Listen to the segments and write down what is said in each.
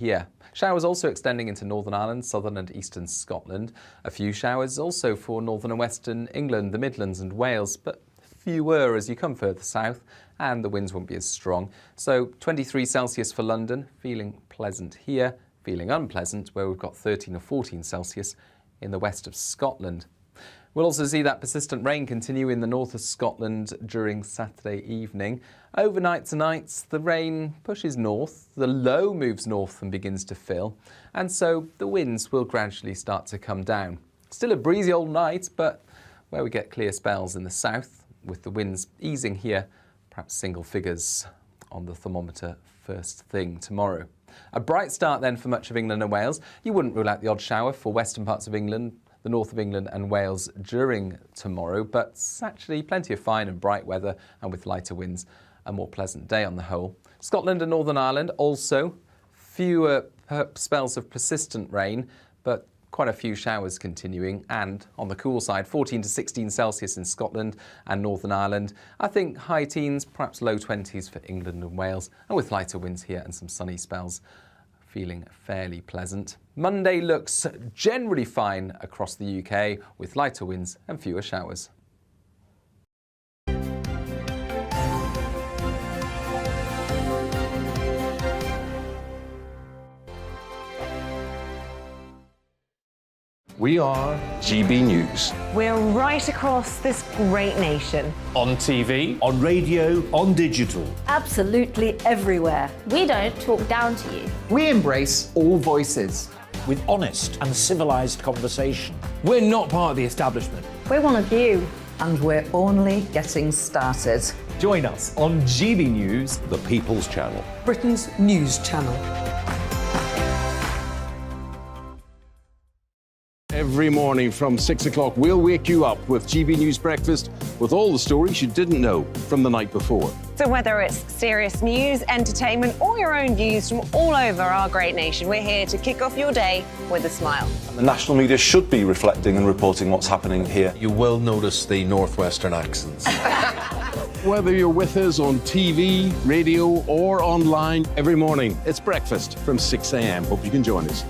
Here. Showers also extending into Northern Ireland, southern and eastern Scotland. A few showers also for northern and western England, the Midlands and Wales, but fewer as you come further south, and the winds won't be as strong. So 23 Celsius for London, feeling pleasant here, feeling unpleasant where we've got 13 or 14 Celsius in the west of Scotland. We'll also see that persistent rain continue in the north of Scotland during Saturday evening. Overnight tonight, the rain pushes north, the low moves north and begins to fill, and so the winds will gradually start to come down. Still a breezy old night, but where we get clear spells in the south, with the winds easing here, perhaps single figures on the thermometer first thing tomorrow. A bright start then for much of England and Wales. You wouldn't rule out the odd shower for western parts of England, the north of England and Wales during tomorrow, but it's actually plenty of fine and bright weather, and with lighter winds, a more pleasant day on the whole. Scotland and Northern Ireland also fewer spells of persistent rain, but quite a few showers continuing, and on the cool side, 14 to 16 Celsius in Scotland and Northern Ireland. I think high teens, perhaps low 20s for England and Wales, and with lighter winds here and some sunny spells, feeling fairly pleasant. Monday looks generally fine across the UK, with lighter winds and fewer showers. We are GB News. We're right across this great nation. On TV, on radio, on digital. Absolutely everywhere. We don't talk down to you. We embrace all voices. With honest and civilised conversation. We're not part of the establishment. We're one of you. And we're only getting started. Join us on GB News, The People's Channel. Britain's news channel. Every morning from 6 o'clock, we'll wake you up with GB News Breakfast with all the stories you didn't know from the night before. So whether it's serious news, entertainment, or your own views from all over our great nation, we're here to kick off your day with a smile. And the national media should be reflecting and reporting what's happening here. You will notice the northwestern accents. Whether you're with us on TV, radio, or online, every morning, it's breakfast from 6 a.m. Hope you can join us.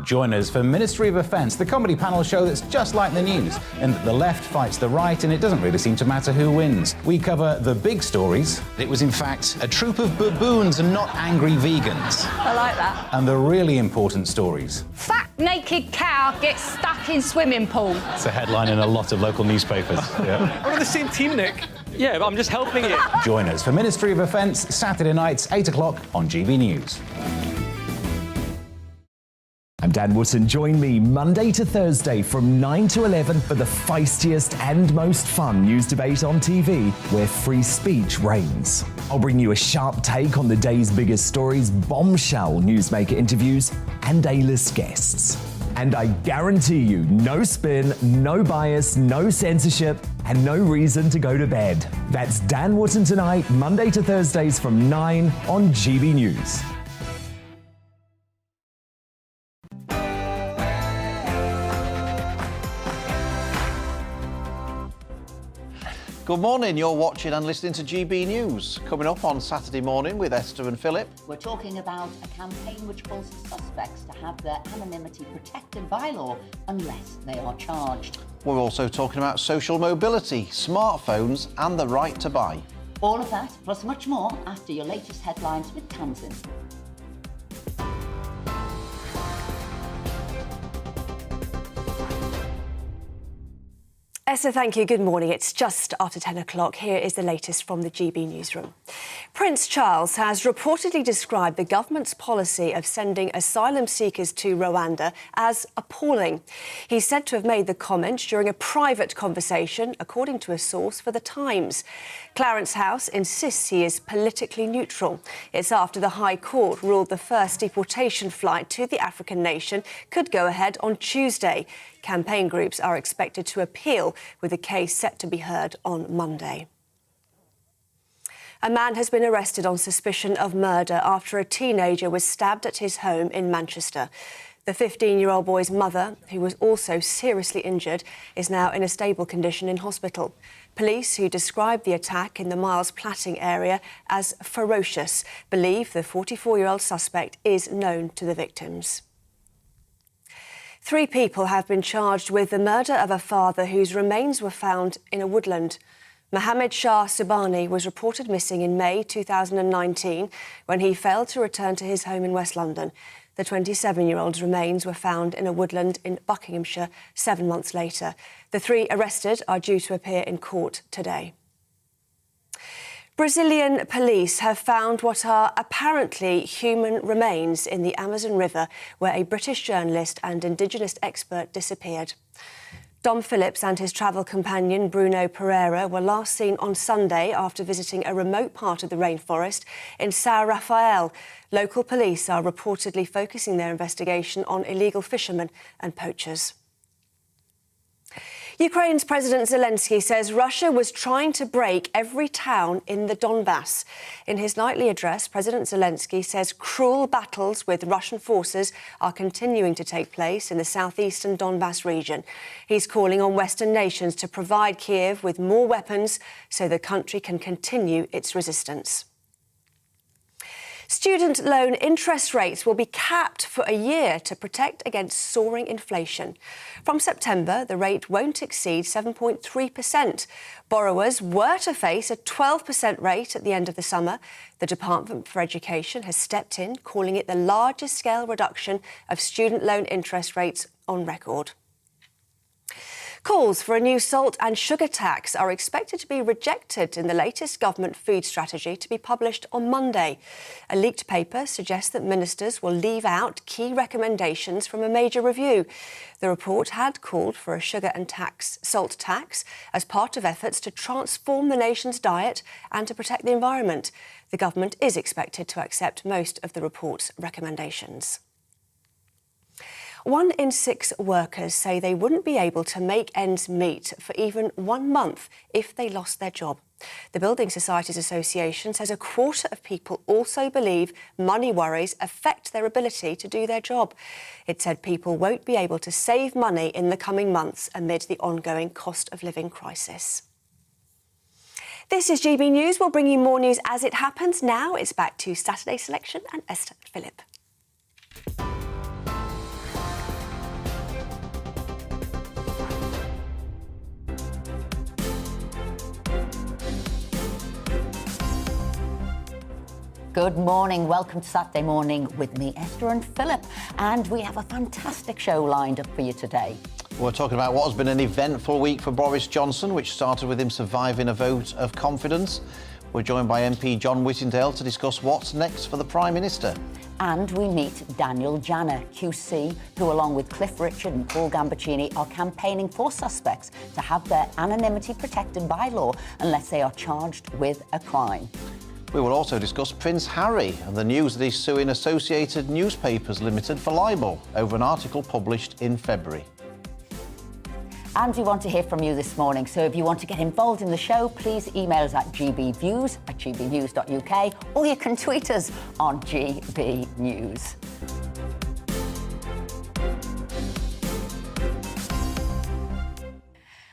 Join us for Ministry of Offence, the comedy panel show that's just like the news, in that the left fights the right and it doesn't really seem to matter who wins. We cover the big stories. It was in fact a troop of baboons and not angry vegans. I like that. And the really important stories. Fat naked cow gets stuck in swimming pool. It's a headline in a lot of local newspapers. Yeah. We're on the same team, Nick. Yeah, but I'm just helping you. Join us for Ministry of Offence, Saturday nights, 8 o'clock on GB News. I'm Dan Wootton. Join me Monday to Thursday from 9 to 11 for the feistiest and most fun news debate on TV, where free speech reigns. I'll bring you a sharp take on the day's biggest stories, bombshell newsmaker interviews, and A-list guests. And I guarantee you, no spin, no bias, no censorship, and no reason to go to bed. That's Dan Wootton tonight, Monday to Thursdays from 9 on GB News. Good morning, you're watching and listening to GB News. Coming up on Saturday morning with Esther and Philip. We're talking about a campaign which calls for suspects to have their anonymity protected by law unless they are charged. We're also talking about social mobility, smartphones and the right to buy. All of that, plus much more, after your latest headlines with Tamsin. Esther, thank you. Good morning. It's just after 10 o'clock. Here is the latest from the GB newsroom. Prince Charles has reportedly described the government's policy of sending asylum seekers to Rwanda as appalling. He's said to have made the comment during a private conversation, according to a source for The Times. Clarence House insists he is politically neutral. It's after the High Court ruled the first deportation flight to the African nation could go ahead on Tuesday. Campaign groups are expected to appeal, with the case set to be heard on Monday. A man has been arrested on suspicion of murder after a teenager was stabbed at his home in Manchester. The 15-year-old boy's mother, who was also seriously injured, is now in a stable condition in hospital. Police, who described the attack in the Miles Platting area as ferocious, believe the 44-year-old suspect is known to the victims. 3 people have been charged with the murder of a father whose remains were found in a woodland. Mohammed Shah Subani was reported missing in May 2019 when he failed to return to his home in West London. The 27-year-old's remains were found in a woodland in Buckinghamshire 7 months later. The 3 arrested are due to appear in court today. Brazilian police have found what are apparently human remains in the Amazon River, where a British journalist and Indigenous expert disappeared. Dom Phillips and his travel companion Bruno Pereira were last seen on Sunday after visiting a remote part of the rainforest in São Rafael. Local police are reportedly focusing their investigation on illegal fishermen and poachers. Ukraine's President Zelensky says Russia was trying to break every town in the Donbass. In his nightly address, President Zelensky says cruel battles with Russian forces are continuing to take place in the southeastern Donbass region. He's calling on Western nations to provide Kiev with more weapons so the country can continue its resistance. Student loan interest rates will be capped for a year to protect against soaring inflation. From September, the rate won't exceed 7.3%. Borrowers were to face a 12% rate at the end of the summer. The Department for Education has stepped in, calling it the largest scale reduction of student loan interest rates on record. Calls for a new salt and sugar tax are expected to be rejected in the latest government food strategy to be published on Monday. A leaked paper suggests that ministers will leave out key recommendations from a major review. The report had called for a sugar and salt tax as part of efforts to transform the nation's diet and to protect the environment. The government is expected to accept most of the report's recommendations. 1 in 6 workers say they wouldn't be able to make ends meet for even 1 month if they lost their job. The Building Societies Association says a quarter of people also believe money worries affect their ability to do their job. It said people won't be able to save money in the coming months amid the ongoing cost of living crisis. This is GB News. We'll bring you more news as it happens. Now it's back to Saturday Selection and Esther and Philip. Good morning. Welcome to Saturday Morning with me, Esther and Philip. And we have a fantastic show lined up for you today. We're talking about what has been an eventful week for Boris Johnson, which started with him surviving a vote of confidence. We're joined by MP John Whittingdale to discuss what's next for the Prime Minister. And we meet Daniel Janner, QC, who, along with Cliff Richard and Paul Gambaccini, are campaigning for suspects to have their anonymity protected by law unless they are charged with a crime. We will also discuss Prince Harry and the news that he's suing Associated Newspapers Limited for libel over an article published in February. And we want to hear from you this morning, so if you want to get involved in the show, please email us at gbviews@gbnews.uk, or you can tweet us on GB News.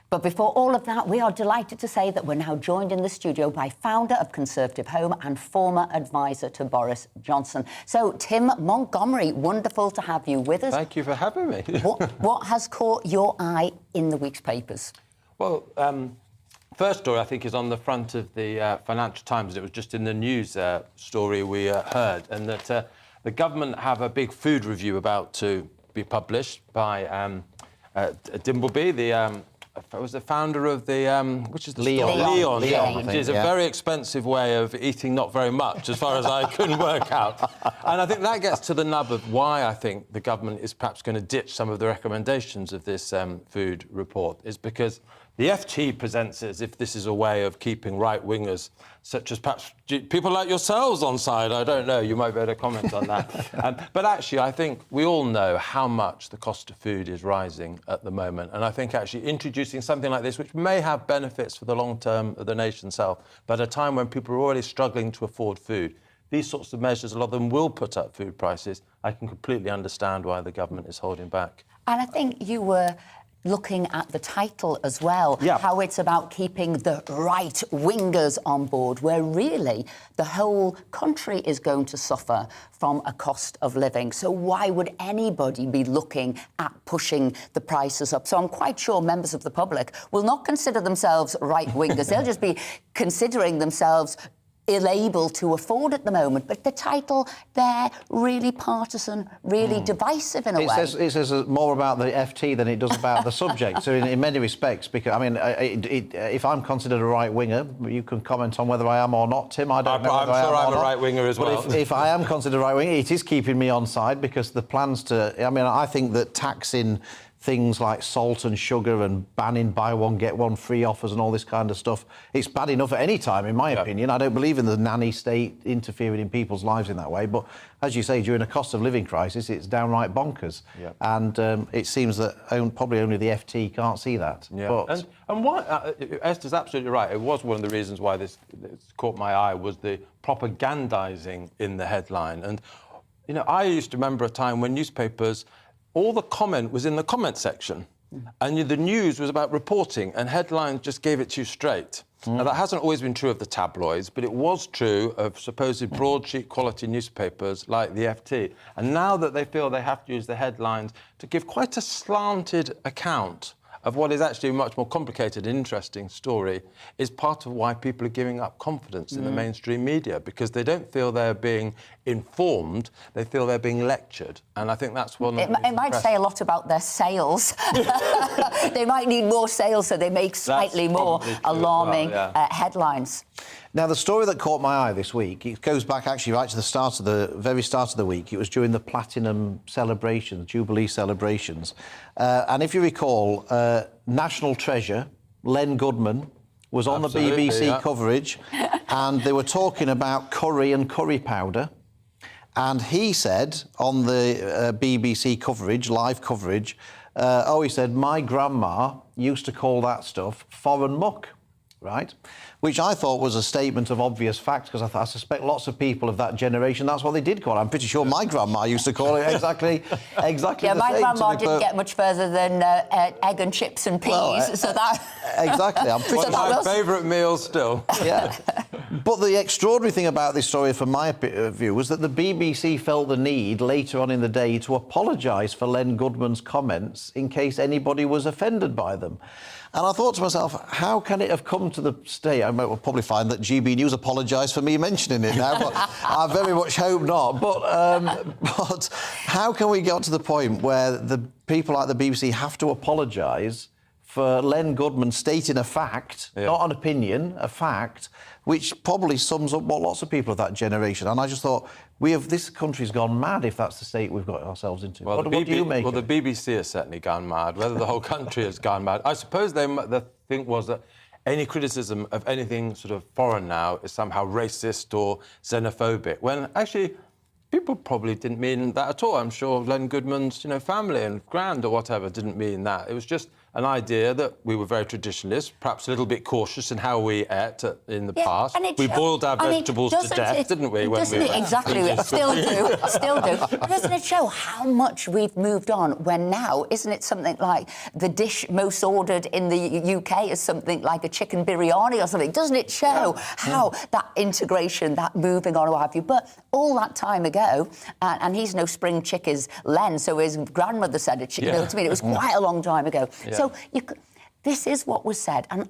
But before all of that, we are delighted to say that we're now joined in the studio by founder of Conservative Home and former advisor to Boris Johnson. So, Tim Montgomery, wonderful to have you with us. Thank you for having me. What has caught your eye in the week's papers? Well, first story, I think, is on the front of the Financial Times. It was just in the news story we heard, and that the government have a big food review about to be published by Dimbleby, was the founder of the, which is the Leon, which is a very expensive way of eating not very much, as far as I can work out. And I think that gets to the nub of why I think the government is perhaps going to ditch some of the recommendations of this food report, is because the FT presents it as if this is a way of keeping right-wingers, such as perhaps people like yourselves on side. I don't know, you might be able to comment on that. But actually, I think we all know how much the cost of food is rising at the moment. And I think actually introducing something like this, which may have benefits for the long term of the nation's health, but at a time when people are already struggling to afford food, these sorts of measures, a lot of them will put up food prices. I can completely understand why the government is holding back. And I think you were looking at the title as well, Yeah. how it's about keeping the right-wingers on board, where really the whole country is going to suffer from a cost of living. So why would anybody be looking at pushing the prices up? So I'm quite sure members of the public will not consider themselves right-wingers. They'll just be considering themselves ill-able to afford at the moment. But the title there, really partisan, really divisive in a way. It says more about the FT than it does about the subject. So in many respects, because I mean, if I'm considered a right winger, you can comment on whether I am or not, Tim. I don't know. I'm sure I'm a right winger as well. But if I am considered a right winger, it is keeping me on side because the plans to. I mean, I think that taxing things like salt and sugar and banning buy one get one free offers and all this kind of stuff, it's bad enough at any time, in my opinion. I don't believe in the nanny state interfering in people's lives in that way, but as you say, during a cost of living crisis, it's downright bonkers. And it seems that probably only the FT can't see that. But and why Esther's absolutely right. It was one of the reasons why this caught my eye was the propagandizing in the headline. And you know, I used to remember a time when newspapers, all the comment was in the comment section, and the news was about reporting, and headlines just gave it to you straight. Now, that hasn't always been true of the tabloids, but it was true of supposed broadsheet quality newspapers like the FT. And now that they feel they have to use the headlines to give quite a slanted account of what is actually a much more complicated and interesting story, is part of why people are giving up confidence in the mainstream media, because they don't feel they're being informed, they feel they're being lectured. And I think that's one of the It might say a lot about their sales. They might need more sales, so they make slightly more alarming headlines. Now, the story that caught my eye this week, it goes back actually right to the very start of the week. It was during the Platinum celebrations, Jubilee celebrations. And if you recall, National Treasure, Len Goodman, was on the BBC coverage, and they were talking about curry and curry powder. And he said on the BBC coverage, live coverage, he said, my grandma used to call that stuff foreign muck, right? Which I thought was a statement of obvious fact, because I suspect lots of people of that generation, that's what they did call it. I'm pretty sure my grandma used to call it exactly yeah, the same. my grandma didn't get much further than egg and chips and peas, so that... Exactly. I'm pretty One of my favourite meals still. Yeah. But the extraordinary thing about this story, from my view, was that the BBC felt the need later on in the day to apologise for Len Goodman's comments in case anybody was offended by them. And I thought to myself, how can it have come to the state? I will probably find that GB News apologised for me mentioning it now, but I very much hope not. But how can we get to the point where the people like the BBC have to apologise for Len Goodman stating a fact, not an opinion, a fact, which probably sums up what lots of people of that generation. And I just thought, this country's gone mad if that's the state we've got ourselves into. Well, what do you make of it? The BBC has certainly gone mad. Whether the whole country has gone mad, I suppose the thing was that any criticism of anything sort of foreign now is somehow racist or xenophobic, when actually people probably didn't mean that at all. I'm sure Len Goodman's, family and grand or whatever didn't mean that. It was just an idea that we were very traditionalist, perhaps a little bit cautious in how we ate in the past. We boiled our vegetables to death, didn't we? Exactly, still do. But doesn't it show how much we've moved on when now, isn't it something like the dish most ordered in the UK is something like a chicken biryani or something? Doesn't it show how that integration, that moving on, or what have you? But all that time ago, and he's no spring chick as Len, so his grandmother said it, you know what I mean? It was quite a long time ago. So this is what was said, and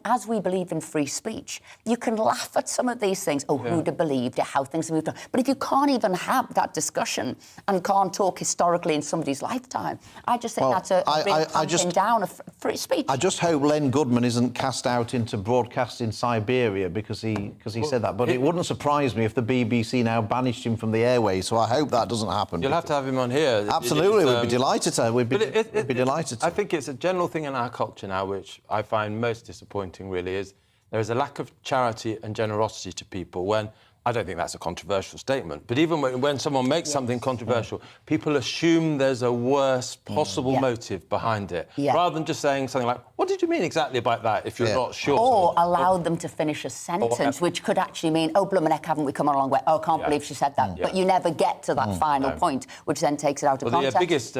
as we believe in free speech, you can laugh at some of these things. Who'd have believed it, how things have moved on. But if you can't even have that discussion and can't talk historically in somebody's lifetime, I just think that's a real clamping down of free speech. I just hope Len Goodman isn't cast out into broadcast in Siberia because he said that. But it wouldn't surprise me if the BBC now banished him from the airways. So I hope that doesn't happen. You'll have to have him on here. Absolutely, we'd be delighted to. We'd be delighted to. I think it's a general thing in our culture now, which I find most disappointing, really, is there is a lack of charity and generosity to people when I don't think that's a controversial statement. But even when someone makes something controversial, people assume there's a worse possible motive behind it, rather than just saying something like, what did you mean exactly about that, if you're not sure? Or allow them to finish a sentence, which could actually mean, oh, blummin' haven't we come a long way? Oh, I can't believe she said that. But you never get to that final point, which then takes it out of context. The biggest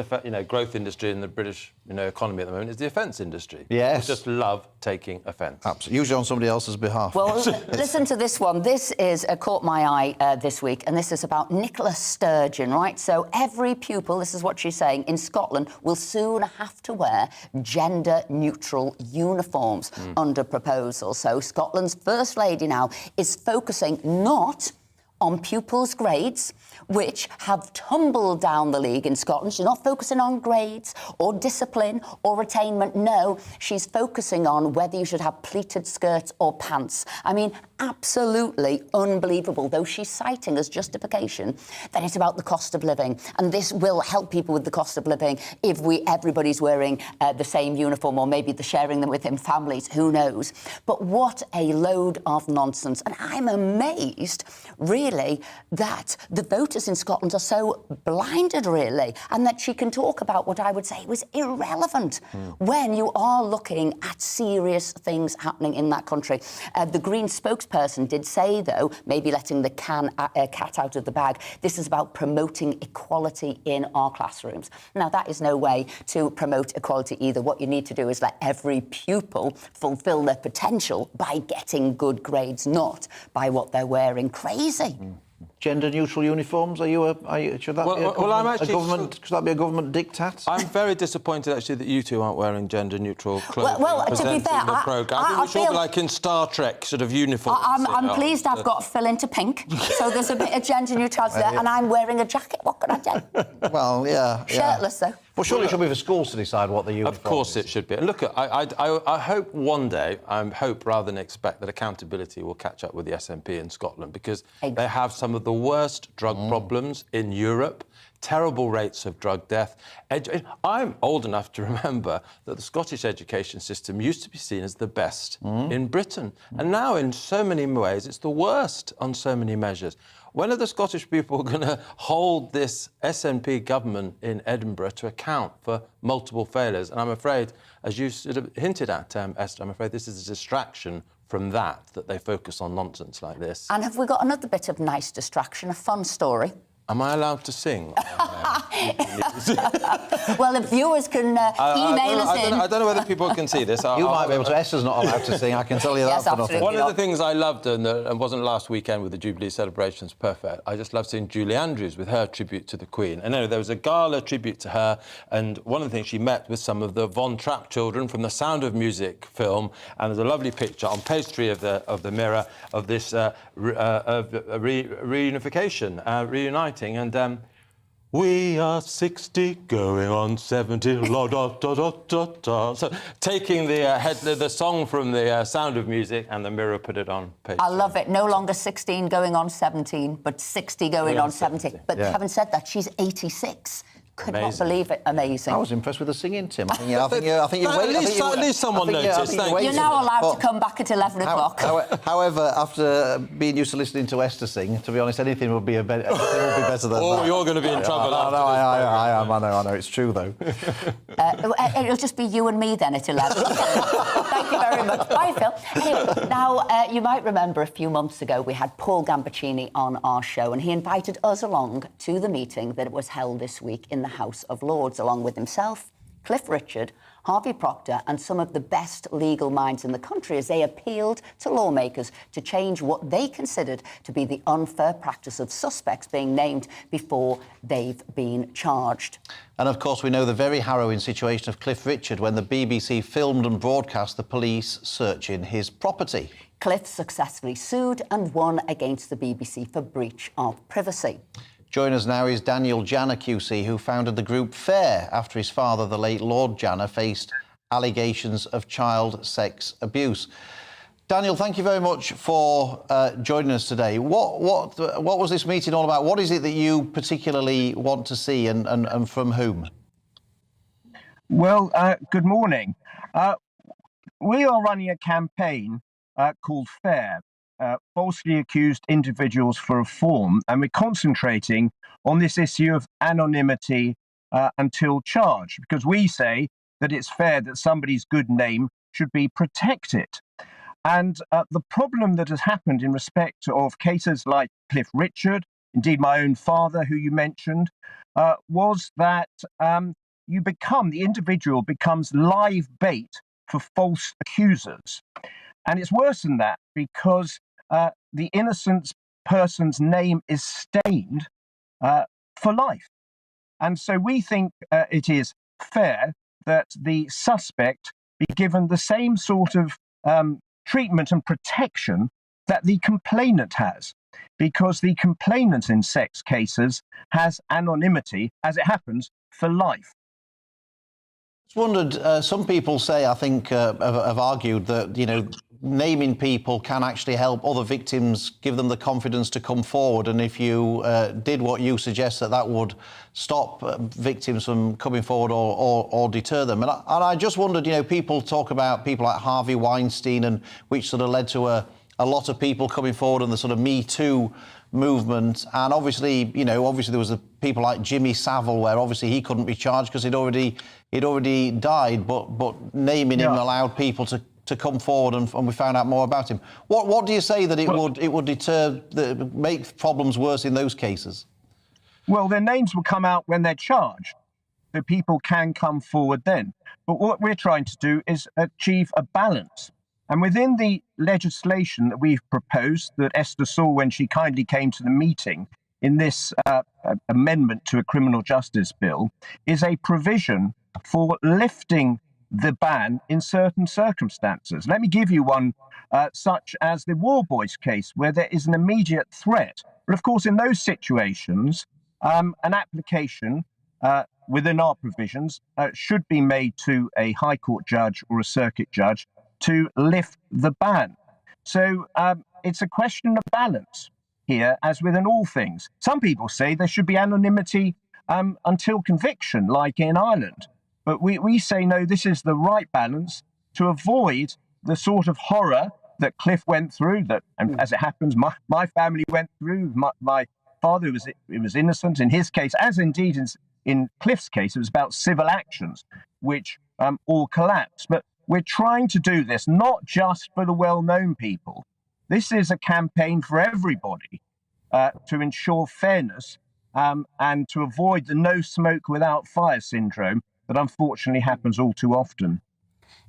growth industry in the British economy at the moment is the offence industry. Yes. People just love taking offence. Absolutely. Usually on somebody else's behalf. Well, listen to this one. This is caught my eye this week, and this is about Nicola Sturgeon, right? So every pupil, this is what she's saying, in Scotland will soon have to wear gender-neutral uniforms under proposal. So Scotland's First Lady now is focusing not on pupils' grades, which have tumbled down the league in Scotland. She's not focusing on grades or discipline or attainment. No, she's focusing on whether you should have pleated skirts or pants. I mean, absolutely unbelievable, though she's citing as justification that it's about the cost of living. And this will help people with the cost of living if everybody's wearing the same uniform, or maybe they're sharing them within families, who knows. But what a load of nonsense. And I'm amazed, really, that the voters in Scotland are so blinded, really, and that she can talk about what I would say was irrelevant when you are looking at serious things happening in that country. The Green spokesperson did say, though, maybe letting the cat out of the bag, this is about promoting equality in our classrooms. Now, that is no way to promote equality either. What you need to do is let every pupil fulfil their potential by getting good grades, not by what they're wearing. Crazy. Gender-neutral uniforms? Should that be a government diktat? I'm very disappointed, actually, that you two aren't wearing gender-neutral clothing. Well, to be fair, I think we should be like in Star Trek sort of uniforms. I'm pleased I've got Phil into pink, so there's a bit of gender neutrality there, and I'm wearing a jacket. What can I do? Well, yeah. Shirtless, though. Well, surely it should be for schools to decide what the uniform is. Of course it should be. And look, I hope one day, I hope rather than expect, that accountability will catch up with the SNP in Scotland, because they have some of the worst drug problems in Europe, terrible rates of drug death. I'm old enough to remember that the Scottish education system used to be seen as the best in Britain. And now, in so many ways, it's the worst on so many measures. When are the Scottish people going to hold this SNP government in Edinburgh to account for multiple failures? And I'm afraid, as you sort of hinted at, Esther, I'm afraid this is a distraction from that they focus on nonsense like this. And have we got another bit of nice distraction, a fun story? Am I allowed to sing? Well, if viewers can email us in. I don't know whether people can see this. You might be able to. Esther's not allowed to sing, I can tell you that. Yes, for nothing. One of the things I loved, and wasn't last weekend with the Jubilee celebrations perfect, I just loved seeing Julie Andrews with her tribute to the Queen. And there was a gala tribute to her, and one of the things, she met with some of the Von Trapp children from the Sound of Music film, and there's a lovely picture on page 3 of the Mirror of this reunification, reuniting. And we are 60 going on 70, la da da da da da. So taking the song from the Sound of Music, and the Mirror put it on page. I love it. No longer 16 going on 17, but 60 going on 70. But having said that, she's 86. Could not believe it. Amazing. I was impressed with the singing, Tim. I think you waited. At least someone noticed. You're now allowed to come back at 11 o'clock. However, after being used to listening to Esther sing, to be honest, anything would be better than that. Oh, you're going to be in trouble. I am. I know. It's true, though. It'll just be you and me then at 11. Thank you very much. Bye, Phil. Anyway, now, you might remember a few months ago we had Paul Gambaccini on our show, and he invited us along to the meeting that was held this week in the House of Lords, along with himself, Cliff Richard, Harvey Proctor, and some of the best legal minds in the country, as they appealed to lawmakers to change what they considered to be the unfair practice of suspects being named before they've been charged. And, of course, we know the very harrowing situation of Cliff Richard when the BBC filmed and broadcast the police searching his property. Cliff successfully sued and won against the BBC for breach of privacy. Joining us now is Daniel Janner QC, who founded the group FAIR after his father, the late Lord Janner, faced allegations of child sex abuse. Daniel, thank you very much for joining us today. What was this meeting all about? What is it that you particularly want to see, and from whom? Well, good morning. We are running a campaign called FAIR, falsely accused individuals for reform, and we're concentrating on this issue of anonymity until charged, because we say that it's fair that somebody's good name should be protected. And the problem that has happened in respect of cases like Cliff Richard, indeed my own father, who you mentioned, was that the individual becomes live bait for false accusers. And it's worse than that, because the innocent person's name is stained for life. And so we think it is fair that the suspect be given the same sort of treatment and protection that the complainant has, because the complainant in sex cases has anonymity, as it happens, for life. I wondered, some people say, I think, have argued that, naming people can actually help other victims, give them the confidence to come forward. And if you did what you suggest, that would stop victims from coming forward or deter them. And I just wondered, people talk about people like Harvey Weinstein, and which sort of led to a lot of people coming forward and the sort of Me Too movement. And obviously, there was people like Jimmy Savile, where obviously he couldn't be charged because he'd already died, but naming him allowed people to come forward, and we found out more about him. What do you say that it would deter, make problems worse in those cases? Well, their names will come out when they're charged, so people can come forward then. But what we're trying to do is achieve a balance. And within the legislation that we've proposed, that Esther saw when she kindly came to the meeting in this amendment to a criminal justice bill, is a provision for lifting the ban in certain circumstances. Let me give you one, such as the War Boys case, where there is an immediate threat. But of course, in those situations, an application within our provisions should be made to a High Court judge or a circuit judge to lift the ban. So it's a question of balance here, as within all things. Some people say there should be anonymity until conviction, like in Ireland. But we say, no, this is the right balance to avoid the sort of horror that Cliff went through, that, and as it happens, my family went through. My father was innocent in his case, as indeed in Cliff's case, it was about civil actions, which all collapsed. But we're trying to do this not just for the well-known people. This is a campaign for everybody to ensure fairness and to avoid the no smoke without fire syndrome that unfortunately happens all too often.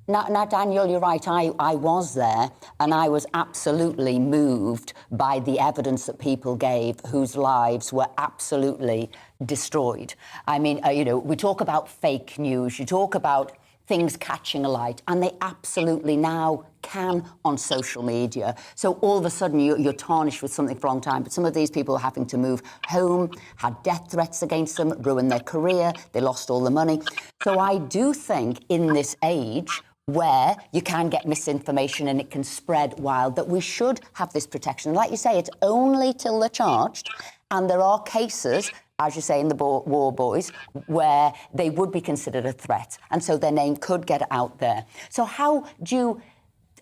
Now, Daniel, you're right. I was there, and I was absolutely moved by the evidence that people gave whose lives were absolutely destroyed. I mean, we talk about fake news, you talk about things catching alight, and they absolutely now can on social media. So all of a sudden you're tarnished with something for a long time. But some of these people are having to move home, had death threats against them, ruined their career, they lost all the money. So I do think in this age where you can get misinformation and it can spread wild, that we should have this protection. Like you say, it's only till they're charged, and there are cases, as you say, in the War Boys, where they would be considered a threat, and so their name could get out there. So how do you,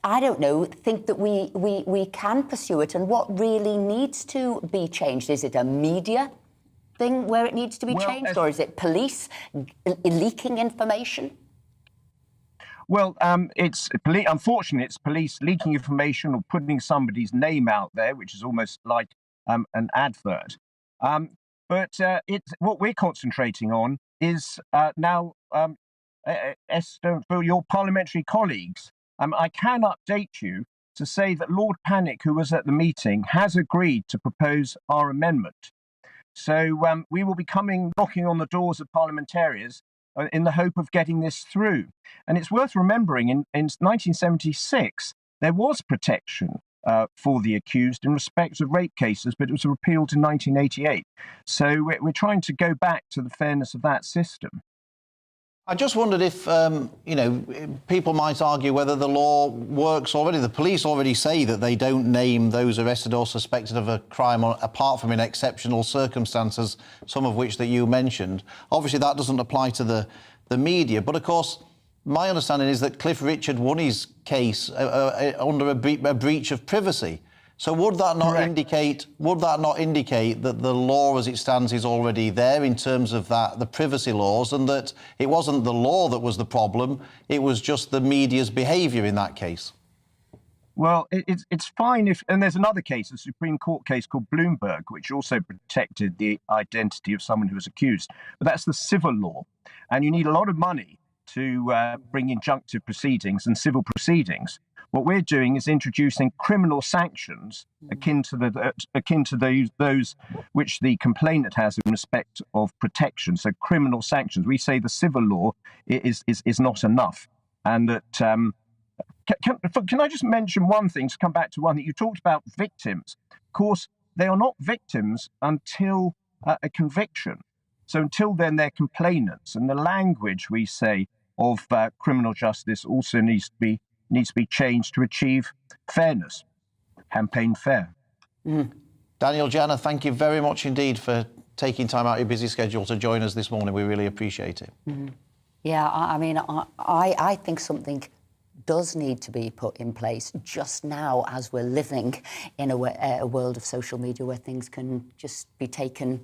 I don't know, think that we can pursue it, and what really needs to be changed? Is it a media thing where it needs to be changed, or is it police leaking information? Well, unfortunately, it's police leaking information or putting somebody's name out there, which is almost like an advert. But what we're concentrating on is now, Esther, for your parliamentary colleagues, I can update you to say that Lord Pannick, who was at the meeting, has agreed to propose our amendment. So we will be knocking on the doors of parliamentarians in the hope of getting this through. And it's worth remembering, in 1976, there was protection for the accused in respect of rape cases, but it was repealed in 1988. So we're trying to go back to the fairness of that system. I just wondered if, people might argue whether the law works already. The police already say that they don't name those arrested or suspected of a crime apart from in exceptional circumstances, some of which that you mentioned. Obviously, that doesn't apply to the media. But, of course, my understanding is that Cliff Richard won his case under a breach of privacy. So would that not indicate that the law as it stands is already there in terms of that, the privacy laws, and that it wasn't the law that was the problem, it was just the media's behaviour in that case? Well, it's fine if, and there's another case, a Supreme Court case called Bloomberg, which also protected the identity of someone who was accused. But that's the civil law, and you need a lot of money to bring injunctive proceedings and civil proceedings. What we're doing is introducing criminal sanctions akin to those which the complainant has in respect of protection. So criminal sanctions. We say the civil law is not enough, and that. Can I just mention one thing to come back to one that you talked about, victims? Of course, they are not victims until a conviction. So until then, they're complainants, and the language we say of criminal justice also needs to be changed to achieve fairness, campaign fair. Daniel Janner, thank you very much indeed for taking time out of your busy schedule to join us this morning. We really appreciate it. Yeah, I mean, I think something does need to be put in place just now as we're living in a world of social media where things can just be taken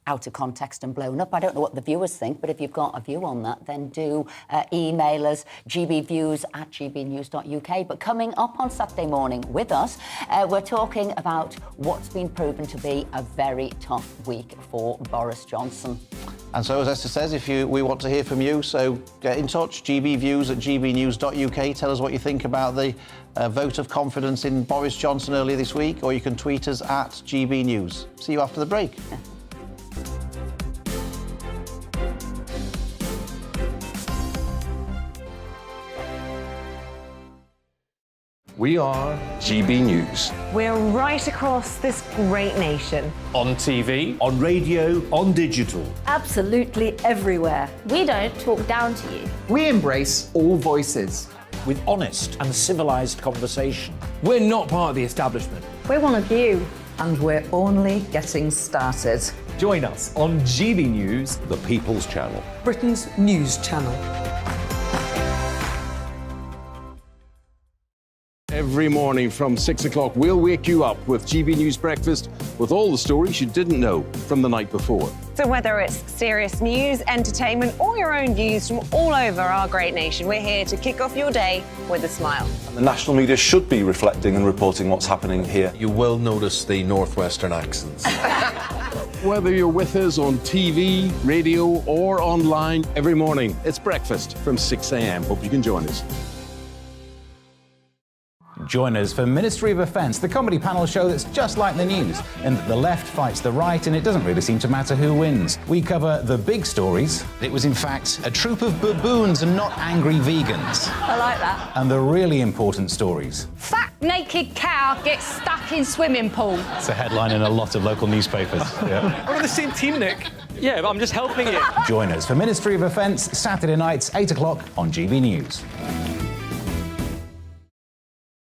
out of context and blown up. I don't know what the viewers think, but if you've got a view on that, then do email us, gbviews@gbnews.uk. But coming up on Saturday morning with us, we're talking about what's been proven to be a very tough week for Boris Johnson. And so, as Esther says, we want to hear from you, so get in touch, gbviews@gbnews.uk. Tell us what you think about the vote of confidence in Boris Johnson earlier this week, or you can tweet us at GBNews. See you after the break. We are GB News. We're right across this great nation. On TV, on radio, on digital. Absolutely everywhere. We don't talk down to you. We embrace all voices. With honest and civilised conversation. we're not part of the establishment. We're one of you. And we're only getting started. Join us on GB News, The People's Channel. Britain's news channel. Every morning from 6 o'clock, we'll wake you up with GB News Breakfast with all the stories you didn't know from the night before. So whether it's serious news, entertainment, or your own views from all over our great nation, we're here to kick off your day with a smile. The national media should be reflecting and reporting what's happening here. You will notice the northwestern accents. Whether you're with us on TV, radio, or online, every morning, it's breakfast from 6 a.m. Hope you can join us. Join us for Ministry of Offence, the comedy panel show that's just like the news, in that the left fights the right and it doesn't really seem to matter who wins. We cover the big stories. It was in fact a troop of baboons and not angry vegans. I like that. And the really important stories. Fat naked cow gets stuck in swimming pool. It's a headline in a lot of local newspapers. Yeah. We're on the same team, Nick. Yeah, but I'm just helping you. Join us for Ministry of Offence, Saturday nights, 8 o'clock on GB News.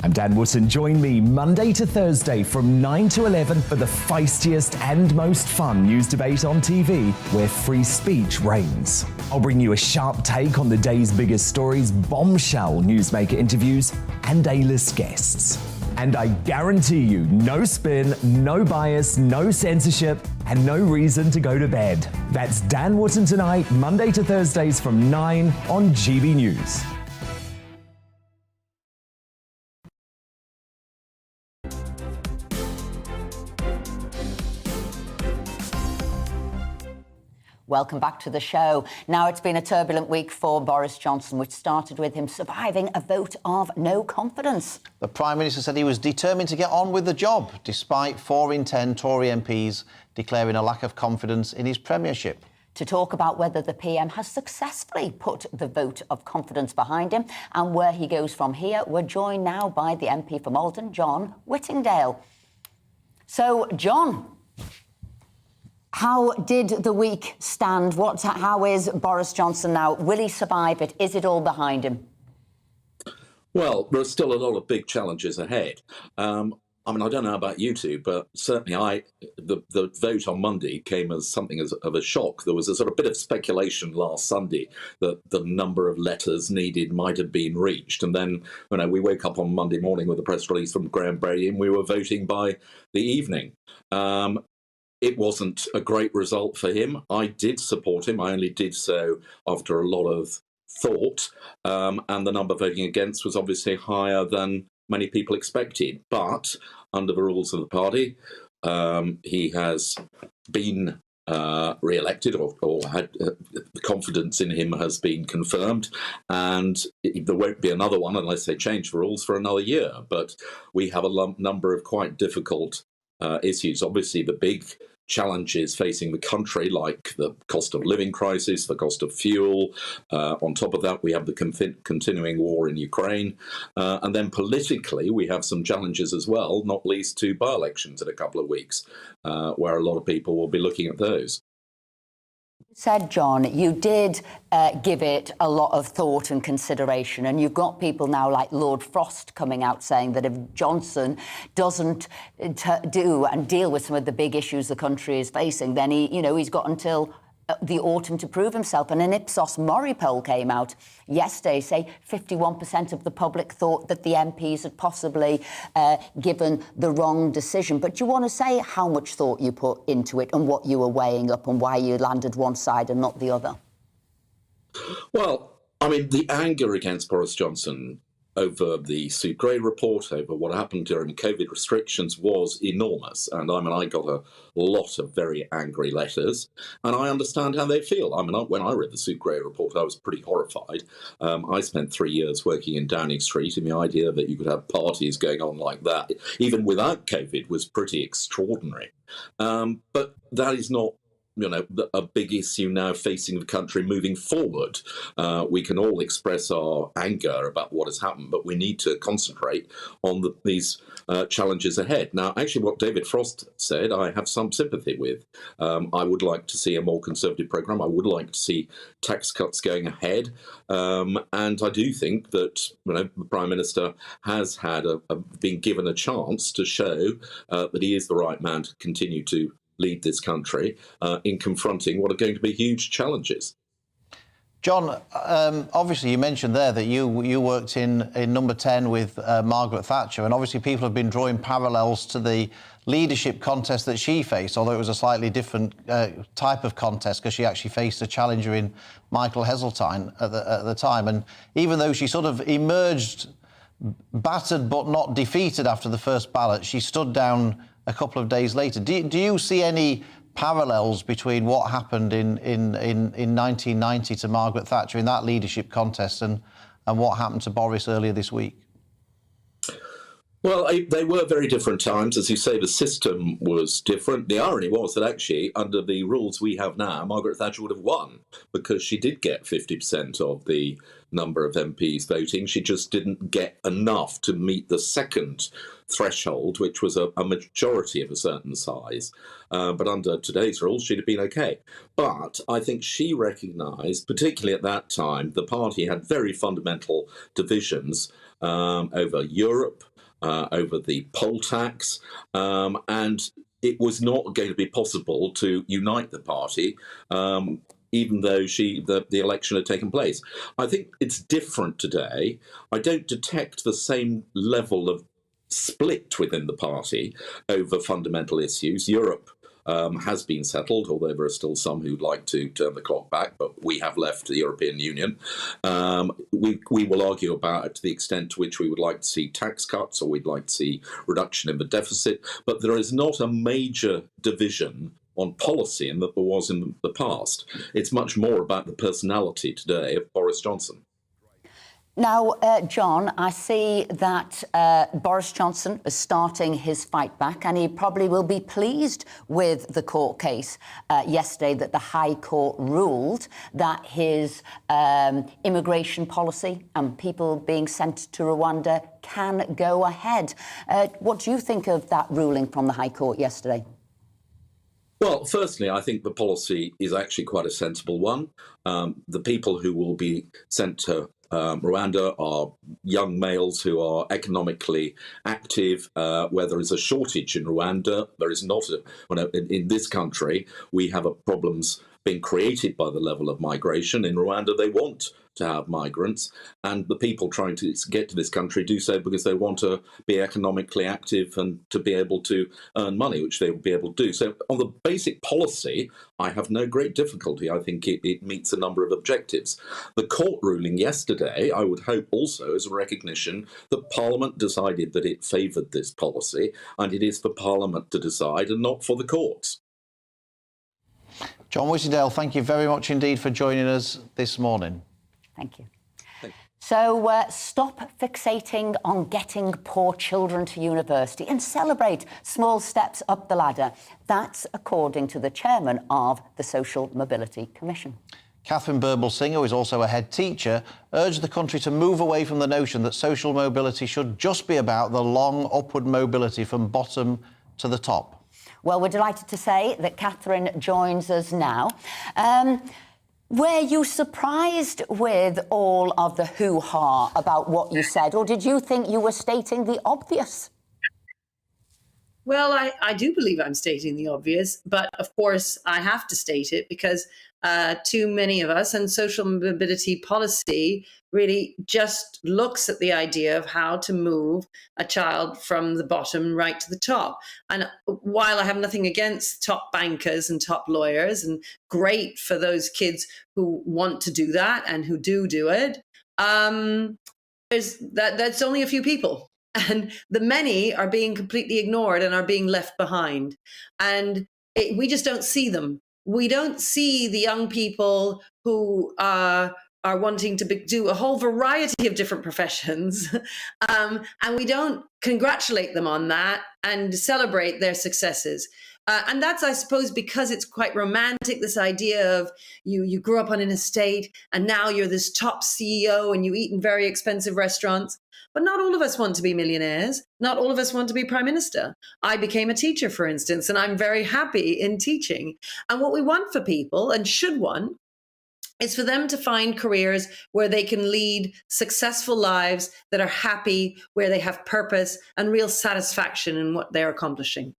I'm Dan Wootton. Join me Monday to Thursday from 9 to 11 for the feistiest and most fun news debate on TV, where free speech reigns. I'll bring you a sharp take on the day's biggest stories, bombshell newsmaker interviews, and A-list guests. And I guarantee you, no spin, no bias, no censorship, and no reason to go to bed. That's Dan Wootton tonight, Monday to Thursdays from 9 on GB News. Welcome back to the show. Now, it's been a turbulent week for Boris Johnson, which started with him surviving a vote of no confidence. The Prime Minister said he was determined to get on with the job, despite 4 in 10 Tory MPs declaring a lack of confidence in his premiership. To talk about whether the PM has successfully put the vote of confidence behind him and where he goes from here, we're joined now by the MP for Malton, John Whittingdale. So, John, how did the week stand? How is Boris Johnson now? Will he survive it? Is it all behind him? Well, there are still a lot of big challenges ahead. I mean, I don't know about you two, but certainly the vote on Monday came as something of a shock. There was a sort of bit of speculation last Sunday that the number of letters needed might have been reached. And then, we wake up on Monday morning with a press release from Graham Brady and we were voting by the evening. It wasn't a great result for him. I did support him. I only did so after a lot of thought. And the number voting against was obviously higher than many people expected, but under the rules of the party, he has been re-elected, or had the confidence in him has been confirmed, and there won't be another one unless they change the rules for another year. But we have a number of quite difficult issues. Obviously, the big challenges facing the country, like the cost of living crisis, the cost of fuel. On top of that, we have the continuing war in Ukraine. And then politically, we have some challenges as well, not least to by-elections in a couple of weeks, where a lot of people will be looking at those. Said, John, you did give it a lot of thought and consideration, and you've got people now like Lord Frost coming out saying that if Johnson doesn't do and deal with some of the big issues the country is facing, then he's got until the autumn to prove himself. And an Ipsos Mori poll came out yesterday, say 51% of the public thought that the MPs had possibly given the wrong decision. But do you want to say how much thought you put into it and what you were weighing up and why you landed one side and not the other? Well, I mean, the anger against Boris Johnson over the Sue Gray report, over what happened during COVID restrictions, was enormous. And I got a lot of very angry letters, and I understand how they feel. I mean, when I read the Sue Gray report, I was pretty horrified. I spent 3 years working in Downing Street, and the idea that you could have parties going on like that, even without COVID, was pretty extraordinary. But that is not a big issue now facing the country moving forward. We can all express our anger about what has happened, but we need to concentrate on these challenges ahead. Now, actually, what David Frost said, I have some sympathy with. I would like to see a more conservative programme. I would like to see tax cuts going ahead. And I do think that the Prime Minister has had been given a chance to show that he is the right man to continue to lead this country in confronting what are going to be huge challenges. John, obviously you mentioned there that you worked in Number 10 with Margaret Thatcher, and obviously people have been drawing parallels to the leadership contest that she faced, although it was a slightly different type of contest because she actually faced a challenger in Michael Heseltine at the time. And even though she sort of emerged battered but not defeated after the first ballot, she stood down a couple of days later. Do you see any parallels between what happened in 1990 to Margaret Thatcher in that leadership contest and what happened to Boris earlier this week? Well, they were very different times. As you say, the system was different. The irony was that actually, under the rules we have now, Margaret Thatcher would have won because she did get 50% of the number of MPs voting. She just didn't get enough to meet the second threshold, which was a majority of a certain size. But under today's rules, she'd have been okay. But I think she recognised, particularly at that time, the party had very fundamental divisions over Europe, over the poll tax, and it was not going to be possible to unite the party, even though the election had taken place. I think it's different today. I don't detect the same level of split within the party over fundamental issues. Europe has been settled, although there are still some who'd like to turn the clock back, but we have left the European Union. We will argue about it to the extent to which we would like to see tax cuts or we'd like to see reduction in the deficit, but there is not a major division on policy in that there was in the past. It's much more about the personality today of Boris Johnson. Now, John, I see that Boris Johnson is starting his fight back, and he probably will be pleased with the court case yesterday that the High Court ruled that his immigration policy and people being sent to Rwanda can go ahead. What do you think of that ruling from the High Court yesterday? Well, firstly, I think the policy is actually quite a sensible one. The people who will be sent to Rwanda are young males who are economically active. Where there is a shortage in Rwanda, there is not. In this country, we have problems being created by the level of migration. In Rwanda, they want to have migrants, and the people trying to get to this country do so because they want to be economically active and to be able to earn money, which they will be able to do. So on the basic policy, I have no great difficulty. I think it meets a number of objectives. The court ruling yesterday, I would hope also, is a recognition that Parliament decided that it favoured this policy, and it is for Parliament to decide and not for the courts. John Whittingdale, thank you very much indeed for joining us this morning. Thank you. So stop fixating on getting poor children to university and celebrate small steps up the ladder. That's according to the chairman of the Social Mobility Commission. Catherine Burble-Singer, who is also a head teacher, urged the country to move away from the notion that social mobility should just be about the long upward mobility from bottom to the top. Well, we're delighted to say that Catherine joins us now. Were you surprised with all of the hoo-ha about what you said, or did you think you were stating the obvious? Well, I do believe I'm stating the obvious, but of course I have to state it because too many of us, and social mobility policy really just looks at the idea of how to move a child from the bottom right to the top. And while I have nothing against top bankers and top lawyers, and great for those kids who want to do that and who do it, that's only a few people. And the many are being completely ignored and are being left behind. And we just don't see them. We don't see the young people who are wanting to do a whole variety of different professions. And we don't congratulate them on that and celebrate their successes. And that's, I suppose, because it's quite romantic, this idea of you grew up on an estate and now you're this top CEO and you eat in very expensive restaurants. But not all of us want to be millionaires. Not all of us want to be prime minister. I became a teacher, for instance, and I'm very happy in teaching. And what we want for people, and should want, is for them to find careers where they can lead successful lives that are happy, where they have purpose and real satisfaction in what they're accomplishing.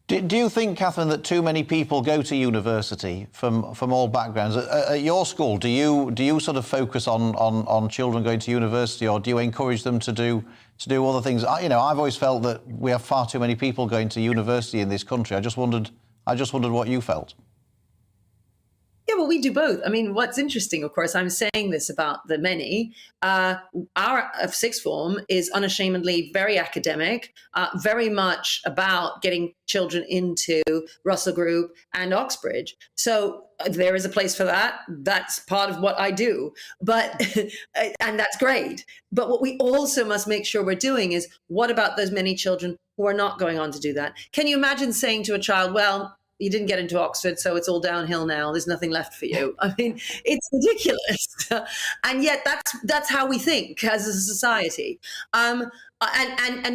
Do you think, Catherine, that too many people go to university from all backgrounds? At your school, do you sort of focus on children going to university, or do you encourage them to do other things? I've always felt that we have far too many people going to university in this country. I just wondered what you felt. Yeah, well, we do both. I mean, what's interesting, of course, I'm saying this about the many. Our sixth form is unashamedly very academic, very much about getting children into Russell Group and Oxbridge. So there is a place for that. That's part of what I do. But and that's great. But what we also must make sure we're doing is, what about those many children who are not going on to do that? Can you imagine saying to a child, well, you didn't get into Oxford, so it's all downhill now. There's nothing left for you. I mean, it's ridiculous. And yet that's how we think as a society. And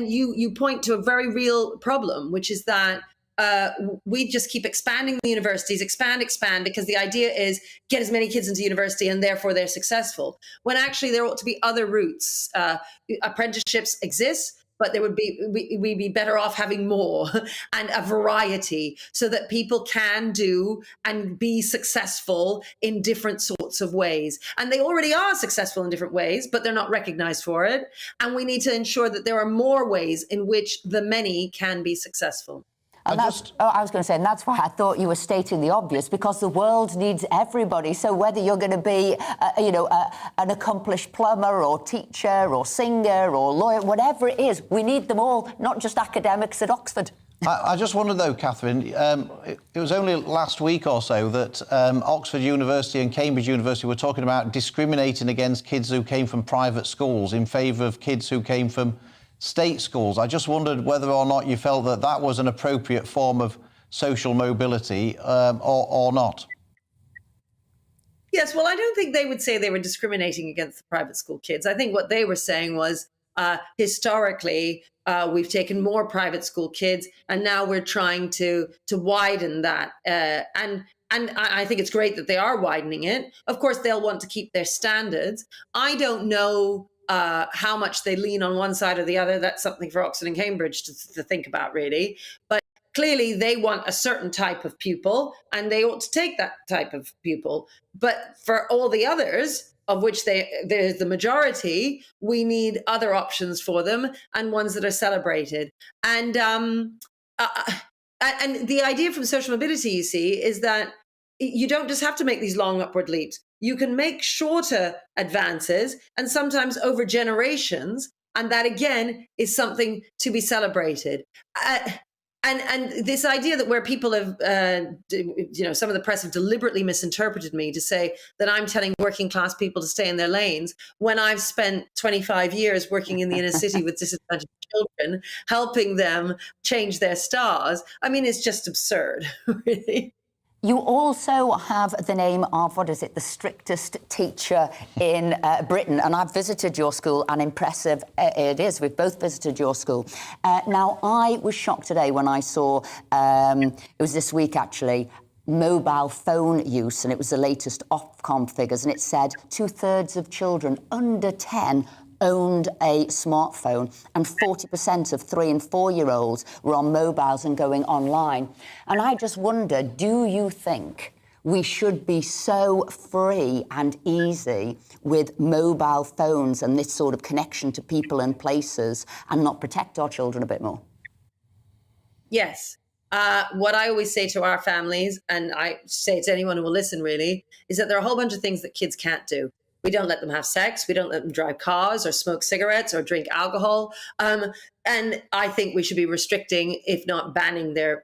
you point to a very real problem, which is that we just keep expanding the universities, expand, because the idea is get as many kids into university and therefore they're successful. When actually there ought to be other routes. Apprenticeships exist, but we'd be better off having more and a variety so that people can do and be successful in different sorts of ways. And they already are successful in different ways, but they're not recognized for it. And we need to ensure that there are more ways in which the many can be successful. And I was going to say, and that's why I thought you were stating the obvious, because the world needs everybody. So whether you're going to be, an accomplished plumber or teacher or singer or lawyer, whatever it is, we need them all, not just academics at Oxford. I just wondered, though, Catherine, it was only last week or so that Oxford University and Cambridge University were talking about discriminating against kids who came from private schools in favour of kids who came from state schools. I just wondered whether or not you felt that was an appropriate form of social mobility or not. Yes, well, I don't think they would say they were discriminating against the private school kids. I think what they were saying was historically, we've taken more private school kids and now we're trying to widen that. And I think it's great that they are widening it. Of course, they'll want to keep their standards. I don't know how much they lean on one side or the other. That's something for Oxford and Cambridge to think about, really. But clearly, they want a certain type of pupil, and they ought to take that type of pupil. But for all the others, of which there's the majority, we need other options for them and ones that are celebrated. And the idea from social mobility, you see, is that you don't just have to make these long upward leaps. You can make shorter advances, and sometimes over generations. And that, again, is something to be celebrated. And this idea that where people have, some of the press have deliberately misinterpreted me to say that I'm telling working class people to stay in their lanes when I've spent 25 years working in the inner city with disadvantaged children, helping them change their stars. I mean, it's just absurd, really. You also have the name of, the strictest teacher in Britain. And I've visited your school, and impressive it is. We've both visited your school. Now, I was shocked today when I saw, it was this week actually, mobile phone use, and it was the latest Ofcom figures, and it said 2/3 of children under 10 owned a smartphone, and 40% of 3- and 4-year-olds were on mobiles and going online. And I just wonder, do you think we should be so free and easy with mobile phones and this sort of connection to people and places and not protect our children a bit more? Yes. What I always say to our families, and I say to anyone who will listen really, is that there are a whole bunch of things that kids can't do. We don't let them have sex. We don't let them drive cars or smoke cigarettes or drink alcohol. And I think we should be restricting, if not banning, their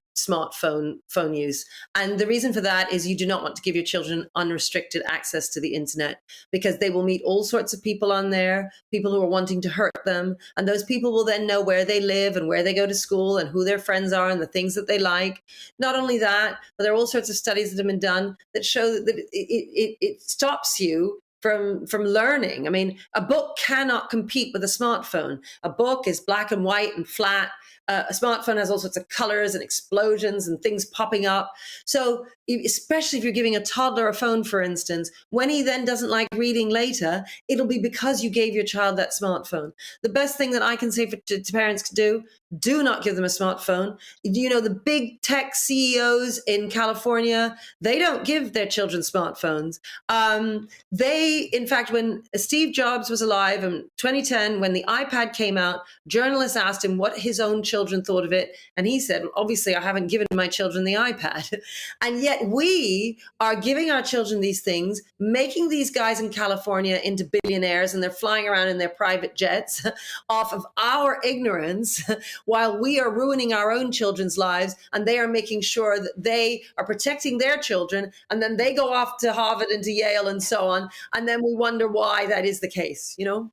phone use. And the reason for that is you do not want to give your children unrestricted access to the internet, because they will meet all sorts of people on there, people who are wanting to hurt them. And those people will then know where they live and where they go to school and who their friends are and the things that they like. Not only that, but there are all sorts of studies that have been done that show that it stops you from learning. I mean, a book cannot compete with a smartphone. A book is black and white and flat. A smartphone has all sorts of colors and explosions and things popping up. So especially if you're giving a toddler a phone, for instance, when he then doesn't like reading later, it'll be because you gave your child that smartphone. The best thing that I can say to parents to do not give them a smartphone. You know, the big tech CEOs in California, they don't give their children smartphones. In fact, when Steve Jobs was alive in 2010, when the iPad came out, journalists asked him what his own children thought of it. And he said, well, obviously, I haven't given my children the iPad. And yet we are giving our children these things, making these guys in California into billionaires, and they're flying around in their private jets off of our ignorance, while we are ruining our own children's lives, and they are making sure that they are protecting their children, and then they go off to Harvard and to Yale and so on, and then we wonder why that is the case, you know?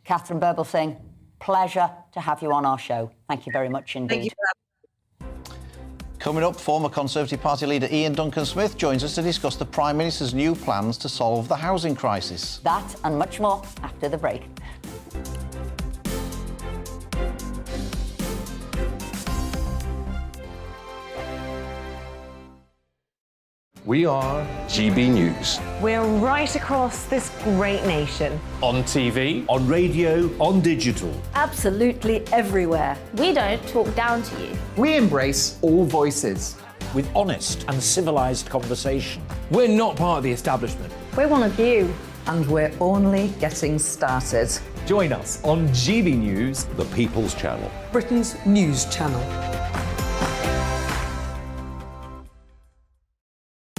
Catherine Birbalsingh, pleasure to have you on our show. Thank you very much indeed. Thank you for having me. Coming up, former Conservative Party leader Ian Duncan-Smith joins us to discuss the Prime Minister's new plans to solve the housing crisis. That and much more after the break. We are GB News. We're right across this great nation. On TV, on radio, on digital. Absolutely everywhere. We don't talk down to you. We embrace all voices. With honest and civilised conversation. We're not part of the establishment. We're one of you. And we're only getting started. Join us on GB News, The People's Channel. Britain's news channel.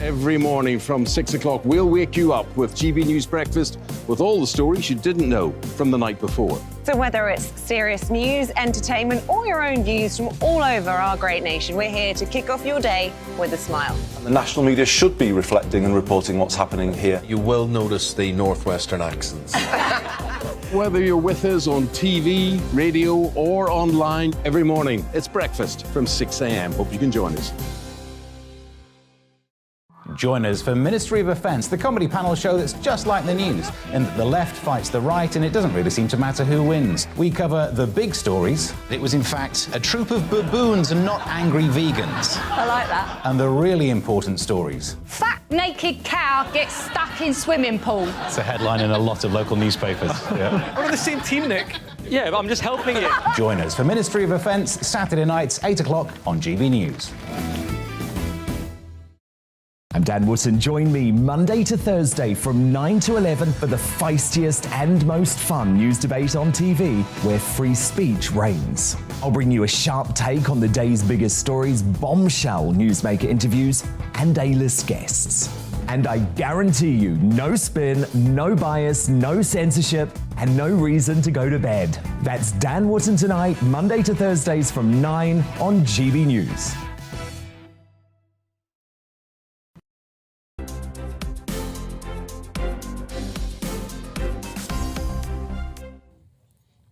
Every morning from 6 o'clock, we'll wake you up with GB News Breakfast with all the stories you didn't know from the night before. So whether it's serious news, entertainment, or your own views from all over our great nation, we're here to kick off your day with a smile. And the national media should be reflecting and reporting what's happening here. You will notice the northwestern accents. Whether you're with us on TV, radio, or online, every morning, it's breakfast from 6 a.m. Hope you can join us. Join us for Ministry of Offence, the comedy panel show that's just like the news, in that the left fights the right and it doesn't really seem to matter who wins. We cover the big stories. It was in fact a troop of baboons and not angry vegans. I like that. And the really important stories. Fat naked cow gets stuck in swimming pool. It's a headline in a lot of local newspapers. Yeah. We're on the same team, Nick. Yeah, but I'm just helping you. Join us for Ministry of Offence, Saturday nights, 8 o'clock on GB News. I'm Dan Wootton. Join me Monday to Thursday from 9 to 11 for the feistiest and most fun news debate on TV, where free speech reigns. I'll bring you a sharp take on the day's biggest stories, bombshell newsmaker interviews, and A-list guests. And I guarantee you, no spin, no bias, no censorship, and no reason to go to bed. That's Dan Wootton tonight, Monday to Thursdays from 9 on GB News.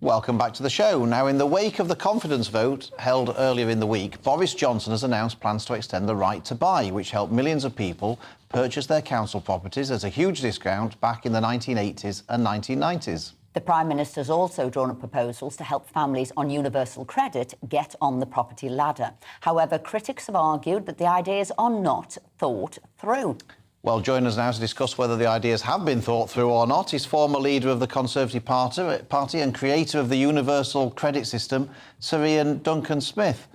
Welcome back to the show. Now, in the wake of the confidence vote held earlier in the week, Boris Johnson has announced plans to extend the right to buy, which helped millions of people purchase their council properties at a huge discount back in the 1980s and 1990s. The Prime Minister's also drawn up proposals to help families on universal credit get on the property ladder. However, critics have argued that the ideas are not thought through. Well, join us now to discuss whether the ideas have been thought through or not is former leader of the Conservative Party and creator of the universal credit system, Sir Ian Duncan-Smith.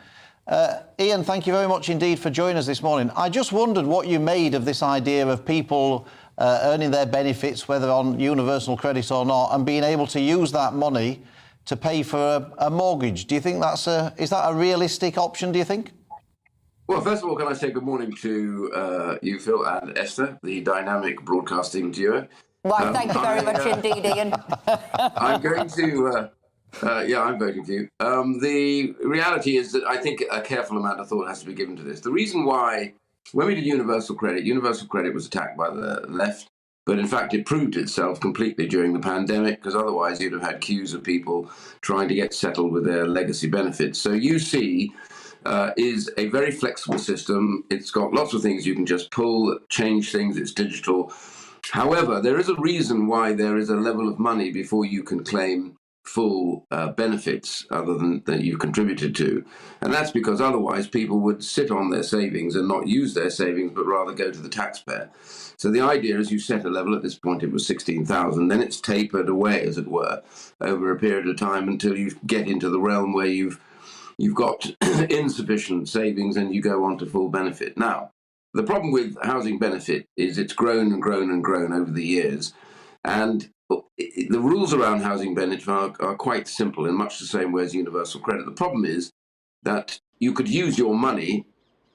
Ian, thank you very much indeed for joining us this morning. I just wondered what you made of this idea of people earning their benefits, whether on universal credit or not, and being able to use that money to pay for a mortgage. Do you think is that a realistic option, do you think? Well, first of all, can I say good morning to you, Phil, and Esther, the dynamic broadcasting duo. Why, thank you very much indeed, Ian. I'm going to, I'm voting for you. The reality is that I think a careful amount of thought has to be given to this. The reason why, when we did universal credit was attacked by the left, but in fact it proved itself completely during the pandemic, because otherwise you'd have had queues of people trying to get settled with their legacy benefits. So you see, is a very flexible system. It's got lots of things you can just pull, change things, it's digital. However, there is a reason why there is a level of money before you can claim full benefits other than that you've contributed to. And that's because otherwise people would sit on their savings and not use their savings, but rather go to the taxpayer. So the idea is you set a level. At this point it was 16,000, then it's tapered away, as it were, over a period of time until you get into the realm where you've got insufficient savings and you go on to full benefit. Now, the problem with housing benefit is it's grown and grown and grown over the years. And the rules around housing benefit are quite simple in much the same way as universal credit. The problem is that you could use your money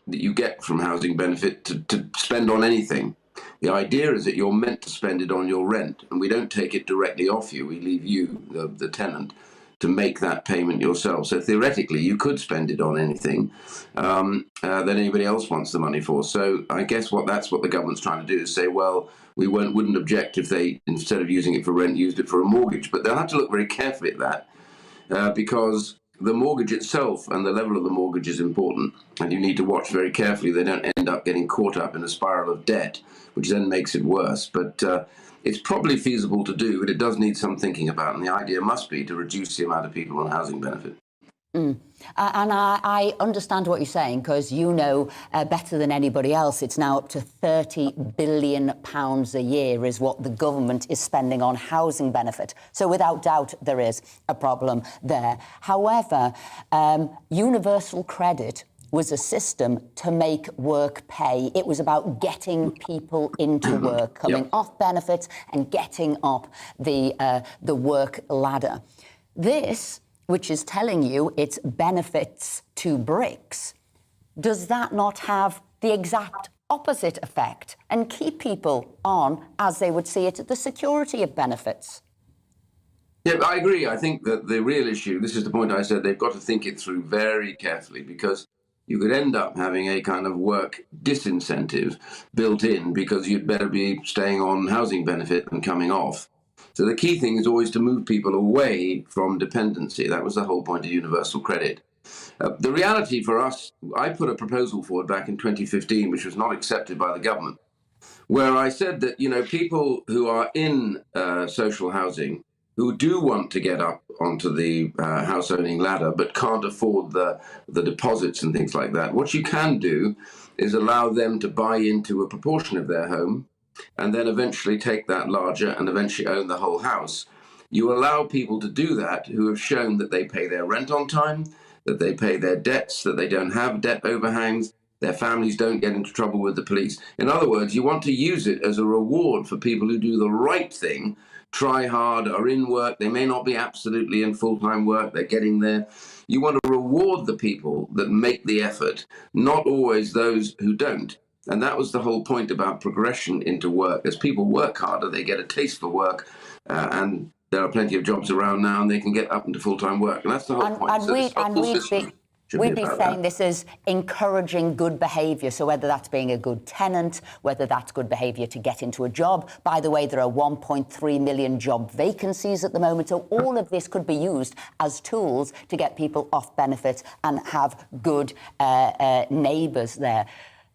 that you get from housing benefit to spend on anything. The idea is that you're meant to spend it on your rent, and we don't take it directly off you. We leave you, the tenant, to make that payment yourself. So theoretically, you could spend it on anything that anybody else wants the money for. So I guess that's what the government's trying to do, is say, well, we wouldn't object if they, instead of using it for rent, used it for a mortgage. But they'll have to look very carefully at that because the mortgage itself and the level of the mortgage is important. And you need to watch very carefully they don't end up getting caught up in a spiral of debt, which then makes it worse. But it's probably feasible to do, but it does need some thinking about. And the idea must be to reduce the amount of people on housing benefit. And I understand what you're saying, because you know better than anybody else, it's now up to £30 billion a year is what the government is spending on housing benefit. So without doubt, there is a problem there. However, universal credit was a system to make work pay. It was about getting people into work, coming off benefits and getting up the work ladder. This, which is telling you it's benefits to bricks, does that not have the exact opposite effect and keep people on, as they would see it, the security of benefits? Yeah, I agree. I think that the real issue, this is the point I said, they've got to think it through very carefully, because you could end up having a kind of work disincentive built in because you'd better be staying on housing benefit than coming off. So the key thing is always to move people away from dependency. That was the whole point of universal credit. The reality for us, I put a proposal forward back in 2015, which was not accepted by the government. where I said that, people who are in social housing who do want to get up onto the house owning ladder but can't afford the deposits and things like that, what you can do is allow them to buy into a proportion of their home and then eventually take that larger and eventually own the whole house. You allow people to do that who have shown that they pay their rent on time, that they pay their debts, that they don't have debt overhangs, their families don't get into trouble with the police. In other words, you want to use it as a reward for people who do the right thing, try hard, are in work. They may not be absolutely in full-time work, they're getting there. You want to reward the people that make the effort, not always those who don't. And that was the whole point about progression into work. As people work harder, they get a taste for work, and there are plenty of jobs around now, and they can get up into full-time work. And that's the whole point. We'd be saying this is encouraging good behaviour. So whether that's being a good tenant, whether that's good behaviour to get into a job. By the way, there are 1.3 million job vacancies at the moment. So all of this could be used as tools to get people off benefits and have good neighbours there.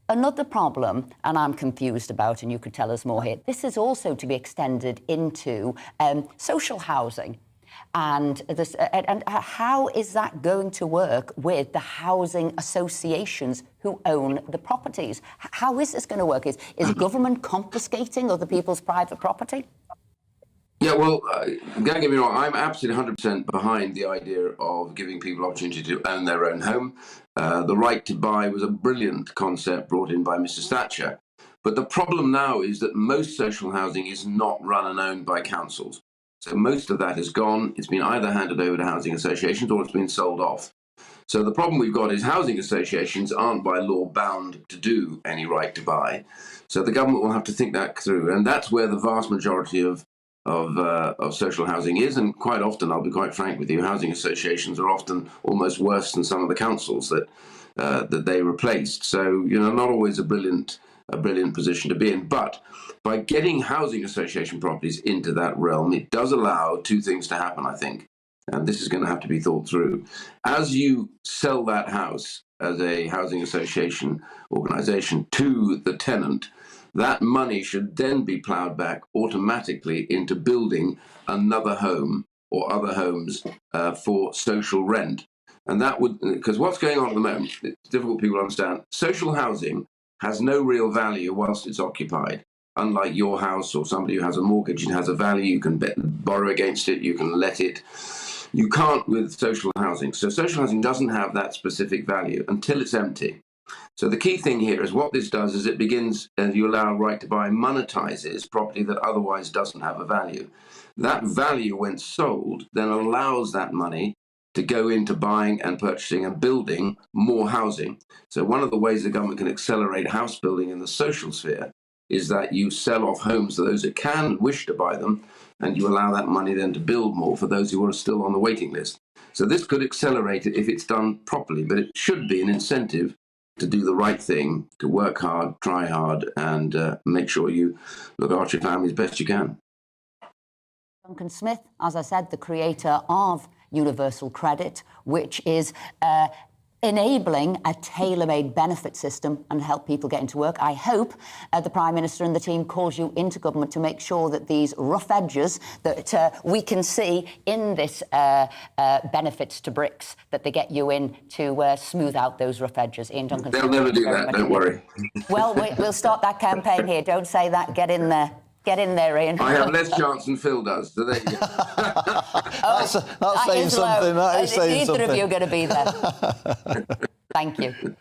Another problem, and I'm confused about, and you could tell us more here, this is also to be extended into social housing. And how is that going to work with the housing associations who own the properties? How is this going to work? Is government confiscating other people's private property? Yeah, well, don't get me wrong, I'm absolutely 100% behind the idea of giving people opportunity to own their own home. The right to buy was a brilliant concept brought in by Mrs. Thatcher. But the problem now is that most social housing is not run and owned by councils. So most of that is gone. It's been either handed over to housing associations or it's been sold off. So the problem we've got is housing associations aren't by law bound to do any right to buy. So the government will have to think that through. And that's where the vast majority of social housing is. And quite often, I'll be quite frank with you, housing associations are often almost worse than some of the councils that they replaced. So, not always a brilliant position to be in. But by getting housing association properties into that realm, it does allow two things to happen, I think. And this is going to have to be thought through. As you sell that house as a housing association organisation to the tenant, that money should then be ploughed back automatically into building another home or other homes for social rent. And that would, because what's going on at the moment, it's difficult for people to understand, social housing has no real value whilst it's occupied. Unlike your house or somebody who has a mortgage, it has a value. You can borrow against it, you can let it. You can't with social housing. So social housing doesn't have that specific value until it's empty. So the key thing here is what this does is it begins, as you allow right to buy, monetizes property that otherwise doesn't have a value. That value, when sold, then allows that money to go into buying and purchasing and building more housing. So one of the ways the government can accelerate house building in the social sphere is that you sell off homes to those that can wish to buy them, and you allow that money then to build more for those who are still on the waiting list. So this could accelerate it if it's done properly, but it should be an incentive to do the right thing, to work hard, try hard, and make sure you look after your family as best you can. Duncan Smith, as I said, the creator of Universal Credit, which is enabling a tailor-made benefit system and help people get into work. I hope the Prime Minister and the team calls you into government to make sure that these rough edges that we can see in this benefits to bricks, that they get you in to smooth out those rough edges. Ian Duncan. They'll never do that, don't worry. Well, we'll start that campaign here. Don't say that. Get in there. Get in there, Ian. I have less chance than Phil does, so there you go. That's saying something. That is saying something. Neither of you are going to be there. Thank you.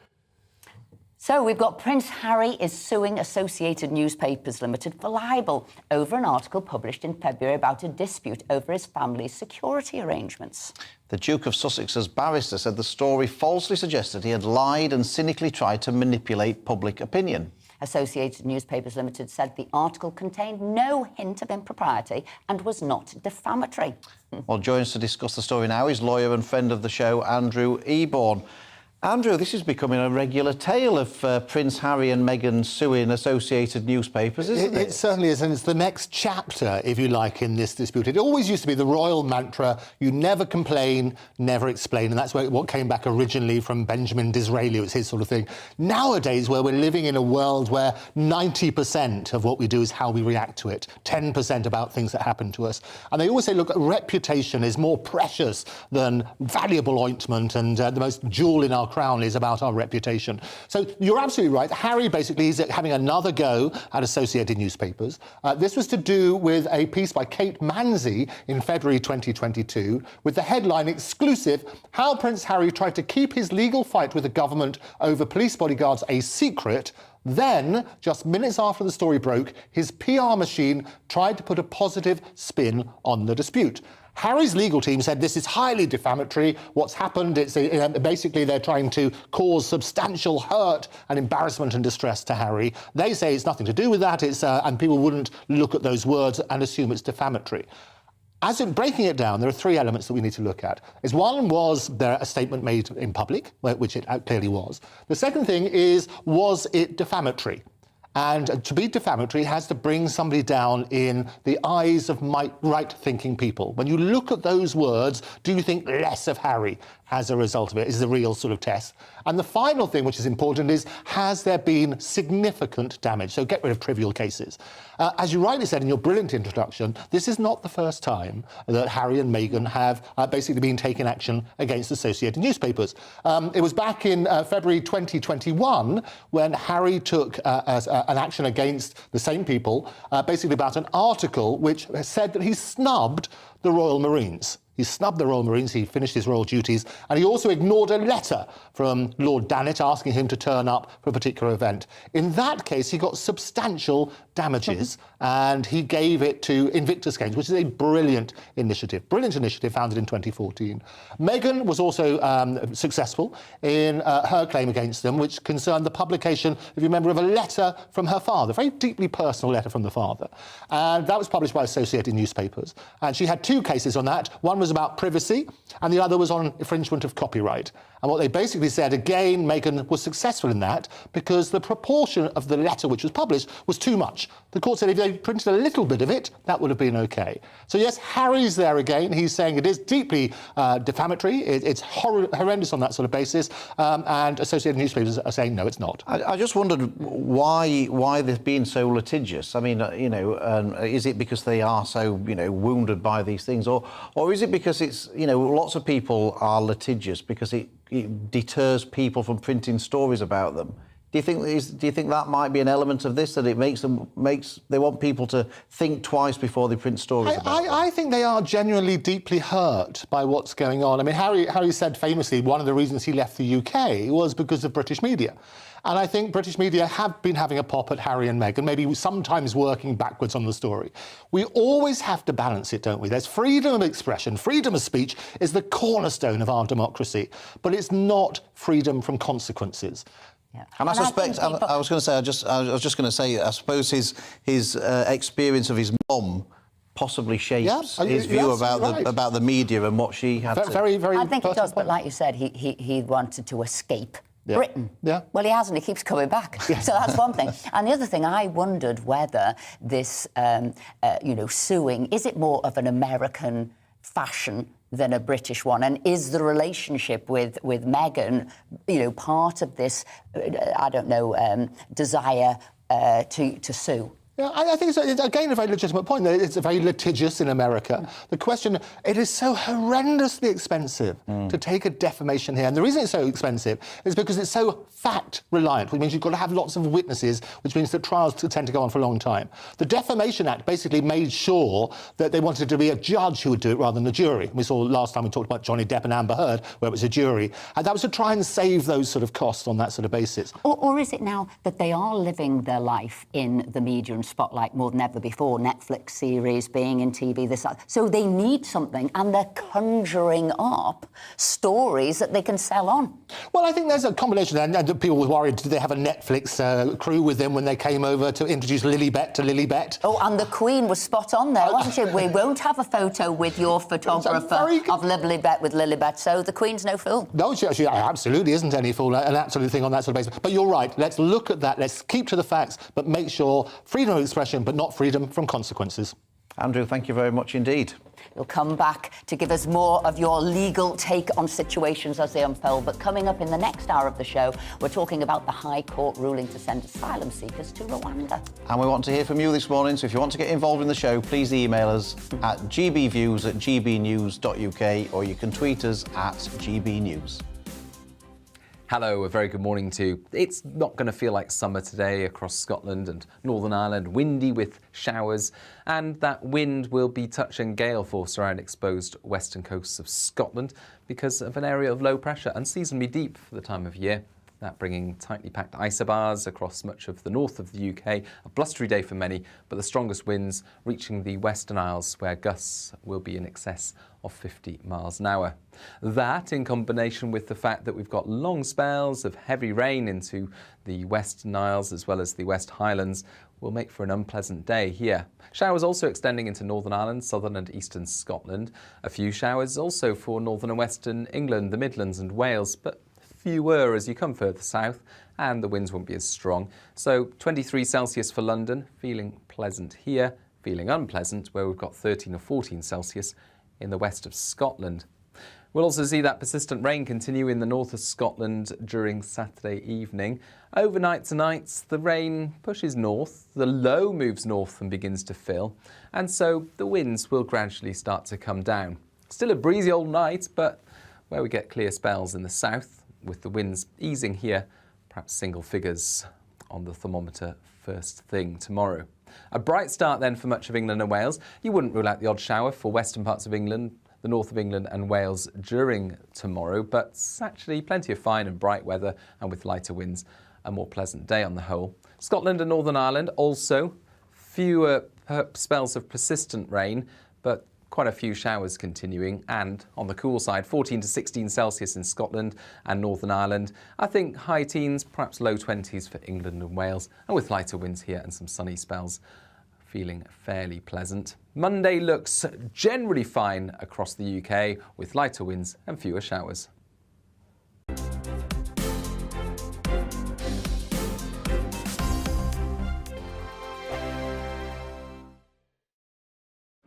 So we've got Prince Harry is suing Associated Newspapers Limited for libel over an article published in February about a dispute over his family's security arrangements. The Duke of Sussex's barrister said the story falsely suggested he had lied and cynically tried to manipulate public opinion. Associated Newspapers Limited said the article contained no hint of impropriety and was not defamatory. Well, joining us to discuss the story now is lawyer and friend of the show, Andrew Eborn. Andrew, this is becoming a regular tale of Prince Harry and Meghan suing associated newspapers, isn't it? It certainly is, and it's the next chapter, if you like, in this dispute. It always used to be the royal mantra, you never complain, never explain, and that's what came back originally from Benjamin Disraeli. It was his sort of thing. Nowadays, where we're living in a world where 90% of what we do is how we react to it, 10% about things that happen to us. And they always say, look, reputation is more precious than valuable ointment, and the most jewel in our crown is about our reputation. So you're absolutely right. Harry basically is having another go at associated newspapers. This was to do with a piece by Kate Manzi in February 2022 with the headline exclusive, How Prince Harry Tried to Keep His Legal Fight with the Government Over Police Bodyguards a Secret. Then, just minutes after the story broke, his PR machine tried to put a positive spin on the dispute. Harry's legal team said this is highly defamatory. What's happened, it's basically they're trying to cause substantial hurt and embarrassment and distress to Harry. They say it's nothing to do with that, and people wouldn't look at those words and assume it's defamatory. As in breaking it down, there are three elements that we need to look at. One was there a statement made in public, which it clearly was. The second thing is, was it defamatory? And to be defamatory has to bring somebody down in the eyes of right-thinking people. When you look at those words, do you think less of Harry as a result of it? Is the real sort of test. And the final thing, which is important, is has there been significant damage? So get rid of trivial cases. As you rightly said in your brilliant introduction, this is not the first time that Harry and Meghan have basically been taking action against associated newspapers. It was back in February 2021 when Harry took an action against the same people, basically about an article which said that he snubbed the Royal Marines. He snubbed the Royal Marines, he finished his royal duties, and he also ignored a letter from Lord Danett asking him to turn up for a particular event. In that case, he got substantial damages, and he gave it to Invictus Games, which is a brilliant initiative founded in 2014. Meghan was also successful in her claim against them, which concerned the publication, if you remember, of a letter from her father, a very deeply personal letter from the father. And that was published by associated newspapers. And she had two cases on that. One was about privacy, and the other was on infringement of copyright. And what they basically said, again, Meghan was successful in that because the proportion of the letter which was published was too much. The court said if they printed a little bit of it, that would have been OK. So, yes, Harry's there again. He's saying it is deeply defamatory. It's horrendous on that sort of basis. And associated newspapers are saying, no, it's not. I just wondered why they've been so litigious. I mean, is it because they are so, wounded by these things? Or is it because it's, lots of people are litigious because it deters people from printing stories about them? Do you think that might be an element of this, that it they want people to think twice before they print stories about them? I think they are genuinely deeply hurt by what's going on. I mean, Harry said famously one of the reasons he left the UK was because of British media. And I think British media have been having a pop at Harry and Meghan, maybe sometimes working backwards on the story. We always have to balance it, don't we? There's freedom of expression. Freedom of speech is the cornerstone of our democracy, but it's not freedom from consequences. Yeah. And I suspect, I was just going to say, I suppose his experience of his mum possibly shapes his view about the media and what she had to... Very, I think it does, but like you said, he wanted to escape Britain. Yeah. Well, he hasn't. He keeps coming back. So that's one thing. And the other thing, I wondered whether this, suing, is it more of an American fashion than a British one? And is the relationship with Meghan, part of this, desire to sue? Yeah, I think it's, again, a very legitimate point. It's very litigious in America. The question, it is so horrendously expensive to take a defamation here. And the reason it's so expensive is because it's so fact-reliant, which means you've got to have lots of witnesses, which means that trials tend to go on for a long time. The Defamation Act basically made sure that they wanted to be a judge who would do it rather than a jury. We saw last time we talked about Johnny Depp and Amber Heard, where it was a jury. And that was to try and save those sort of costs on that sort of basis. Or is it now that they are living their life in the media in spotlight more than ever before. Netflix series, being in TV, this, that. So they need something, and they're conjuring up stories that they can sell on. Well, I think there's a combination, and people were worried, did they have a Netflix crew with them when they came over to introduce Lilibet to Lilibet? Oh, and the Queen was spot on there, wasn't she? We won't have a photo with your photographer of Lilibet with Lilibet, so the Queen's no fool. No, she absolutely isn't any fool, an absolute thing on that sort of basis. But you're right, let's look at that, let's keep to the facts, but make sure freedom of expression, but not freedom from consequences. Andrew, thank you very much indeed. You'll come back to give us more of your legal take on situations as they unfold. But coming up in the next hour of the show, we're talking about the High Court ruling to send asylum seekers to Rwanda. And we want to hear from you this morning, so if you want to get involved in the show, please email us at gbviews@gbnews.uk, or you can tweet us at gbnews. Hello, a very good morning to you. It's not going to feel like summer today across Scotland and Northern Ireland, windy with showers, and that wind will be touch and gale force around exposed western coasts of Scotland because of an area of low pressure, unseasonably deep for the time of year. That bringing tightly packed isobars across much of the north of the UK. A blustery day for many, but the strongest winds reaching the Western Isles, where gusts will be in excess of 50 miles an hour. That, in combination with the fact that we've got long spells of heavy rain into the Western Isles as well as the West Highlands, will make for an unpleasant day here. Showers also extending into Northern Ireland, southern and eastern Scotland. A few showers also for northern and western England, the Midlands and Wales, but fewer as you come further south, and the winds won't be as strong. So 23 Celsius for London, feeling pleasant here, feeling unpleasant where we've got 13 or 14 Celsius in the west of Scotland. We'll also see that persistent rain continue in the north of Scotland during Saturday evening. Overnight tonight, the rain pushes north, the low moves north and begins to fill, and so the winds will gradually start to come down. Still a breezy old night, but where we get clear spells in the south, with the winds easing here, perhaps single figures on the thermometer first thing tomorrow. A bright start then for much of England and Wales. You wouldn't rule out the odd shower for western parts of England, the north of England and Wales during tomorrow, but it's actually plenty of fine and bright weather, and with lighter winds, a more pleasant day on the whole. Scotland and Northern Ireland also fewer spells of persistent rain, but quite a few showers continuing, and on the cool side, 14 to 16 Celsius in Scotland and Northern Ireland. I think high teens, perhaps low 20s for England and Wales, and with lighter winds here and some sunny spells, feeling fairly pleasant. Monday looks generally fine across the UK, with lighter winds and fewer showers.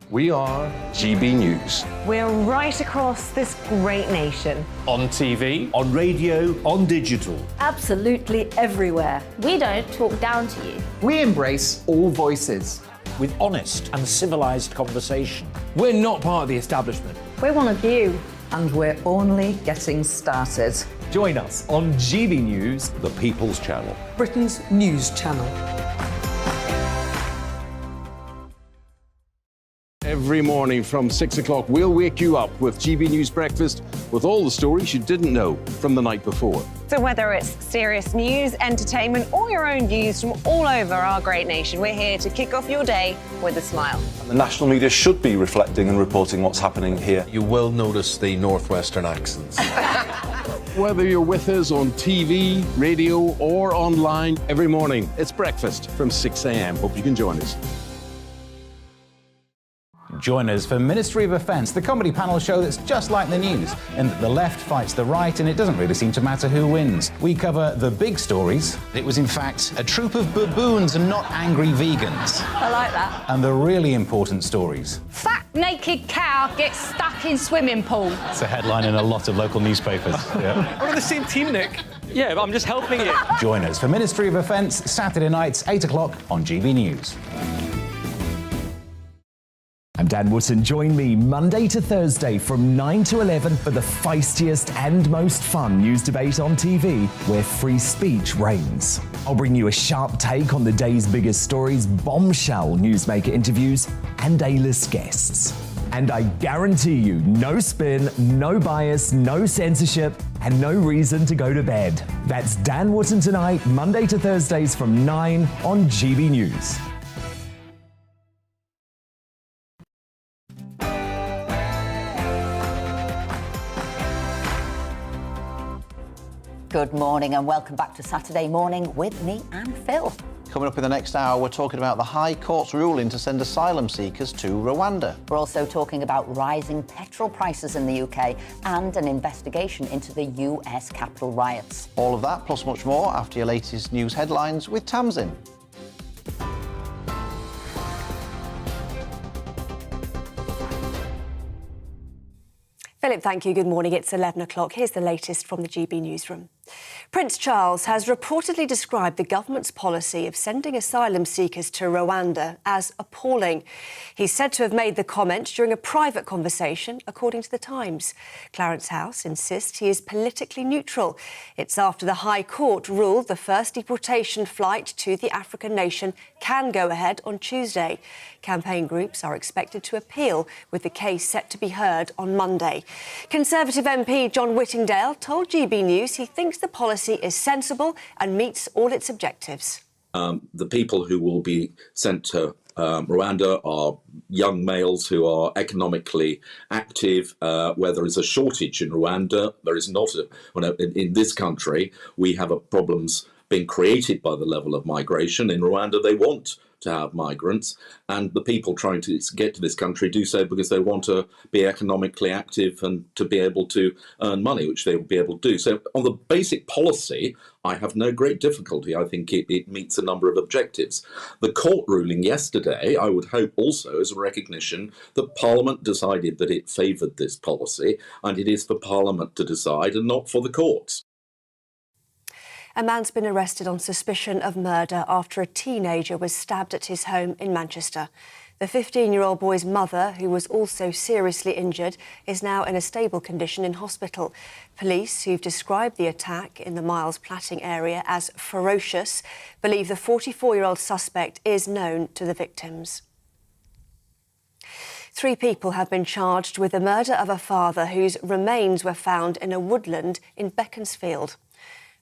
We are GB News. We're right across this great nation. On TV, on radio, on digital. Absolutely everywhere. We don't talk down to you. We embrace all voices. With honest and civilised conversation. we're not part of the establishment. We're one of you. And we're only getting started. Join us on GB News, the People's Channel, Britain's news channel. Every morning from 6 o'clock, we'll wake you up with GB News Breakfast with all the stories you didn't know from the night before. So whether it's serious news, entertainment, or your own views from all over our great nation, we're here to kick off your day with a smile. The national media should be reflecting and reporting what's happening here. You will notice the northwestern accents. Whether you're with us on TV, radio, or online, every morning, it's breakfast from 6 a.m. Hope you can join us. Join us for Ministry of Offence, the comedy panel show that's just like the news, in that the left fights the right and it doesn't really seem to matter who wins. We cover the big stories. It was in fact a troop of baboons and not angry vegans. I like that. And the really important stories. Fat naked cow gets stuck in swimming pool. It's a headline in a lot of local newspapers. Yeah. We're on the same team, Nick. Yeah, but I'm just helping you. Join us for Ministry of Offence, Saturday nights, 8 o'clock on GB News. I'm Dan Wootton. Join me Monday to Thursday from 9 to 11 for the feistiest and most fun news debate on TV, where free speech reigns. I'll bring you a sharp take on the day's biggest stories, bombshell newsmaker interviews, and A-list guests. And I guarantee you, no spin, no bias, no censorship, and no reason to go to bed. That's Dan Wootton tonight, Monday to Thursdays from 9 on GB News. Good morning and welcome back to Saturday Morning with me and Phil. Coming up in the next hour, we're talking about the High Court's ruling to send asylum seekers to Rwanda. We're also talking about rising petrol prices in the UK and an investigation into the US Capitol riots. All of that, plus much more, after your latest news headlines with Tamsin. Philip, thank you. Good morning. It's 11 o'clock. Here's the latest from the GB newsroom. Prince Charles has reportedly described the government's policy of sending asylum seekers to Rwanda as appalling. He's said to have made the comment during a private conversation, according to The Times. Clarence House insists he is politically neutral. It's after the High Court ruled the first deportation flight to the African nation can go ahead on Tuesday. Campaign groups are expected to appeal, with the case set to be heard on Monday. Conservative MP John Whittingdale told GB News he thinks the policy is sensible and meets all its objectives. The people who will be sent to Rwanda are young males who are economically active, where there is a shortage in Rwanda. There is not in this country. We have problems being created by the level of migration. In Rwanda, they want to have migrants, and the people trying to get to this country do so because they want to be economically active and to be able to earn money, which they will be able to do. So on the basic policy, I have no great difficulty. I think it meets a number of objectives. The court ruling yesterday, I would hope also, is a recognition that Parliament decided that it favoured this policy, and it is for Parliament to decide and not for the courts. A man's been arrested on suspicion of murder after a teenager was stabbed at his home in Manchester. The 15-year-old boy's mother, who was also seriously injured, is now in a stable condition in hospital. Police, who've described the attack in the Miles Platting area as ferocious, believe the 44-year-old suspect is known to the victims. 3 people have been charged with the murder of a father whose remains were found in a woodland in Beaconsfield.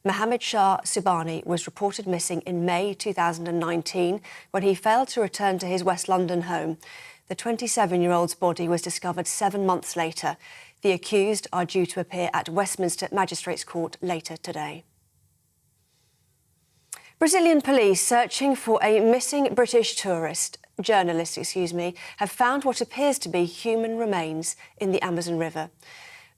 Mohammed Shah Subani was reported missing in May 2019 when he failed to return to his West London home. The 27-year-old's body was discovered 7 months later. The accused are due to appear at Westminster Magistrates Court later today. Brazilian police searching for a missing British journalist, have found what appears to be human remains in the Amazon River.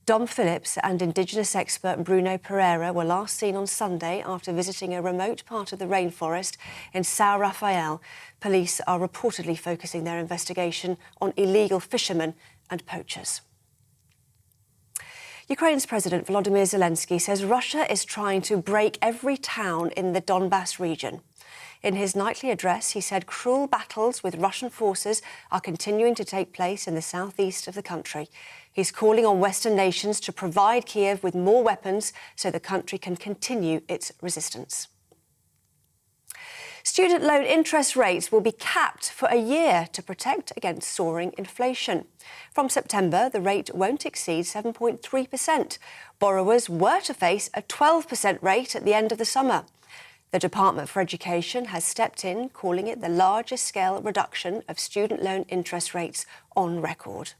Dom Phillips and Indigenous expert Bruno Pereira were last seen on Sunday after visiting a remote part of the rainforest in São Rafael. Police are reportedly focusing their investigation on illegal fishermen and poachers. Ukraine's President Volodymyr Zelensky says Russia is trying to break every town in the Donbas region. In his nightly address, he said cruel battles with Russian forces are continuing to take place in the southeast of the country. He's calling on Western nations to provide Kiev with more weapons so the country can continue its resistance. Student loan interest rates will be capped for a year to protect against soaring inflation. From September, the rate won't exceed 7.3%. Borrowers were to face a 12% rate at the end of the summer. The Department for Education has stepped in, calling it the largest scale reduction of student loan interest rates on record.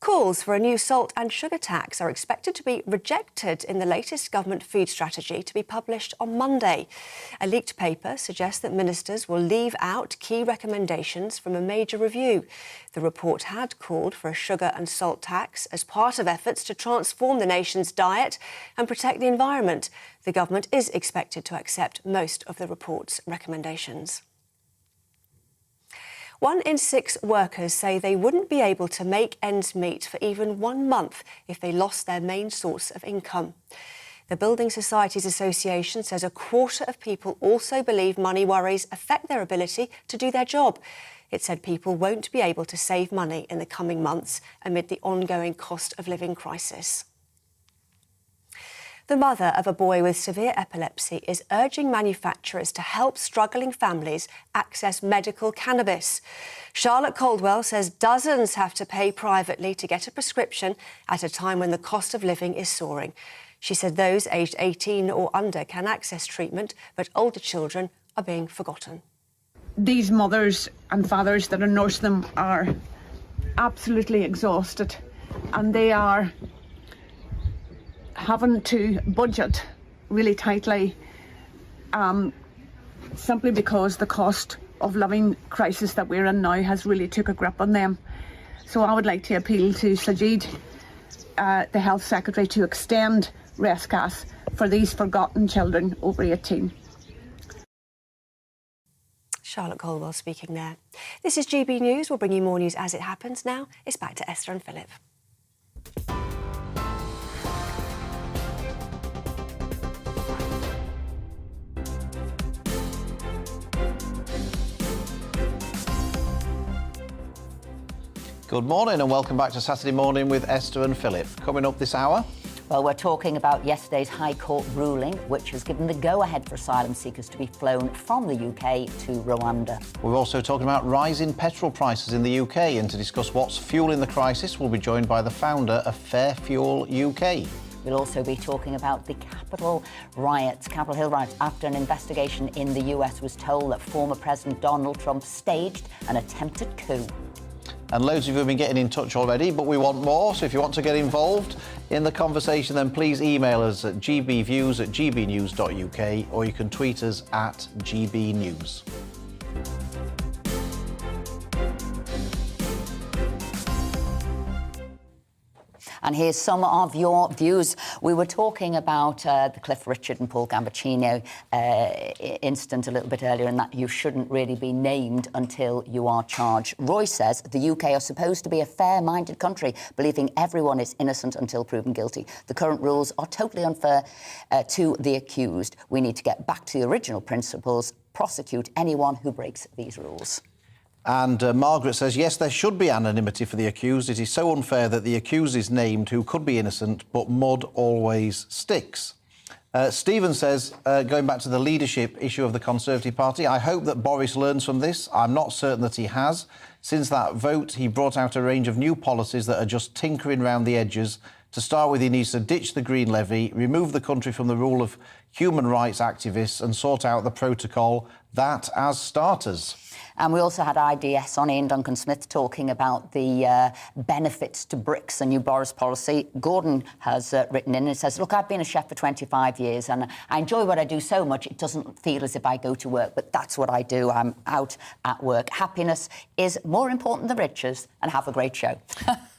Calls for a new salt and sugar tax are expected to be rejected in the latest government food strategy to be published on Monday. A leaked paper suggests that ministers will leave out key recommendations from a major review. The report had called for a sugar and salt tax as part of efforts to transform the nation's diet and protect the environment. The government is expected to accept most of the report's recommendations. 1 in 6 workers say they wouldn't be able to make ends meet for even 1 month if they lost their main source of income. The Building Societies Association says a quarter of people also believe money worries affect their ability to do their job. It said people won't be able to save money in the coming months amid the ongoing cost of living crisis. The mother of a boy with severe epilepsy is urging manufacturers to help struggling families access medical cannabis. Charlotte Caldwell says dozens have to pay privately to get a prescription at a time when the cost of living is soaring. She said those aged 18 or under can access treatment, but older children are being forgotten. These mothers and fathers that are nursing them are absolutely exhausted, and they are having to budget really tightly simply because the cost of living crisis that we're in now has really took a grip on them. So I would like to appeal to Sajid, the Health Secretary, to extend rescas for these forgotten children over 18. Charlotte Colwell speaking there. This is GB News. We'll bring you more news as it happens. Now it's back to Esther and Philip. Good morning and welcome back to Saturday Morning with Esther and Philip. Coming up this hour... Well, we're talking about yesterday's High Court ruling, which has given the go-ahead for asylum seekers to be flown from the UK to Rwanda. We're also talking about rising petrol prices in the UK, and to discuss what's fueling the crisis, we'll be joined by the founder of Fair Fuel UK. We'll also be talking about the Capitol Hill riots, after an investigation in the US was told that former President Donald Trump staged an attempted coup. And loads of you have been getting in touch already, but we want more. So if you want to get involved in the conversation, then please email us at gbviews@gbnews.uk, or you can tweet us at gbnews. And here's some of your views. We were talking about the Cliff Richard and Paul Gambaccino incident a little bit earlier, and that you shouldn't really be named until you are charged. Roy says the UK are supposed to be a fair-minded country, believing everyone is innocent until proven guilty. The current rules are totally unfair to the accused. We need to get back to the original principles, prosecute anyone who breaks these rules. And Margaret says, yes, there should be anonymity for the accused. It is so unfair that the accused is named who could be innocent, but mud always sticks. Stephen says, going back to the leadership issue of the Conservative Party, I hope that Boris learns from this. I'm not certain that he has. Since that vote, he brought out a range of new policies that are just tinkering around the edges. To start with, he needs to ditch the Green Levy, remove the country from the rule of human rights activists and sort out the protocol. That as starters. And we also had IDS on Ian Duncan-Smith talking about the benefits to BRICS, a new Boris policy. Gordon has written in and says, look, I've been a chef for 25 years and I enjoy what I do so much it doesn't feel as if I go to work, but that's what I do. I'm out at work. Happiness is more important than riches, and have a great show.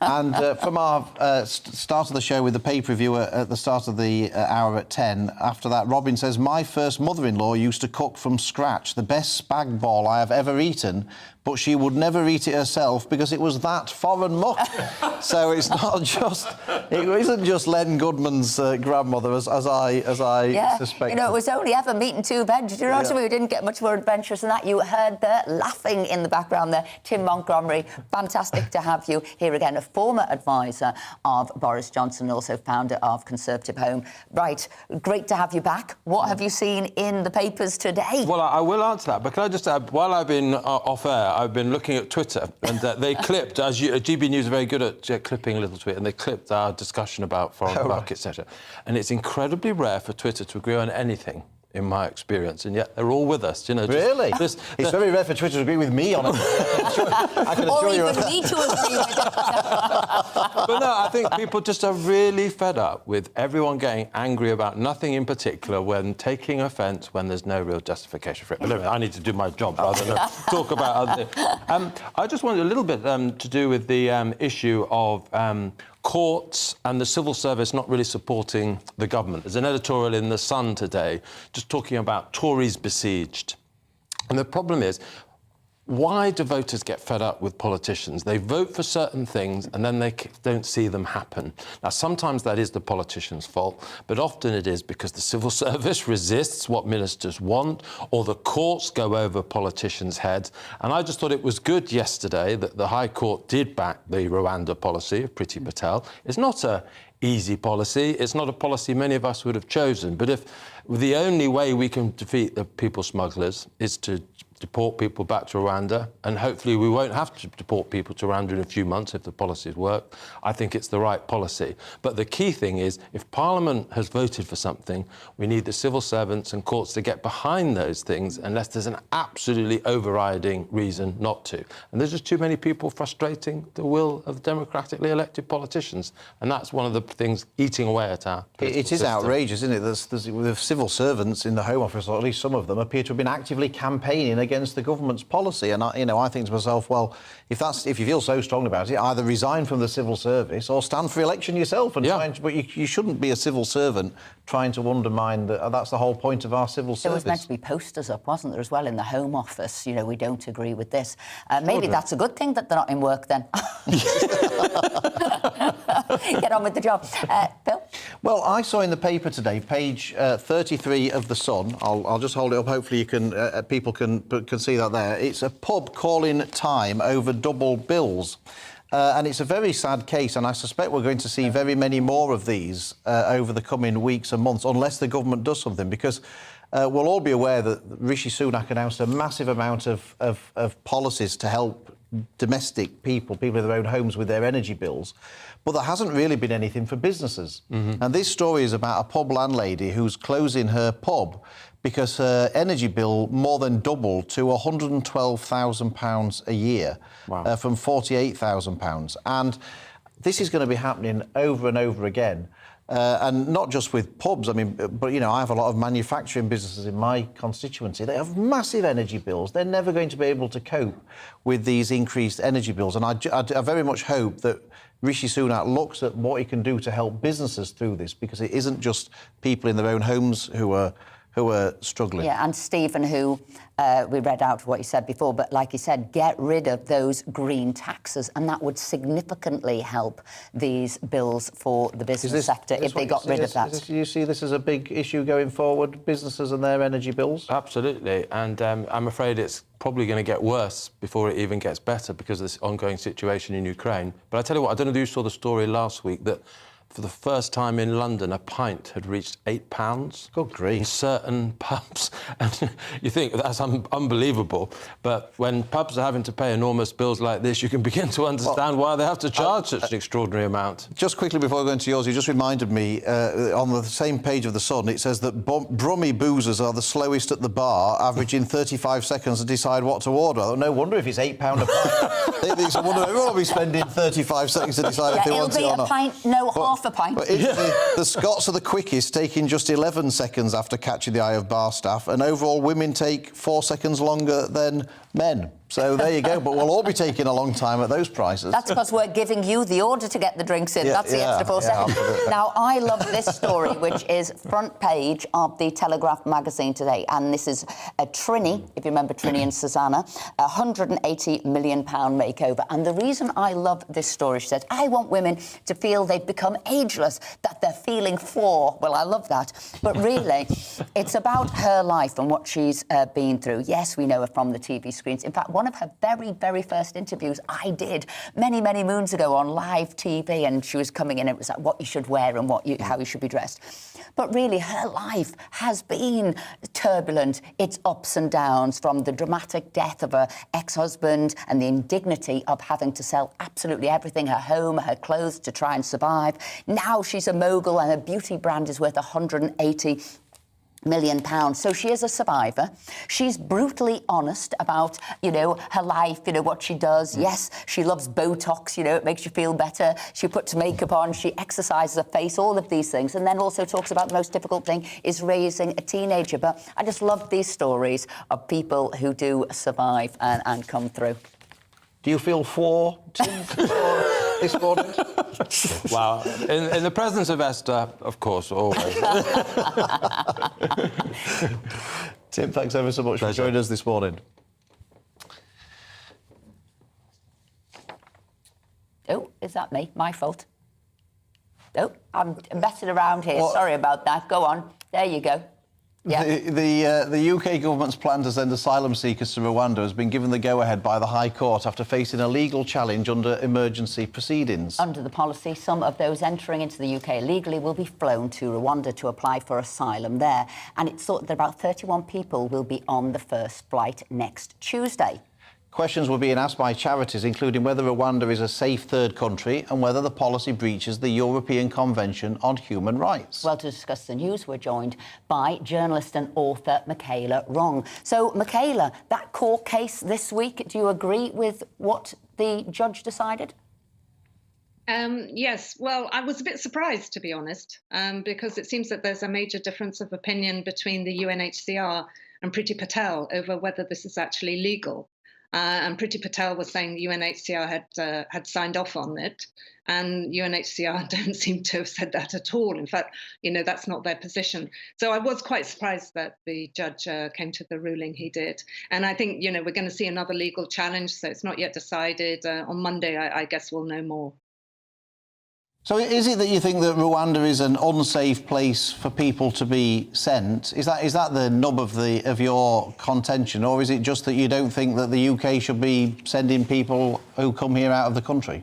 And from our start of the show with the pay-per-view at the start of the hour at 10, after that, Robin says, my first mother-in-law used to cook from scratch, the best spag bol I have ever eaten, but she would never eat it herself because it was that foreign muck. So it's not just, it isn't just Len Goodman's grandmother, as I suspect. You know, it was only ever meat and two veg. Do you know what I mean? We didn't get much more adventurous than that. You heard the laughing in the background there. Tim Montgomery, fantastic to have you here again, a former advisor of Boris Johnson, also founder of Conservative Home. Right, great to have you back. What have you seen in the papers today? Well, I will answer that, but can I just add, while I've been off air, I've been looking at Twitter, and they clipped, as GB News are very good at clipping a little tweet, and they clipped our discussion about foreign work, etc. And it's incredibly rare for Twitter to agree on anything, in my experience, and yet they're all with us, you know. Really? It's very rare for Twitter to agree with me on it. I can assure you. Or even me to agree with it. But no, I think people just are really fed up with everyone getting angry about nothing in particular when taking offence when there's no real justification for it. But anyway, I need to do my job rather than talk about other things. I just wanted a little bit to do with the issue of courts and the civil service not really supporting the government. There's an editorial in The Sun today just talking about Tories besieged. And the problem is, why do voters get fed up with politicians? They vote for certain things and then they don't see them happen. Now, sometimes that is the politician's fault, but often it is because the civil service resists what ministers want, or the courts go over politicians' heads. And I just thought it was good yesterday that the High Court did back the Rwanda policy of Priti Patel. It's not an easy policy. It's not a policy many of us would have chosen. But if the only way we can defeat the people smugglers is to deport people back to Rwanda, and hopefully we won't have to deport people to Rwanda in a few months if the policies work. I think it's the right policy. But the key thing is, if Parliament has voted for something, we need the civil servants and courts to get behind those things unless there's an absolutely overriding reason not to. And there's just too many people frustrating the will of democratically elected politicians. And that's one of the things eating away at our political It is system. outrageous, isn't it? The civil servants in the Home Office, or at least some of them, appear to have been actively campaigning against the government's policy. And I think to myself, well, if you feel so strongly about it, either resign from the civil service or stand for election yourself. And but you shouldn't be a civil servant trying to undermine that's the whole point of our civil service. There was meant to be posters up, wasn't there, as well, in the Home Office? You know, we don't agree with this. Maybe that's a good thing that they're not in work then. Get on with the job. Bill? Well, I saw in the paper today, page 33 of The Sun. I'll just hold it up. Hopefully you can, people can see that there. It's a pub calling time over double bills. And it's a very sad case, and I suspect we're going to see very many more of these over the coming weeks and months, unless the government does something, because we'll all be aware that Rishi Sunak announced a massive amount of policies to help domestic people in their own homes with their energy bills. But there hasn't really been anything for businesses. And this story is about a pub landlady who's closing her pub because her energy bill more than doubled to £112,000 a year from £48,000. And this is going to be happening over and over again. And not just with pubs, I mean, but, you know, I have a lot of manufacturing businesses in my constituency. They have massive energy bills. They're never going to be able to cope with these increased energy bills. And I very much hope that Rishi Sunak looks at what he can do to help businesses through this, because it isn't just people in their own homes who are struggling. Yeah, and Stephen, who we read out what he said before, but like he said, get rid of those green taxes, and that would significantly help these bills for the business sector if they got rid of that. Do you see this as a big issue going forward, businesses and their energy bills? Absolutely, and I'm afraid it's probably going to get worse before it even gets better because of this ongoing situation in Ukraine. But I tell you what, I don't know if you saw the story last week that for the first time in London, a pint had reached £8. Good grief. In certain pubs. And you think that's unbelievable. But when pubs are having to pay enormous bills like this, you can begin to understand why they have to charge such an extraordinary amount. Just quickly before going to yours, you just reminded me, on the same page of The Sun, it says that Brummy boozers are the slowest at the bar, averaging 35 seconds to decide what to order. No wonder if it's £8 a pint. I wonder everyone will be spending 35 seconds to decide if they want it or not. It'll be a pint, half a pint. But the Scots are the quickest, taking just 11 seconds after catching the eye of bar staff, and overall women take 4 seconds longer than men. So there you go, but we'll all be taking a long time at those prices. That's because we're giving you the order to get the drinks in. That's the extra 4 seconds. Absolutely. Now, I love this story, which is front page of the Telegraph magazine today, and this is a Trini, if you remember Trini and Susanna, a £180 million makeover. And the reason I love this story, she said, I want women to feel they've become ageless, that they're feeling 4. Well, I love that. But really, it's about her life and what she's been through. Yes, we know her from the TV screens. In fact, one of her very, very first interviews I did many, many moons ago on live TV, and she was coming in, and it was like what you should wear and how you should be dressed. But really, her life has been turbulent. It's ups and downs, from the dramatic death of her ex-husband and the indignity of having to sell absolutely everything, her home, her clothes, to try and survive. Now she's a mogul, and her beauty brand is worth £180 million. So she is a survivor. She's brutally honest about, her life, what she does. Yes, she loves Botox, it makes you feel better. She puts makeup on, she exercises her face, all of these things. And then also talks about the most difficult thing is raising a teenager. But I just love these stories of people who do survive and come through. Do you feel 4, Tim, this morning? Wow. In the presence of Esther, of course, always. Tim, thanks ever so much for joining us this morning. Oh, is that me? My fault. Oh, I'm messing around here. Sorry about that. Go on. There you go. Yeah. The UK government's plan to send asylum seekers to Rwanda has been given the go-ahead by the High Court after facing a legal challenge under emergency proceedings. Under the policy, some of those entering into the UK illegally will be flown to Rwanda to apply for asylum there. And it's thought that about 31 people will be on the first flight next Tuesday. Questions were being asked by charities, including whether Rwanda is a safe third country and whether the policy breaches the European Convention on Human Rights. Well, to discuss the news, we're joined by journalist and author Michaela Wrong. So, Michaela, that court case this week, do you agree with what the judge decided? Yes, well, I was a bit surprised, to be honest, because it seems that there's a major difference of opinion between the UNHCR and Priti Patel over whether this is actually legal. And Priti Patel was saying the UNHCR had signed off on it, and UNHCR don't seem to have said that at all. In fact, that's not their position. So I was quite surprised that the judge came to the ruling he did. And I think, we're going to see another legal challenge, so it's not yet decided. On Monday, I guess we'll know more. So is it that you think that Rwanda is an unsafe place for people to be sent? Is that the nub of your contention, or is it just that you don't think that the UK should be sending people who come here out of the country?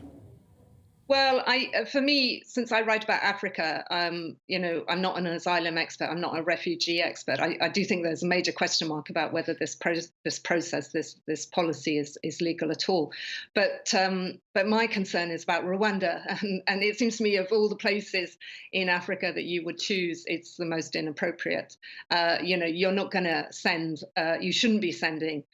Well, for me, since I write about Africa, I'm not an asylum expert. I'm not a refugee expert. I do think there's a major question mark about whether this process, this policy is legal at all. But my concern is about Rwanda, and it seems to me of all the places in Africa that you would choose, it's the most inappropriate. You're not going to send. You shouldn't be sending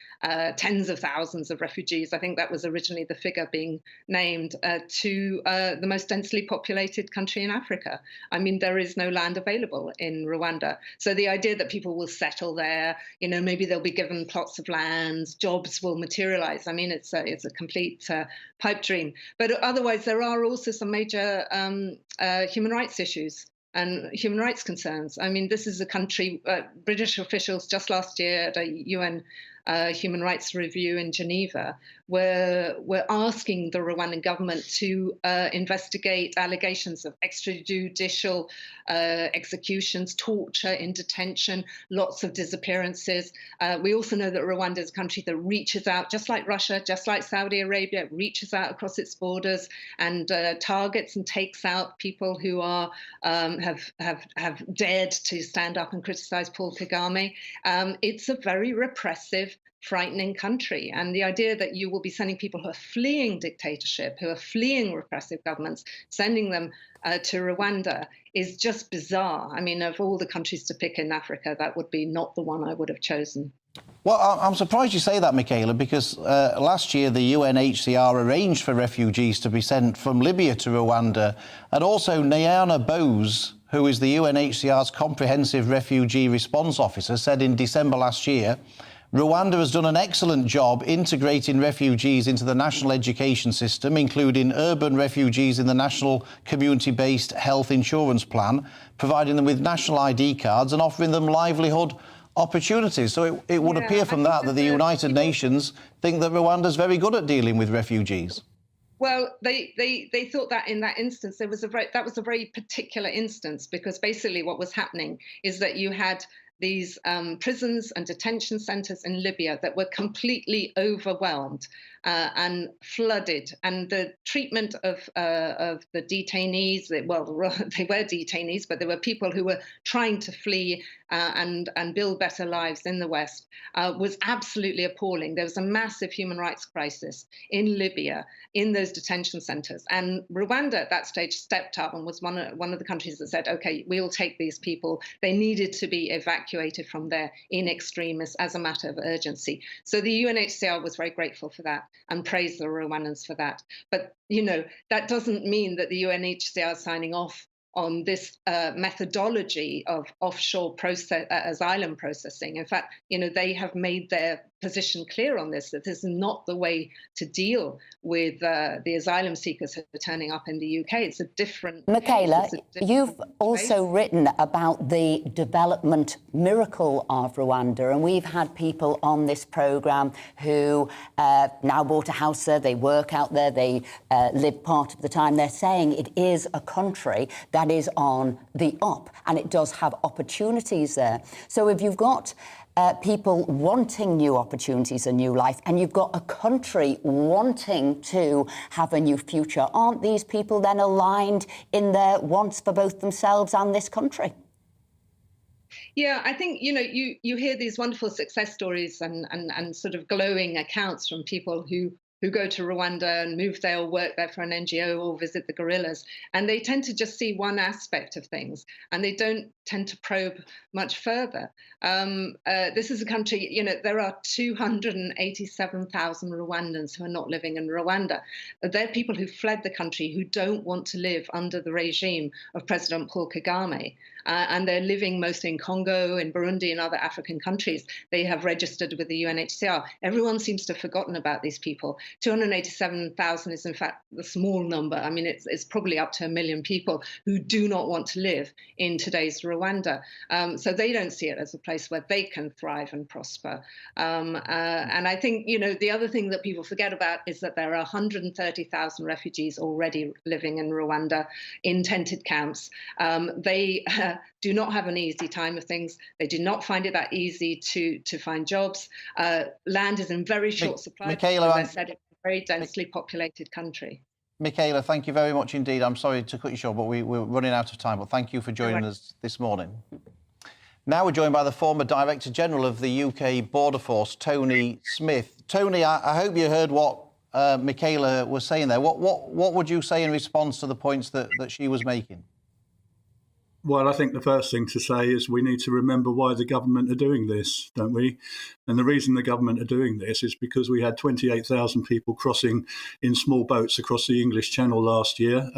tens of thousands of refugees. I think that was originally the figure being named to the most densely populated country in Africa. I mean, there is no land available in Rwanda. So the idea that people will settle there, maybe they'll be given plots of lands, jobs will materialize. I mean, it's a complete pipe dream. But otherwise, there are also some major human rights issues and human rights concerns. I mean, this is a country, British officials just last year at a UN human rights review in Geneva were asking the Rwandan government to investigate allegations of extrajudicial executions, torture in detention, lots of disappearances. We also know that Rwanda is a country that reaches out, just like Russia, just like Saudi Arabia, reaches out across its borders and targets and takes out people who are have dared to stand up and criticize Paul Kagame. It's a very repressive, frightening country. And the idea that you will be sending people who are fleeing dictatorship, who are fleeing repressive governments, sending them to Rwanda is just bizarre. I mean, of all the countries to pick in Africa, that would be not the one I would have chosen. Well, I'm surprised you say that, Michaela, because last year the UNHCR arranged for refugees to be sent from Libya to Rwanda, and also Nyana Bose, who is the UNHCR's Comprehensive Refugee Response Officer, said in December last year, Rwanda has done an excellent job integrating refugees into the national education system, including urban refugees in the National Community-Based Health Insurance Plan, providing them with national ID cards and offering them livelihood opportunities. So it would appear from that the United Nations think that Rwanda is very good at dealing with refugees. Well, they thought that in that instance, that was a very particular instance, because basically what was happening is that you had these prisons and detention centres in Libya that were completely overwhelmed and flooded, and the treatment of the detainees, well, they were detainees, but there were people who were trying to flee and build better lives in the West, was absolutely appalling. There was a massive human rights crisis in Libya, in those detention centres, and Rwanda at that stage stepped up and was one of the countries that said, OK, we'll take these people. They needed to be evacuated from there in extremis as a matter of urgency. So the UNHCR was very grateful for that and praised the Rwandans for that. But, that doesn't mean that the UNHCR is signing off on this methodology of offshore asylum processing. In fact, they have made their position clear on this, that this is not the way to deal with the asylum seekers who are turning up in the UK. It's a different... Michaela, you've also written about the development miracle of Rwanda, and we've had people on this programme who now bought a house there, they work out there, they live part of the time. They're saying it is a country that that is on the up, and it does have opportunities there. So if you've got people wanting new opportunities, a new life, and you've got a country wanting to have a new future, aren't these people then aligned in their wants for both themselves and this country? Yeah, I think, you hear these wonderful success stories and sort of glowing accounts from people who go to Rwanda and move there or work there for an NGO or visit the guerrillas. And they tend to just see one aspect of things and they don't tend to probe much further. This is a country, there are 287,000 Rwandans who are not living in Rwanda. They're people who fled the country who don't want to live under the regime of President Paul Kagame. And they're living mostly in Congo, in Burundi, and other African countries. They have registered with the UNHCR. Everyone seems to have forgotten about these people. 287,000 is, in fact, the small number. I mean, it's probably up to 1 million people who do not want to live in today's Rwanda. So they don't see it as a place where they can thrive and prosper. And I think, the other thing that people forget about is that there are 130,000 refugees already living in Rwanda in tented camps. They do not have an easy time of things. They do not find it that easy to find jobs. Land is in very short supply. Michaela, as I said, it's a very densely populated country. Michaela, thank you very much indeed. I'm sorry to cut you short, but we're running out of time. But thank you for joining us this morning. Now we're joined by the former Director General of the UK Border Force, Tony Smith. Tony, I hope you heard what Michaela was saying there. What would you say in response to the points that she was making? Well, I think the first thing to say is we need to remember why the government are doing this, don't we? And the reason the government are doing this is because we had 28,000 people crossing in small boats across the English Channel last year.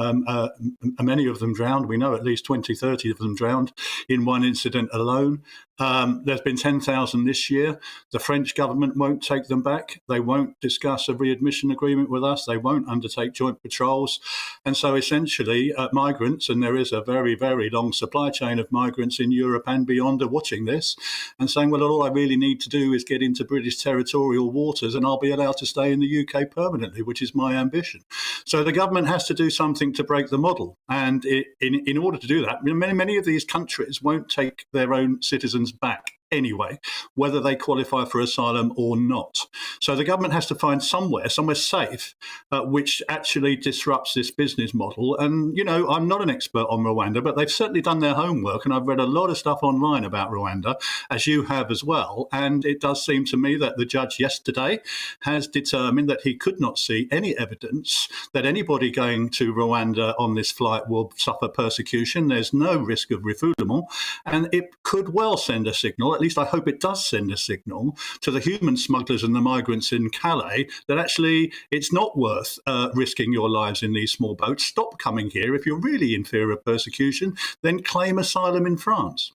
Many of them drowned. We know at least 20, 30 of them drowned in one incident alone. There's been 10,000 this year. The French government won't take them back. They won't discuss a readmission agreement with us. They won't undertake joint patrols. And so essentially migrants, and there is a very, very long supply chain of migrants in Europe and beyond, are watching this and saying, well, all I really need to do is get into British territorial waters and I'll be allowed to stay in the UK permanently, which is my ambition. So the government has to do something to break the model. And in order to do that, many of these countries won't take their own citizens back anyway, whether they qualify for asylum or not. So the government has to find somewhere safe, which actually disrupts this business model. And, I'm not an expert on Rwanda, but they've certainly done their homework. And I've read a lot of stuff online about Rwanda, as you have as well. And it does seem to me that the judge yesterday has determined that he could not see any evidence that anybody going to Rwanda on this flight will suffer persecution. There's no risk of refoulement. And it could well send a signal, at least I hope it does send a signal to the human smugglers and the migrants in Calais that actually it's not worth risking your lives in these small boats. Stop coming here. If you're really in fear of persecution, then claim asylum in France.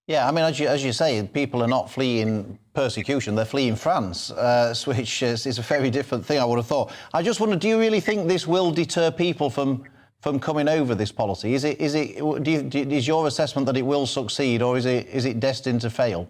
Yeah, I mean, as you say, people are not fleeing persecution, they're fleeing France, which is a very different thing, I would have thought. I just wonder, do you really think this will deter people from coming over, this policy? Is your assessment that it will succeed, or is it destined to fail?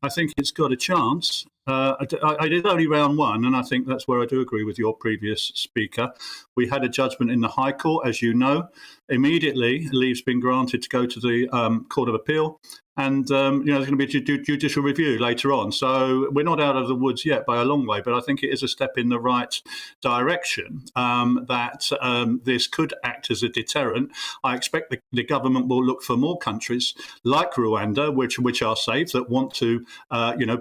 I think it's got a chance. I did only round one, and I think that's where I do agree with your previous speaker. We had a judgment in the High Court, as you know. Immediately, leave's been granted to go to the Court of Appeal. And, there's going to be a judicial review later on. So we're not out of the woods yet by a long way, but I think it is a step in the right direction that this could act as a deterrent. I expect the government will look for more countries like Rwanda, which are safe, that want to,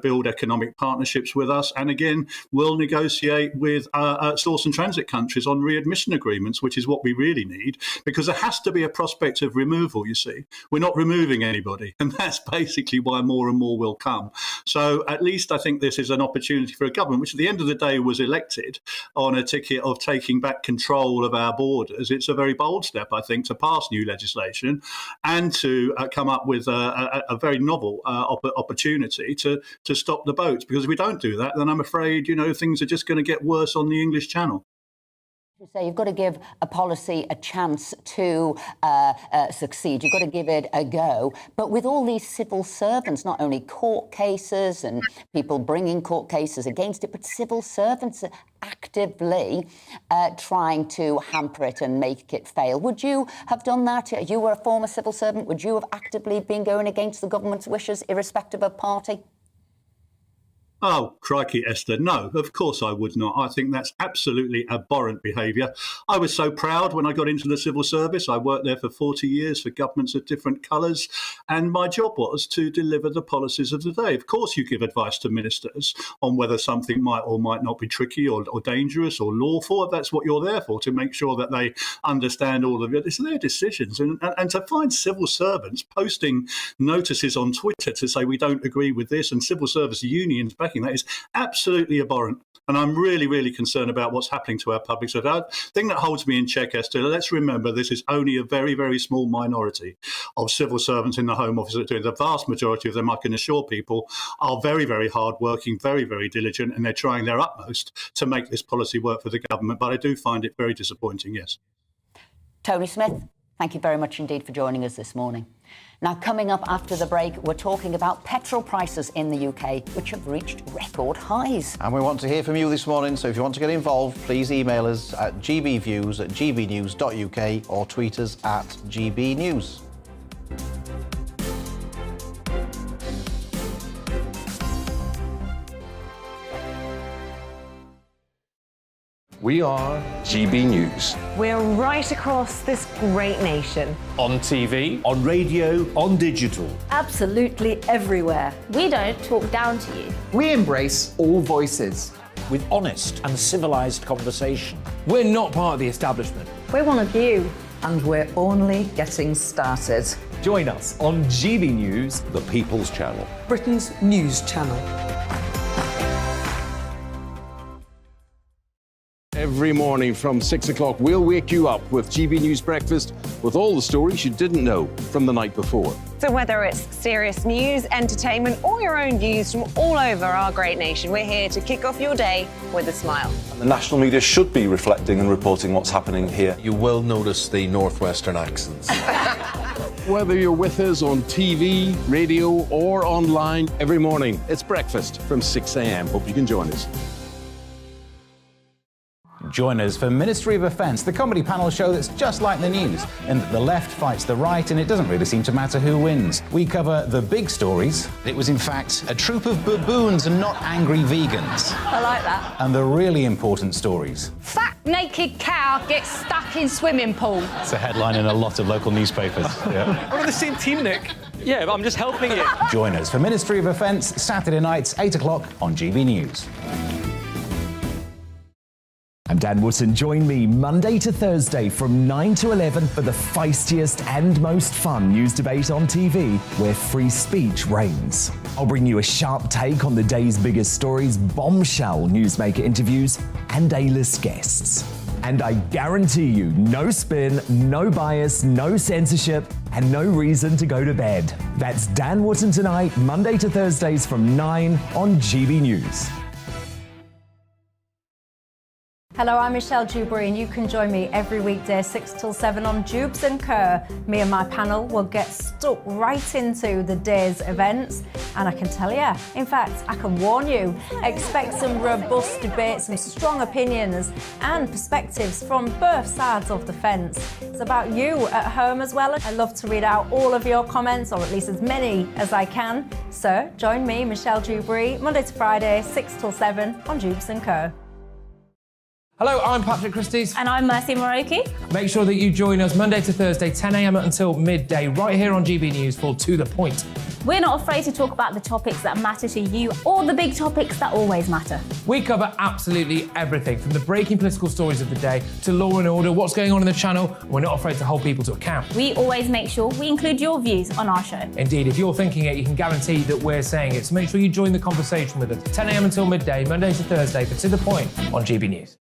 build economic partnerships with us. And again, will negotiate with source and transit countries on readmission agreements, which is what we really need, because there has to be a prospect of removal, you see. We're not removing anybody. And that's basically why more and more will come. So at least I think this is an opportunity for a government, which at the end of the day was elected on a ticket of taking back control of our borders. It's a very bold step, I think, to pass new legislation and to come up with a very novel opportunity to stop the boats. Because if we don't do that, then I'm afraid, things are just going to get worse on the English Channel. Say you've got to give a policy a chance to succeed. You've got to give it a go. But with all these civil servants, not only court cases and people bringing court cases against it, but civil servants actively trying to hamper it and make it fail. Would you have done that? You were a former civil servant. Would you have actively been going against the government's wishes, irrespective of party? Oh, crikey, Esther. No, of course I would not. I think that's absolutely abhorrent behaviour. I was so proud when I got into the civil service. I worked there for 40 years for governments of different colours, and my job was to deliver the policies of the day. Of course, you give advice to ministers on whether something might or might not be tricky or dangerous or lawful. That's what you're there for, to make sure that they understand all of it. It's their decisions. And to find civil servants posting notices on Twitter to say we don't agree with this, and civil service unions backing that, is absolutely abhorrent. And I'm really, really concerned about what's happening to our public service. The thing that holds me in check, Esther, let's remember this is only a very, very small minority of civil servants in the Home Office that do it. The vast majority of them, I can assure people, are very, very hardworking, very, very diligent, and they're trying their utmost to make this policy work for the government. But I do find it very disappointing, yes. Tony Smith, thank you very much indeed for joining us this morning. Now, coming up after the break, we're talking about petrol prices in the UK, which have reached record highs. And we want to hear from you this morning, so if you want to get involved, please email us at gbviews@gbnews.uk or tweet us at gbnews. We are GB News. We're right across this great nation. On TV. On radio, on digital. Absolutely everywhere. We don't talk down to you. We embrace all voices. With honest and civilised conversation. We're not part of the establishment. We're one of you. And we're only getting started. Join us on GB News, The People's Channel. Britain's news channel. Every morning from 6 o'clock, we'll wake you up with GB News Breakfast with all the stories you didn't know from the night before. So whether it's serious news, entertainment, or your own views from all over our great nation, we're here to kick off your day with a smile. The national media should be reflecting and reporting what's happening here. You will notice the northwestern accents. Whether you're with us on TV, radio, or online, every morning, it's breakfast from 6 a.m. Hope you can join us. Join us for Ministry of Offence, the comedy panel show that's just like the news, in that the left fights the right and it doesn't really seem to matter who wins. We cover the big stories. It was in fact a troop of baboons and not angry vegans. I like that. And the really important stories. Fat naked cow gets stuck in swimming pool. It's a headline in a lot of local newspapers. Yeah. We're on the same team, Nick. Yeah, but I'm just helping you. Join us for Ministry of Offence, Saturday nights, 8 o'clock on GB News. I'm Dan Wootton. Join me Monday to Thursday from 9 to 11 for the feistiest and most fun news debate on TV, where free speech reigns. I'll bring you a sharp take on the day's biggest stories, bombshell newsmaker interviews, and A-list guests. And I guarantee you, no spin, no bias, no censorship, and no reason to go to bed. That's Dan Wootton tonight, Monday to Thursdays from 9 on GB News. Hello, I'm Michelle Dewberry, and you can join me every weekday 6 till 7 on Jubes and Kerr. Me and my panel will get stuck right into the day's events, and I can tell you, in fact, I can warn you, expect some robust debate, some strong opinions and perspectives from both sides of the fence. It's about you at home as well. I love to read out all of your comments, or at least as many as I can. So join me, Michelle Dewberry, Monday to Friday, 6 till 7 on Jubes and Kerr. Hello, I'm Patrick Christie's. And I'm Mercy Moroki. Make sure that you join us Monday to Thursday, 10 a.m. until midday, right here on GB News for To The Point. We're not afraid to talk about the topics that matter to you, or the big topics that always matter. We cover absolutely everything, from the breaking political stories of the day to law and order, what's going on in the channel. We're not afraid to hold people to account. We always make sure we include your views on our show. Indeed, if you're thinking it, you can guarantee that we're saying it. So make sure you join the conversation with us, 10 a.m. until midday, Monday to Thursday, for To The Point on GB News.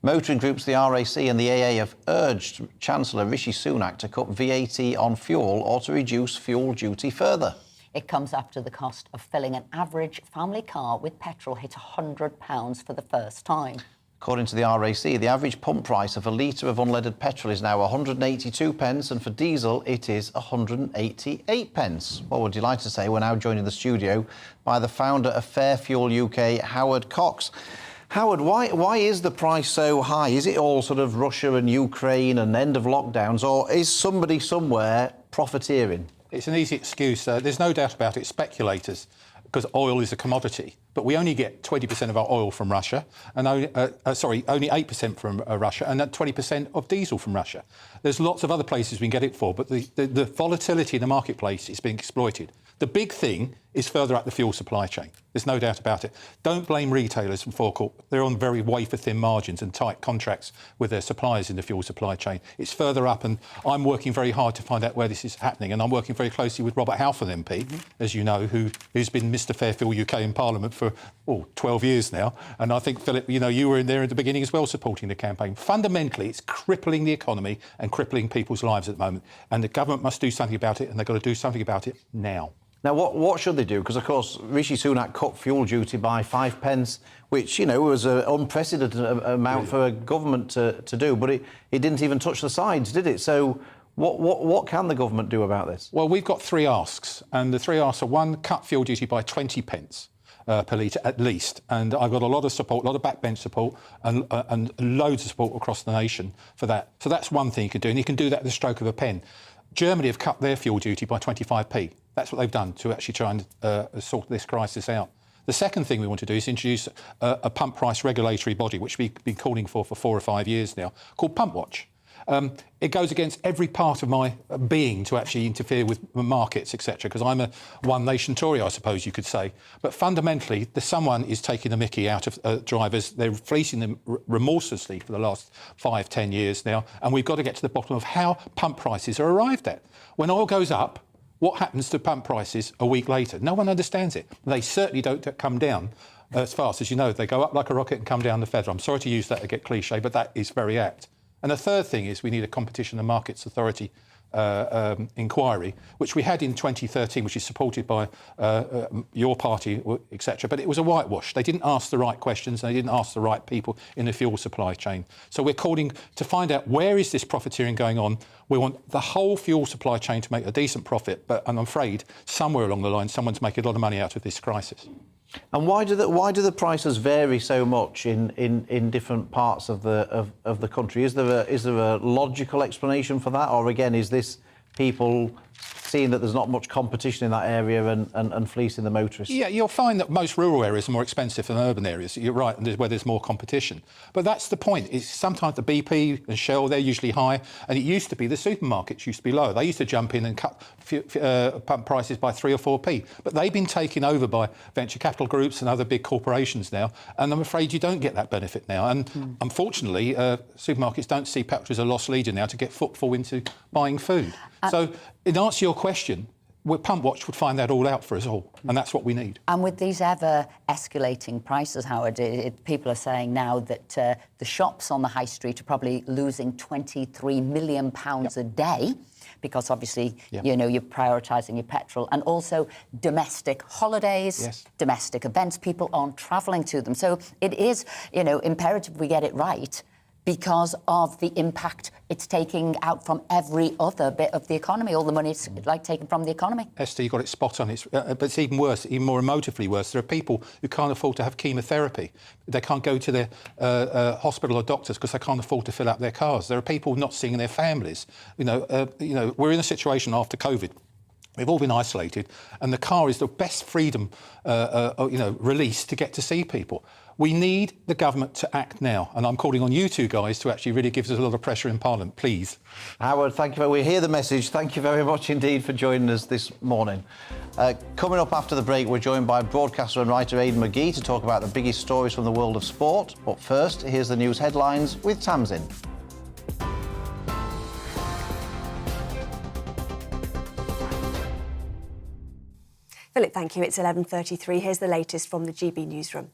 Motoring groups, the RAC and the AA have urged Chancellor Rishi Sunak to cut VAT on fuel or to reduce fuel duty further. It comes after the cost of filling an average family car with petrol hit £100 for the first time. According to the RAC, the average pump price of a litre of unleaded petrol is now 182 pence, and for diesel it is 188 pence. What would you like to say? We're now joined in the studio by the founder of Fair Fuel UK, Howard Cox. Howard, why is the price so high? Is it all sort of Russia and Ukraine and end of lockdowns, or is somebody somewhere profiteering? It's an easy excuse. There's no doubt about it. Speculators, because oil is a commodity. But we only get 20% of our oil from Russia, and only 8% from Russia, and 20% of diesel from Russia. There's lots of other places we can get it for, but the volatility in the marketplace is being exploited. The big thing is further up the fuel supply chain. There's no doubt about it. Don't blame retailers for forecourt. They're on very wafer-thin margins and tight contracts with their suppliers in the fuel supply chain. It's further up, and I'm working very hard to find out where this is happening, and I'm working very closely with Robert Halford MP, as you know, who's been Mr Fairfield UK in Parliament for 12 years now. And I think, Philip, you were in there at the beginning as well supporting the campaign. Fundamentally, it's crippling the economy and crippling people's lives at the moment. And the government must do something about it, and they've got to do something about it now. Now, what should they do? Because, of course, Rishi Sunak cut fuel duty by 5 pence, which, was an unprecedented amount for a government to do, but it didn't even touch the sides, did it? So what can the government do about this? Well, we've got 3 asks, and the 3 asks are: 1, cut fuel duty by 20 pence. Per litre at least, and I've got a lot of support, a lot of backbench support, and loads of support across the nation for that. So that's one thing you can do, and you can do that at the stroke of a pen. Germany have cut their fuel duty by 25p. That's what they've done to actually try and sort this crisis out. The second thing we want to do is introduce a pump price regulatory body, which we've been calling for 4 or 5 years now, called Pump Watch. It goes against every part of my being to actually interfere with markets, etc., because I'm a one-nation Tory, I suppose you could say. But fundamentally, someone is taking the mickey out of drivers. They're fleecing them remorselessly for the last 5-10 years now, and we've got to get to the bottom of how pump prices are arrived at. When oil goes up, what happens to pump prices a week later? No one understands it. They certainly don't come down as fast as you know. They go up like a rocket and come down the feather. I'm sorry to use that to get cliche, but that is very apt. And the third thing is we need a Competition and Markets Authority inquiry, which we had in 2013, which is supported by your party, etc. But it was a whitewash. They didn't ask the right questions, and they didn't ask the right people in the fuel supply chain. So we're calling to find out where is this profiteering going on. We want the whole fuel supply chain to make a decent profit, but I'm afraid somewhere along the line someone's making a lot of money out of this crisis. And why do the prices vary so much in different parts of the country? Is there a logical explanation for that, or again is this people seeing that there's not much competition in that area and fleecing the motorists? Yeah, you'll find that most rural areas are more expensive than urban areas. You're right, and where there's more competition. But that's the point. It's sometimes the BP and Shell, they're usually high, and it used to be the supermarkets used to be lower. They used to jump in and cut pump prices by 3 or 4p. But they've been taken over by venture capital groups and other big corporations now, and I'm afraid you don't get that benefit now. And unfortunately, supermarkets don't see petrol as a lost leader now to get footfall into buying food. So in answer to your question, Pump Watch would find that all out for us all, and that's what we need. And with these ever-escalating prices, Howard, people are saying now that the shops on the high street are probably losing £23 million a day, because obviously, you're prioritising your petrol, and also domestic holidays, domestic events. People aren't travelling to them. So it is, imperative we get it right, because of the impact it's taking out from every other bit of the economy. All the money it's taken from the economy. Esther, you got it spot on. But it's even worse, even more emotively worse. There are people who can't afford to have chemotherapy. They can't go to their hospital or doctors because they can't afford to fill up their cars. There are people not seeing their families. We're in a situation after COVID. We've all been isolated, and the car is the best freedom, release to get to see people. We need the government to act now, and I'm calling on you two guys to actually really give us a lot of pressure in Parliament, please. Howard, thank you. We hear the message. Thank you very much indeed for joining us this morning. Coming up after the break, we're joined by broadcaster and writer Aidan McGee to talk about the biggest stories from the world of sport. But first, here's the news headlines with Tamsin. Philip, thank you. It's 11:33. Here's the latest from the GB newsroom.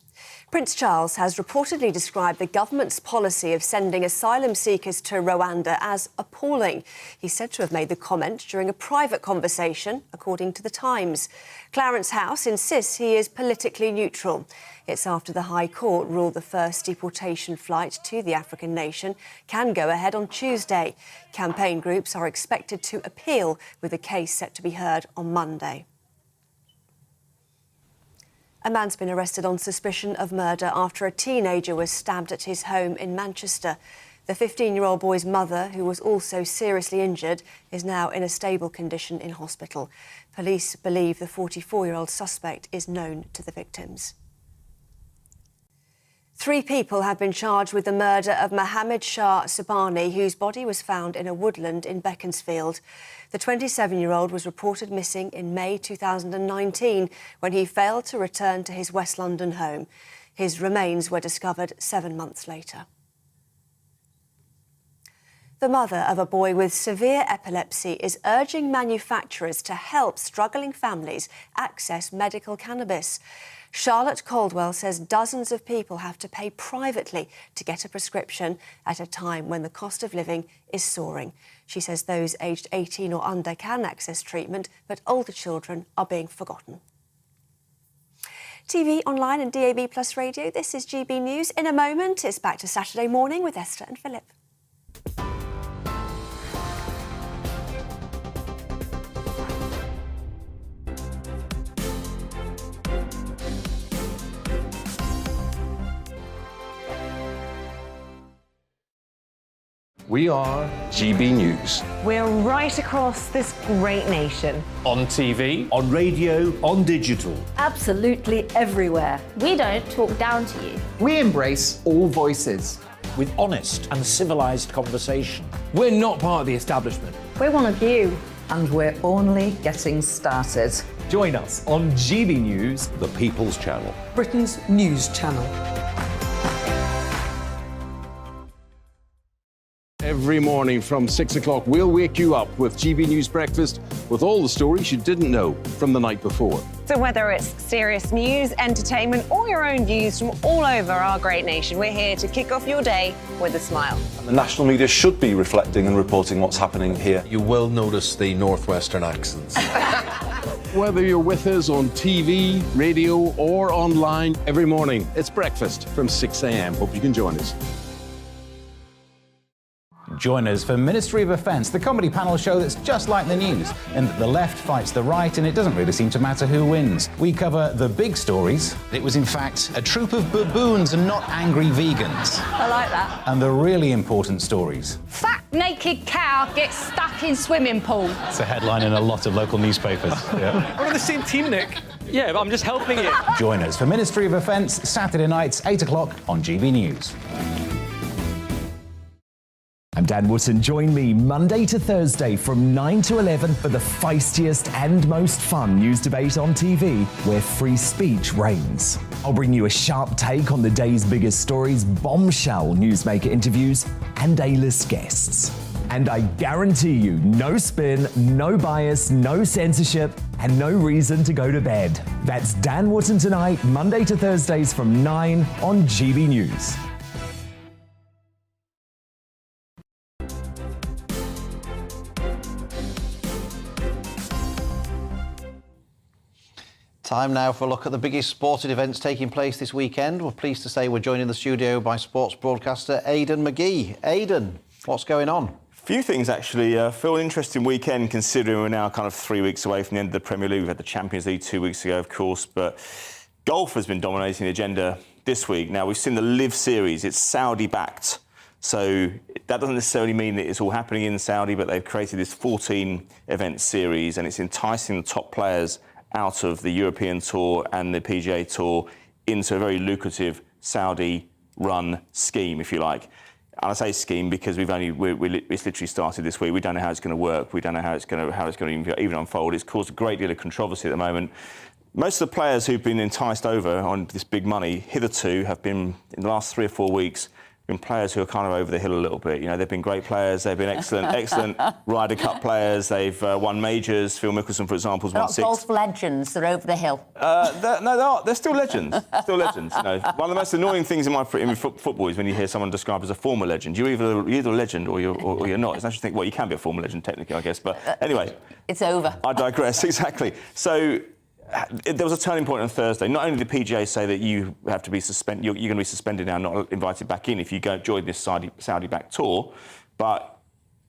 Prince Charles has reportedly described the government's policy of sending asylum seekers to Rwanda as appalling. He's said to have made the comment during a private conversation, according to The Times. Clarence House insists he is politically neutral. It's after the High Court ruled the first deportation flight to the African nation can go ahead on Tuesday. Campaign groups are expected to appeal, with the case set to be heard on Monday. A man's been arrested on suspicion of murder after a teenager was stabbed at his home in Manchester. The 15-year-old boy's mother, who was also seriously injured, is now in a stable condition in hospital. Police believe the 44-year-old suspect is known to the victims. 3 people have been charged with the murder of Mohammed Shah Subani, whose body was found in a woodland in Beaconsfield. The 27-year-old was reported missing in May 2019 when he failed to return to his West London home. His remains were discovered 7 months later. The mother of a boy with severe epilepsy is urging manufacturers to help struggling families access medical cannabis. Charlotte Caldwell says dozens of people have to pay privately to get a prescription at a time when the cost of living is soaring. She says those aged 18 or under can access treatment, but older children are being forgotten. TV, online and DAB+ radio, this is GB News. In a moment, it's back to Saturday morning with Esther and Philip. We are GB News. We're right across this great nation. On TV, on radio, on digital. Absolutely everywhere. We don't talk down to you. We embrace all voices. With honest and civilised conversation. We're not part of the establishment. We're one of you. And we're only getting started. Join us on GB News, The People's Channel. Britain's news channel. Every morning from 6 o'clock, we'll wake you up with GB News Breakfast with all the stories you didn't know from the night before. So whether it's serious news, entertainment, or your own views from all over our great nation, we're here to kick off your day with a smile. The national media should be reflecting and reporting what's happening here. You will notice the northwestern accents. Whether you're with us on TV, radio, or online, every morning, it's breakfast from 6 a.m. Hope you can join us. Join us for Ministry of Offence, the comedy panel show that's just like the news, in that the left fights the right and it doesn't really seem to matter who wins. We cover the big stories. It was in fact a troop of baboons and not angry vegans. I like that. And the really important stories. Fat naked cow gets stuck in swimming pool. It's a headline in a lot of local newspapers. Yeah. We're on the same team, Nick. Yeah, but I'm just helping you. Join us for Ministry of Offence, Saturday nights, 8 o'clock on GB News. I'm Dan Wootton. Join me Monday to Thursday from 9 to 11 for the feistiest and most fun news debate on TV, where free speech reigns. I'll bring you a sharp take on the day's biggest stories, bombshell newsmaker interviews, and A-list guests. And I guarantee you, no spin, no bias, no censorship, and no reason to go to bed. That's Dan Wootton tonight, Monday to Thursdays from 9 on GB News. Time now for a look at the biggest sporting events taking place this weekend. We're pleased to say we're joined in the studio by sports broadcaster Aidan McGee. Aidan, what's going on? Few things actually. Phil, an interesting weekend considering we're now kind of 3 weeks away from the end of the Premier League. We've had the Champions League 2 weeks ago, of course, but golf has been dominating the agenda this week. Now, we've seen the Live Series. It's Saudi-backed. So that doesn't necessarily mean that it's all happening in Saudi, but they've created this 14-event series, and it's enticing the top players out of the European Tour and the PGA Tour into a very lucrative Saudi-run scheme, if you like. And I say scheme because it's literally started this week. We don't know how it's going to work. We don't know how it's going to even unfold. It's caused a great deal of controversy at the moment. Most of the players who've been enticed over on this big money hitherto have been, in the last 3 or 4 weeks, been players who are kind of over the hill a little bit. You know, they've been great players. They've been excellent Ryder Cup players. They've won majors. Phil Mickelson, for example, has won 6. Golf legends. They're over the hill. They're still legends. Still legends. You know, one of the most annoying things in football is when you hear someone described as a former legend. You're either a legend or you're not. It's actually think, well, you can be a former legend technically, I guess. But anyway, it's over. I digress. Exactly. So. There was a turning point on Thursday. Not only did the PGA say that you have to be suspended, you're going to be suspended now, not invited back in if you go join this Saudi-backed tour, but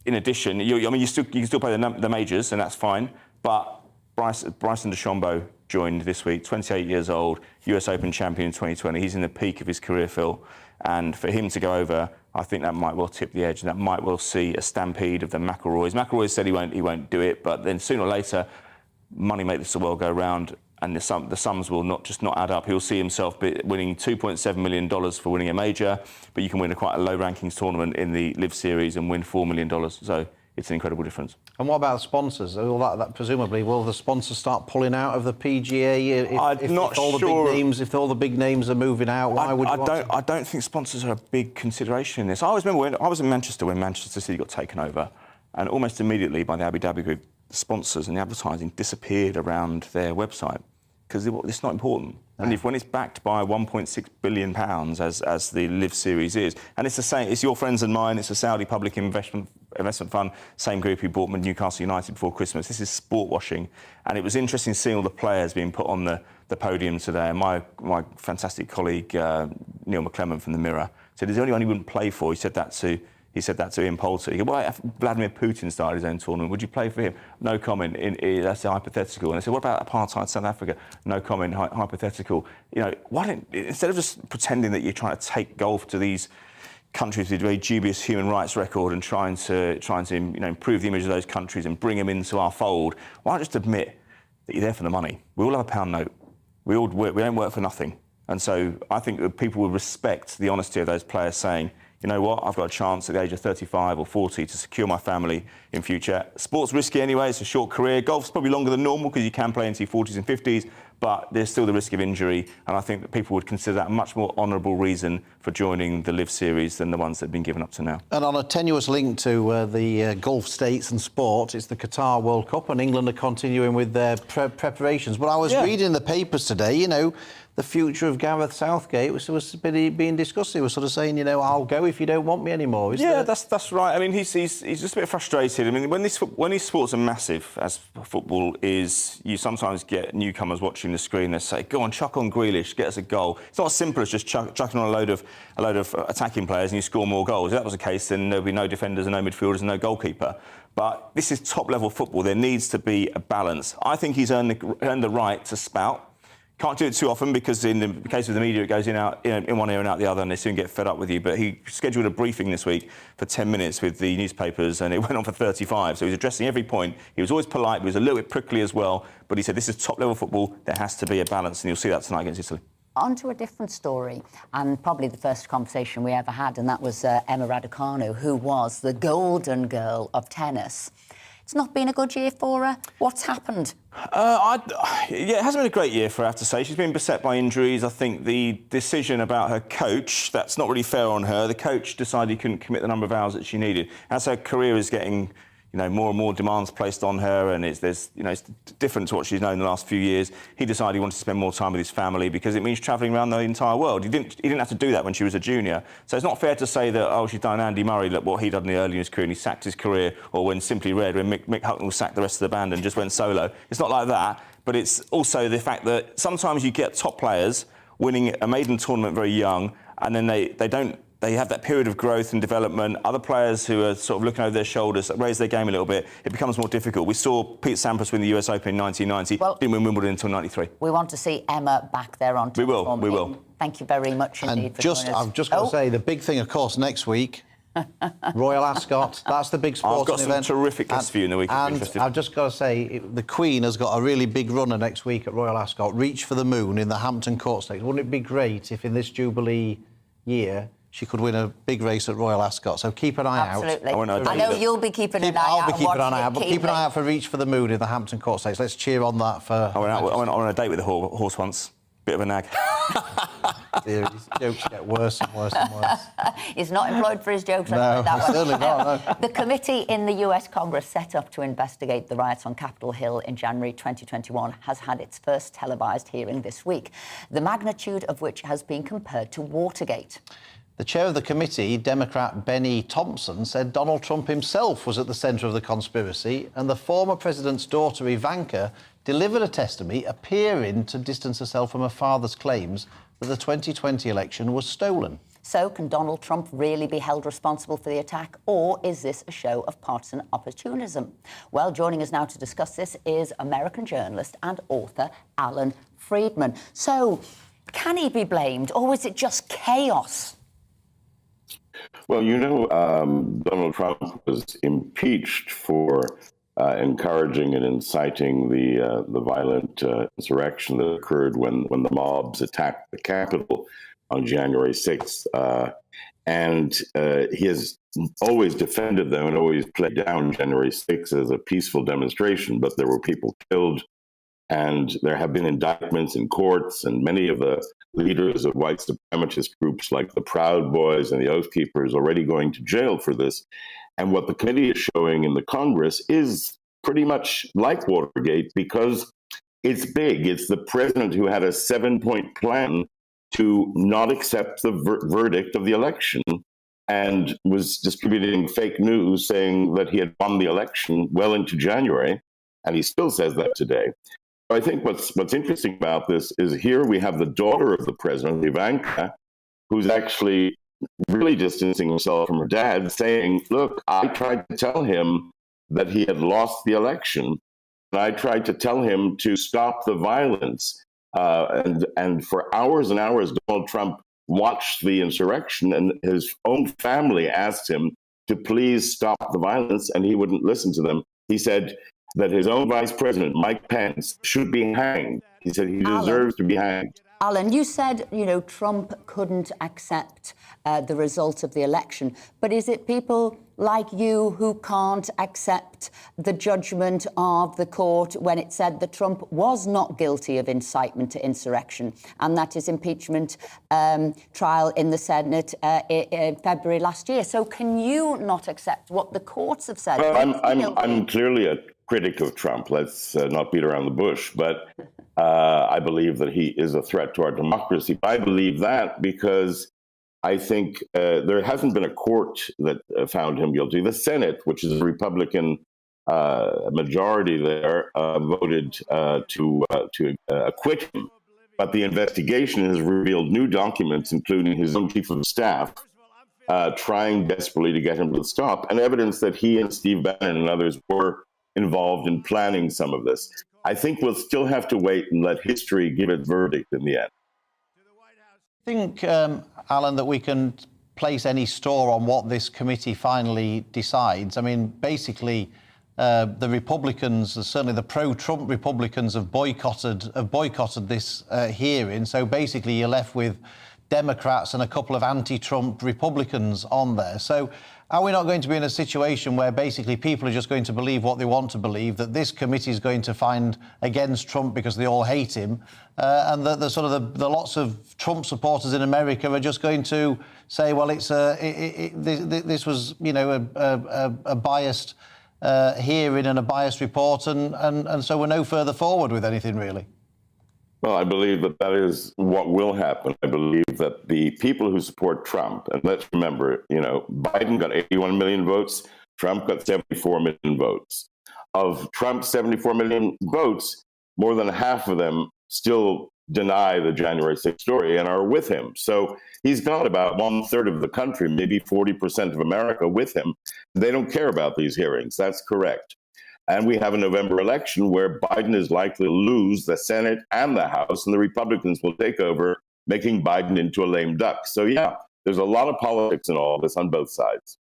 in addition, you can still play the majors, and that's fine. But Bryson DeChambeau joined this week, 28 years old, US Open champion in 2020. He's in the peak of his career, Phil, and for him to go over, I think that might well tip the edge, and that might well see a stampede of the McIlroys. McIlroy said he won't do it, but then sooner or later, money makes the world go round, and the sums will not add up. He'll see himself winning $2.7 million for winning a major, but you can win quite a low rankings tournament in the Live Series and win $4 million. So it's an incredible difference. And what about the sponsors? All that presumably, will the sponsors start pulling out of the PGA if all the big names are moving out? Why would you? I don't think sponsors are a big consideration in this. I always remember when I was in Manchester when Manchester City got taken over, and almost immediately by the Abu Dhabi Group, the sponsors and the advertising disappeared around their website because it's not important. No. And when it's backed by £1.6 billion as the Live Series is, and it's the same, it's your friends and mine, it's a Saudi public investment fund, same group who bought Newcastle United before Christmas. This is sport washing, and it was interesting seeing all the players being put on the podium today. And my fantastic colleague Neil McClellan from the Mirror said, "Is there anyone he wouldn't play for?" He said that to Ian Poulter. He said, well, if Vladimir Putin started his own tournament, would you play for him? No comment. That's hypothetical. And I said, what about apartheid South Africa? No comment. Hypothetical. You know, instead of just pretending that you're trying to take golf to these countries with a very dubious human rights record and trying to improve the image of those countries and bring them into our fold, why not just admit that you're there for the money? We all have a pound note. We don't work for nothing. And so I think that people will respect the honesty of those players saying, you know what, I've got a chance at the age of 35 or 40 to secure my family in future. Sport's risky anyway, it's a short career. Golf's probably longer than normal because you can play into your 40s and 50s, but there's still the risk of injury, and I think that people would consider that a much more honourable reason for joining the Live Series than the ones that have been given up to now. And on a tenuous link to the Gulf states and sport, it's the Qatar World Cup, and England are continuing with their preparations. But I was reading the papers today, you know, the future of Gareth Southgate was being discussed. He was sort of saying, you know, I'll go if you don't want me anymore. That's right. I mean, he's just a bit frustrated. I mean, when these sports are massive, as football is, you sometimes get newcomers watching the screen. They say, "Go on, chuck on Grealish, get us a goal." It's not as simple as just chucking on a load of attacking players and you score more goals. If that was the case, then there'd be no defenders and no midfielders and no goalkeeper. But this is top-level football. There needs to be a balance. I think he's earned the right to spout. Can't do it too often because in the case of the media, it goes in one ear and out the other, and they soon get fed up with you. But he scheduled a briefing this week for 10 minutes with the newspapers, and it went on for 35. So he was addressing every point. He was always polite, but he was a little bit prickly as well. But he said, this is top-level football. There has to be a balance, and you'll see that tonight against Italy. On to a different story, and probably the first conversation we ever had, and that was Emma Raducanu, who was the golden girl of tennis. It's not been a good year for her. What's happened? It hasn't been a great year for her, I have to say. She's been beset by injuries. I think the decision about her coach, that's not really fair on her. The coach decided he couldn't commit the number of hours that she needed. As her career is getting, you know, more and more demands placed on her, and it's different to what she's known in the last few years. He decided he wanted to spend more time with his family because it means travelling around the entire world. He didn't have to do that when she was a junior. So it's not fair to say that, oh, she's done Andy Murray, like what he done early in his career and he sacked his career, or when Simply Red, when Mick Hucknall sacked the rest of the band and just went solo. It's not like that, but it's also the fact that sometimes you get top players winning a maiden tournament very young, and then they have that period of growth and development. Other players who are sort of looking over their shoulders raise their game a little bit. It becomes more difficult. We saw Pete Sampras win the US Open in 1990. Didn't win Wimbledon until 93. We want to see Emma back there on top. We will. Thank you very much indeed and for joining us. I've just got to say, the big thing, of course, next week, Royal Ascot. That's the big sporting event. I've got some terrific guests for you in the week. And I've just got to say, the Queen has got a really big runner next week at Royal Ascot. Reach for the Moon in the Hampton Court Stakes. Wouldn't it be great if in this Jubilee year she could win a big race at Royal Ascot? So keep an eye out. Absolutely. I know you'll be keeping an eye out. I'll be keeping an eye out, but keep an eye out for Reach for the Moon in the Hampton Court Stakes. Let's cheer on that for... I went on a date with a horse once. Bit of a nag. dear. His jokes get worse and worse and worse. He's not employed for his jokes. No, that certainly not, no. The committee in the US Congress set up to investigate the riots on Capitol Hill in January 2021 has had its first televised hearing this week, the magnitude of which has been compared to Watergate. The chair of the committee, Democrat Benny Thompson, said Donald Trump himself was at the centre of the conspiracy, and the former president's daughter, Ivanka, delivered a testimony appearing to distance herself from her father's claims that the 2020 election was stolen. So, can Donald Trump really be held responsible for the attack, or is this a show of partisan opportunism? Well, joining us now to discuss this is American journalist and author Alan Friedman. So, can he be blamed, or is it just chaos? Well, Donald Trump was impeached for encouraging and inciting the violent insurrection that occurred when the mobs attacked the Capitol on January 6th. And he has always defended them and always played down January 6th as a peaceful demonstration, but there were people killed. And there have been indictments in courts, and many of the leaders of white supremacist groups like the Proud Boys and the Oath Keepers already going to jail for this. And what the committee is showing in the Congress is pretty much like Watergate, because it's big. It's the president who had a 7-point plan to not accept the verdict of the election and was distributing fake news saying that he had won the election well into January. And he still says that today. I think what's interesting about this is here we have the daughter of the president, Ivanka, who's actually really distancing himself from her dad, saying, look, I tried to tell him that he had lost the election, and I tried to tell him to stop the violence. And for hours and hours, Donald Trump watched the insurrection, and his own family asked him to please stop the violence, and he wouldn't listen to them. He said that his own vice president, Mike Pence, should be hanged. He said he deserves to be hanged. Alan, you said, Trump couldn't accept the result of the election. But is it people like you who can't accept the judgment of the court when it said that Trump was not guilty of incitement to insurrection, and that his impeachment trial in the Senate in February last year? So can you not accept what the courts have said? Well, I'm clearly a critic of Trump. Let's not beat around the bush. But I believe that he is a threat to our democracy. I believe that because I think there hasn't been a court that found him guilty. The Senate, which is a Republican majority there, voted to acquit him. But the investigation has revealed new documents, including his own chief of staff, trying desperately to get him to stop, and evidence that he and Steve Bannon and others were involved in planning some of this. I think we'll still have to wait and let history give its verdict in the end. I think, Alan, that we can place any store on what this committee finally decides. I mean, basically, the Republicans, certainly the pro-Trump Republicans, have boycotted this hearing. So basically, you're left with Democrats and a couple of anti-Trump Republicans on there. So are we not going to be in a situation where basically people are just going to believe what they want to believe, that this committee is going to find against Trump because they all hate him, and that the lots of Trump supporters in America are just going to say, well, this was a biased hearing and a biased report, and so we're no further forward with anything really? Well, I believe that is what will happen. I believe that the people who support Trump, and let's remember, Biden got 81 million votes, Trump got 74 million votes. Of Trump's 74 million votes, more than half of them still deny the January 6th story and are with him. So he's got about 1/3 of the country, maybe 40% of America with him. They don't care about these hearings. That's correct. And we have a November election where Biden is likely to lose the Senate and the House, and the Republicans will take over, making Biden into a lame duck. So, yeah, there's a lot of politics in all this on both sides.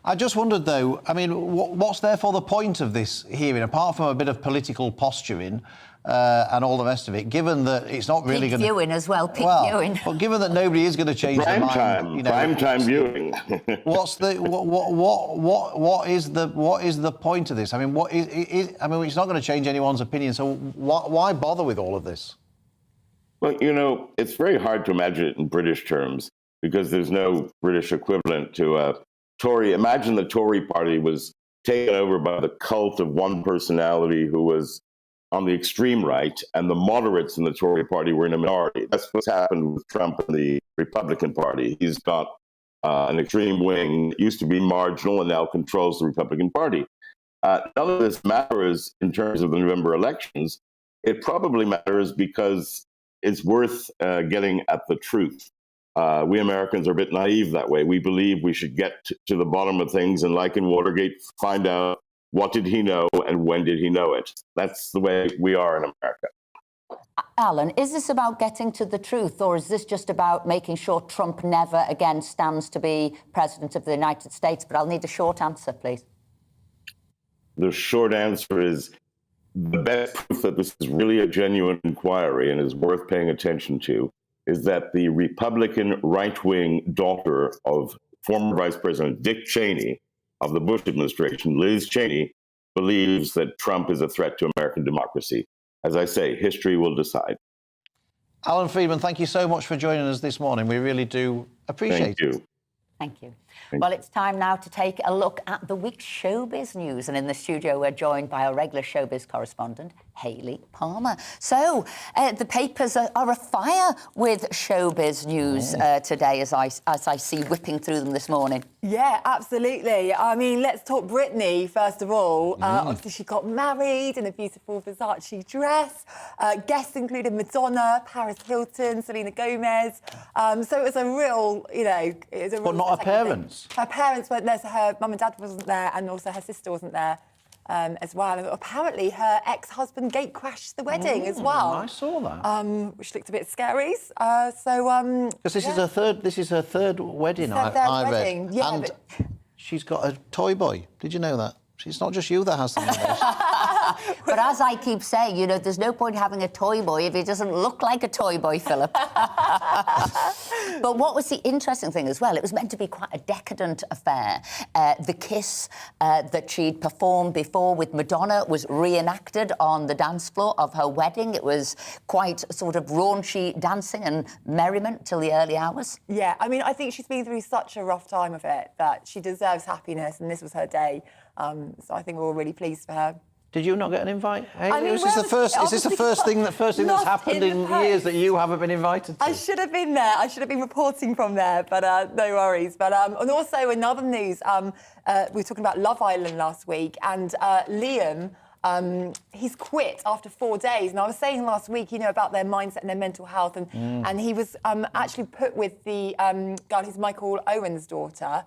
I just wondered, though, I mean, what's therefore the point of this hearing, apart from a bit of political posturing and all the rest of it, given that it's not really going to... viewing as well, viewing. Well, given that nobody is going to change their mind... Prime time viewing. What is the point of this? I mean, it's not going to change anyone's opinion, so why bother with all of this? Well, it's very hard to imagine it in British terms because there's no British equivalent to a Tory. Imagine the Tory party was taken over by the cult of one personality who was on the extreme right, and the moderates in the Tory party were in a minority. That's what's happened with Trump and the Republican Party. He's got an extreme wing that used to be marginal and now controls the Republican Party. None of this matters in terms of the November elections. It probably matters because it's worth getting at the truth. We Americans are a bit naive that way. We believe we should get to the bottom of things, and like in Watergate, find out what did he know and when did he know it. That's the way we are in America. Alan, is this about getting to the truth, or is this just about making sure Trump never again stands to be president of the United States? But I'll need a short answer, please. The short answer is the best proof that this is really a genuine inquiry and is worth paying attention to is that the Republican right-wing daughter of former Vice President Dick Cheney of the Bush administration, Liz Cheney, believes that Trump is a threat to American democracy. As I say, history will decide. Alan Freedman, thank you so much for joining us this morning. We really do appreciate it. Thank you. Well, it's time now to take a look at the week's showbiz news. And in the studio, we're joined by our regular showbiz correspondent, Hayley Palmer. So, the papers are afire with showbiz news today, as I see whipping through them this morning. Yeah, absolutely. I mean, let's talk Britney, first of all. Obviously, she got married in a beautiful Versace dress. Guests included Madonna, Paris Hilton, Selena Gomez. So it was a real, it was a real... But not her parents. Her parents weren't there, so her mum and dad wasn't there, and also her sister wasn't there as well. And apparently, her ex-husband gate crashed the wedding as well. I saw that. Which looked a bit scary. Because this is her third. This is her third wedding. I read. Yeah, and she's got a toy boy. Did you know that? It's not just you that has something like this. But as I keep saying, there's no point having a toy boy if he doesn't look like a toy boy, Philip. But what was the interesting thing as well, it was meant to be quite a decadent affair. The kiss that she'd performed before with Madonna was reenacted on the dance floor of her wedding. It was quite sort of raunchy dancing and merriment till the early hours. Yeah, I mean, I think she's been through such a rough time of it that she deserves happiness, and this was her day. So I think we're all really pleased for her. Did you not get an invite? Hey, I mean, is this the first thing that's happened in years that you haven't been invited to? I should have been there. I should have been reporting from there, but no worries. But and also in other news, we were talking about Love Island last week, and Liam, he's quit after 4 days. And I was saying last week, about their mindset and their mental health, and he was actually put with the girl who's Michael Owen's daughter,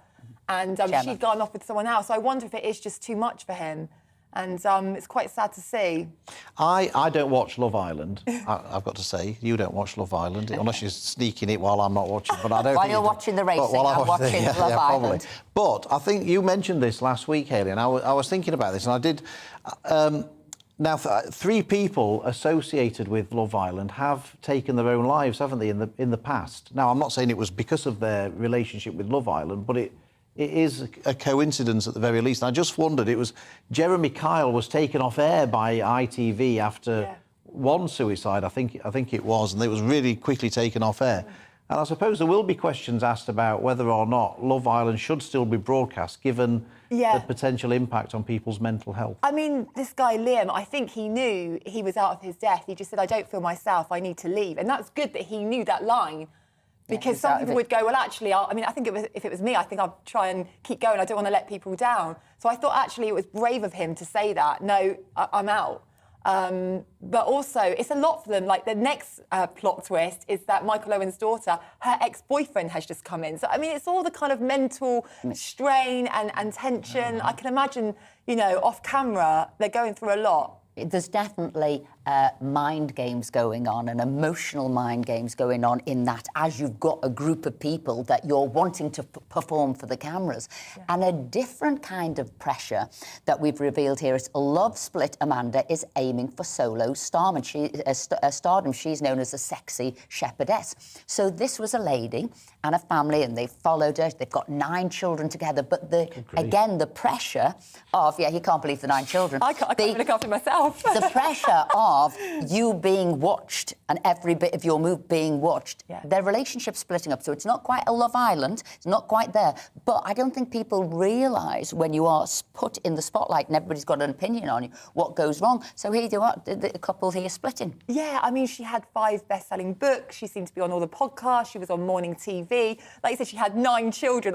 and she'd gone off with someone else. So I wonder if it is just too much for him. And it's quite sad to see. I don't watch Love Island, I've got to say. You don't watch Love Island, unless you're sneaking it while I'm not watching. But I don't. While you're watching the racing, I'm watching Love Island. But I think you mentioned this last week, Hayley, and I was thinking about this, and I did... Now, 3 people associated with Love Island have taken their own lives, haven't they, in the past? Now, I'm not saying it was because of their relationship with Love Island, but it is a coincidence at the very least. And I just wondered, it was Jeremy Kyle was taken off air by ITV after one suicide, I think it was, and it was really quickly taken off air. And I suppose there will be questions asked about whether or not Love Island should still be broadcast, given the potential impact on people's mental health. I mean, this guy, Liam, I think he knew he was out of his depth. He just said, I don't feel myself, I need to leave. And that's good that he knew that line. Because some people would go, well, actually, I think if it was me, I think I'd try and keep going. I don't want to let people down. So I thought, actually, it was brave of him to say that. No, I'm out. But also, it's a lot for them. Like, the next plot twist is that Michael Owen's daughter, her ex-boyfriend has just come in. So, I mean, it's all the kind of mental strain and tension. I can imagine, off camera, they're going through a lot. There's definitely mind games going on and emotional mind games going on in that as you've got a group of people that you're wanting to perform for the cameras. And a different kind of pressure that we've revealed here is Love Split Amanda is aiming for solo stardom. She's known as a sexy shepherdess. So this was a lady and a family, and they've followed her. They've got 9 children together. But the pressure of, you can't believe the 9 children. I can't look after myself. The pressure of of you being watched and every bit of your move being watched, their relationship's splitting up. So it's not quite a Love Island, it's not quite there. But I don't think people realise when you are put in the spotlight and everybody's got an opinion on you, what goes wrong. So here you are, the couple here splitting. Yeah, I mean, she had 5 best-selling books. She seemed to be on all the podcasts. She was on morning TV. Like you said, she had 9 children.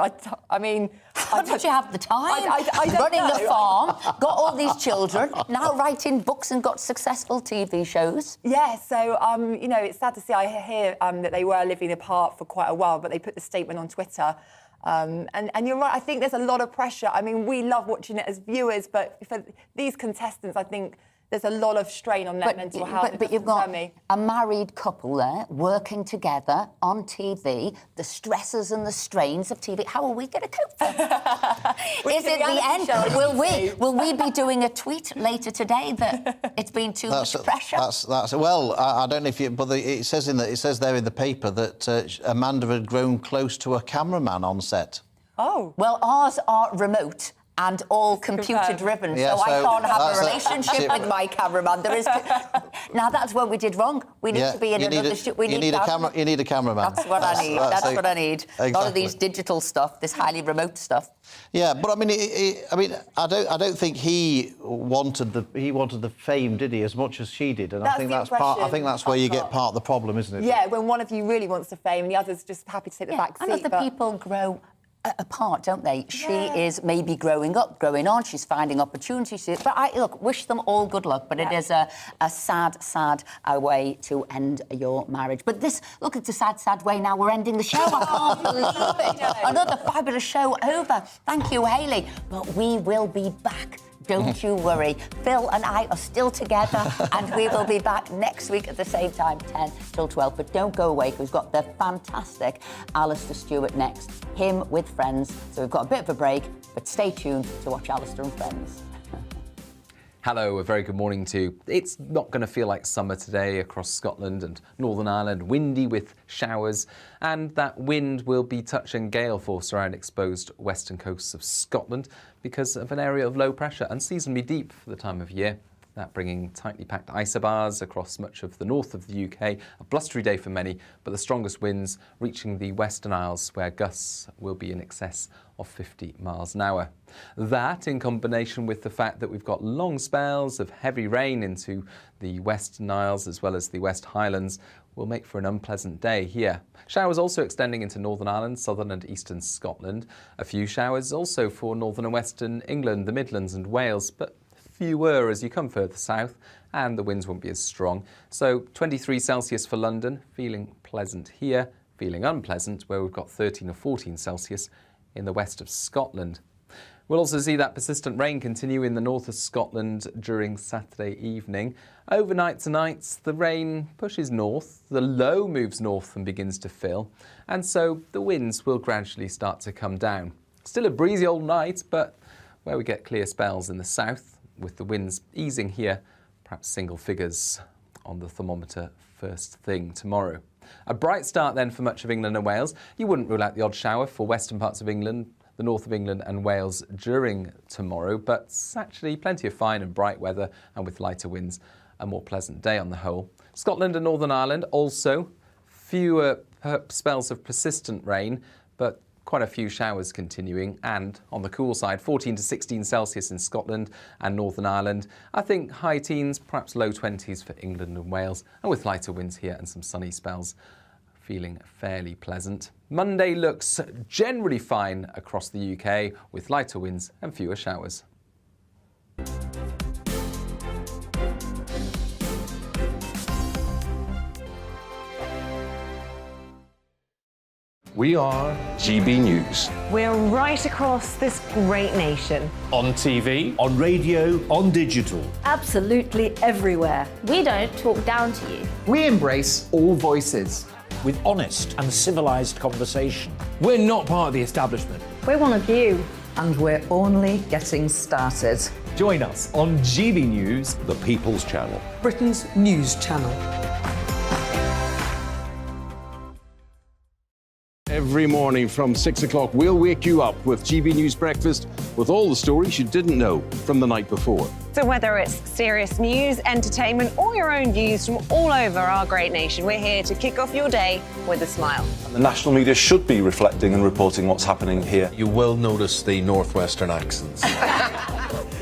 I mean... How did you have the time? I don't Running know. the farm, got all these children, now writing books and got successful TV shows. Yeah, so, you know, it's sad to see. I hear that they were living apart for quite a while, but they put the statement on Twitter. And you're right, I think there's a lot of pressure. I mean, we love watching it as viewers, but for these contestants, I think there's a lot of strain on their mental health. But you've got a married couple there working together on TV, the stresses and the strains of TV. How are we going to cope? Is it the end? Will we be doing a tweet later today that it's been too much pressure? Well, I don't know if you, but it says there in the paper that Amanda had grown close to a cameraman on set. Oh. Well, ours are remote and all computer-driven, Yeah, so I can't have a that's relationship with my cameraman. There is... Now, that's what we did wrong. We need to be in another... You need a cameraman. That's what I need. That's what I need. Exactly. None of these digital stuff, this highly remote stuff. Yeah, but I mean, I don't think he wanted the fame, did he? As much as she did, and I think that's where you get part of the problem, isn't it? Yeah, when one of you really wants the fame and the other's just happy to take the back seat. And other people grow apart, don't they? She is maybe growing up, growing on. She's finding opportunities. But I wish them all good luck. But it is a sad, sad way to end your marriage. But it's a sad, sad way. Now we're ending the show. I can't believe it. Another fabulous show over. Thank you, Hayley. But we will be back. Don't you worry. Phil and I are still together, and we will be back next week at the same time, 10 till 12. But don't go away, because we've got the fantastic Alistair Stewart next, him with Friends. So we've got a bit of a break, but stay tuned to watch Alistair and Friends. Hello, a very good morning to you. It's not going to feel like summer today across Scotland and Northern Ireland, windy with showers, and that wind will be touch and gale force around exposed western coasts of Scotland because of an area of low pressure, unseasonably deep for the time of year. That bringing tightly packed isobars across much of the north of the UK. A blustery day for many, but the strongest winds reaching the Western Isles, where gusts will be in excess of 50 miles an hour. That, in combination with the fact that we've got long spells of heavy rain into the Western Isles as well as the West Highlands, will make for an unpleasant day here. Showers also extending into Northern Ireland, southern and eastern Scotland. A few showers also for northern and western England, the Midlands and Wales, but fewer as you come further south, and the winds won't be as strong. So 23 Celsius for London, feeling pleasant here, feeling unpleasant where we've got 13 or 14 Celsius in the west of Scotland. We'll also see that persistent rain continue in the north of Scotland during Saturday evening. Overnight tonight, the rain pushes north, the low moves north and begins to fill, and so the winds will gradually start to come down. Still a breezy old night, but where we get clear spells in the south, with the winds easing here, perhaps single figures on the thermometer first thing tomorrow. A bright start then for much of England and Wales. You wouldn't rule out the odd shower for western parts of England, the north of England and Wales during tomorrow, but it's actually plenty of fine and bright weather, and with lighter winds, a more pleasant day on the whole. Scotland and Northern Ireland also fewer spells of persistent rain, but quite a few showers continuing, and on the cool side, 14 to 16 Celsius in Scotland and Northern Ireland. I think high teens, perhaps low 20s for England and Wales, and with lighter winds here and some sunny spells, feeling fairly pleasant. Monday looks generally fine across the UK, with lighter winds and fewer showers. We are GB News. We're right across this great nation. On TV, on radio, on digital. Absolutely everywhere. We don't talk down to you. We embrace all voices. With honest and civilised conversation. We're not part of the establishment. We're one of you. And we're only getting started. Join us on GB News, The People's Channel. Britain's news channel. Every morning from 6 o'clock, we'll wake you up with GB News Breakfast with all the stories you didn't know from the night before. So whether it's serious news, entertainment, or your own views from all over our great nation, we're here to kick off your day with a smile. And the national media should be reflecting and reporting what's happening here. You will notice the northwestern accents.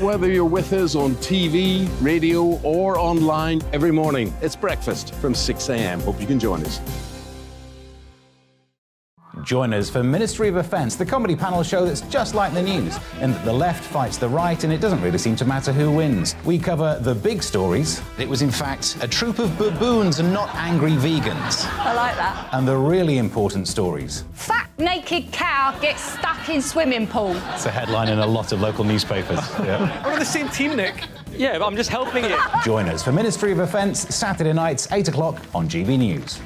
Whether you're with us on TV, radio, or online every morning, it's breakfast from 6 a.m. Hope you can join us. Join us for Ministry of Offence, the comedy panel show that's just like the news, in that the left fights the right and it doesn't really seem to matter who wins. We cover the big stories. It was in fact a troop of baboons and not angry vegans. I like that. And the really important stories. Fat naked cow gets stuck in swimming pool. It's a headline in a lot of local newspapers. Yeah. We're on the same team, Nick. Yeah, but I'm just helping you. Join us for Ministry of Offence, Saturday nights, 8 o'clock on GB News.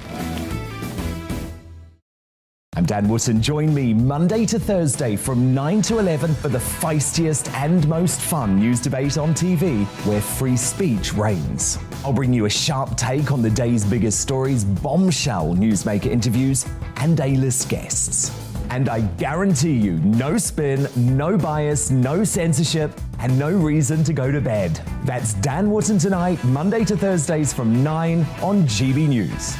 I'm Dan Wootton. Join me Monday to Thursday from 9 to 11 for the feistiest and most fun news debate on TV, where free speech reigns. I'll bring you a sharp take on the day's biggest stories, bombshell newsmaker interviews, and A-list guests. And I guarantee you, no spin, no bias, no censorship, and no reason to go to bed. That's Dan Wootton tonight, Monday to Thursdays from 9 on GB News.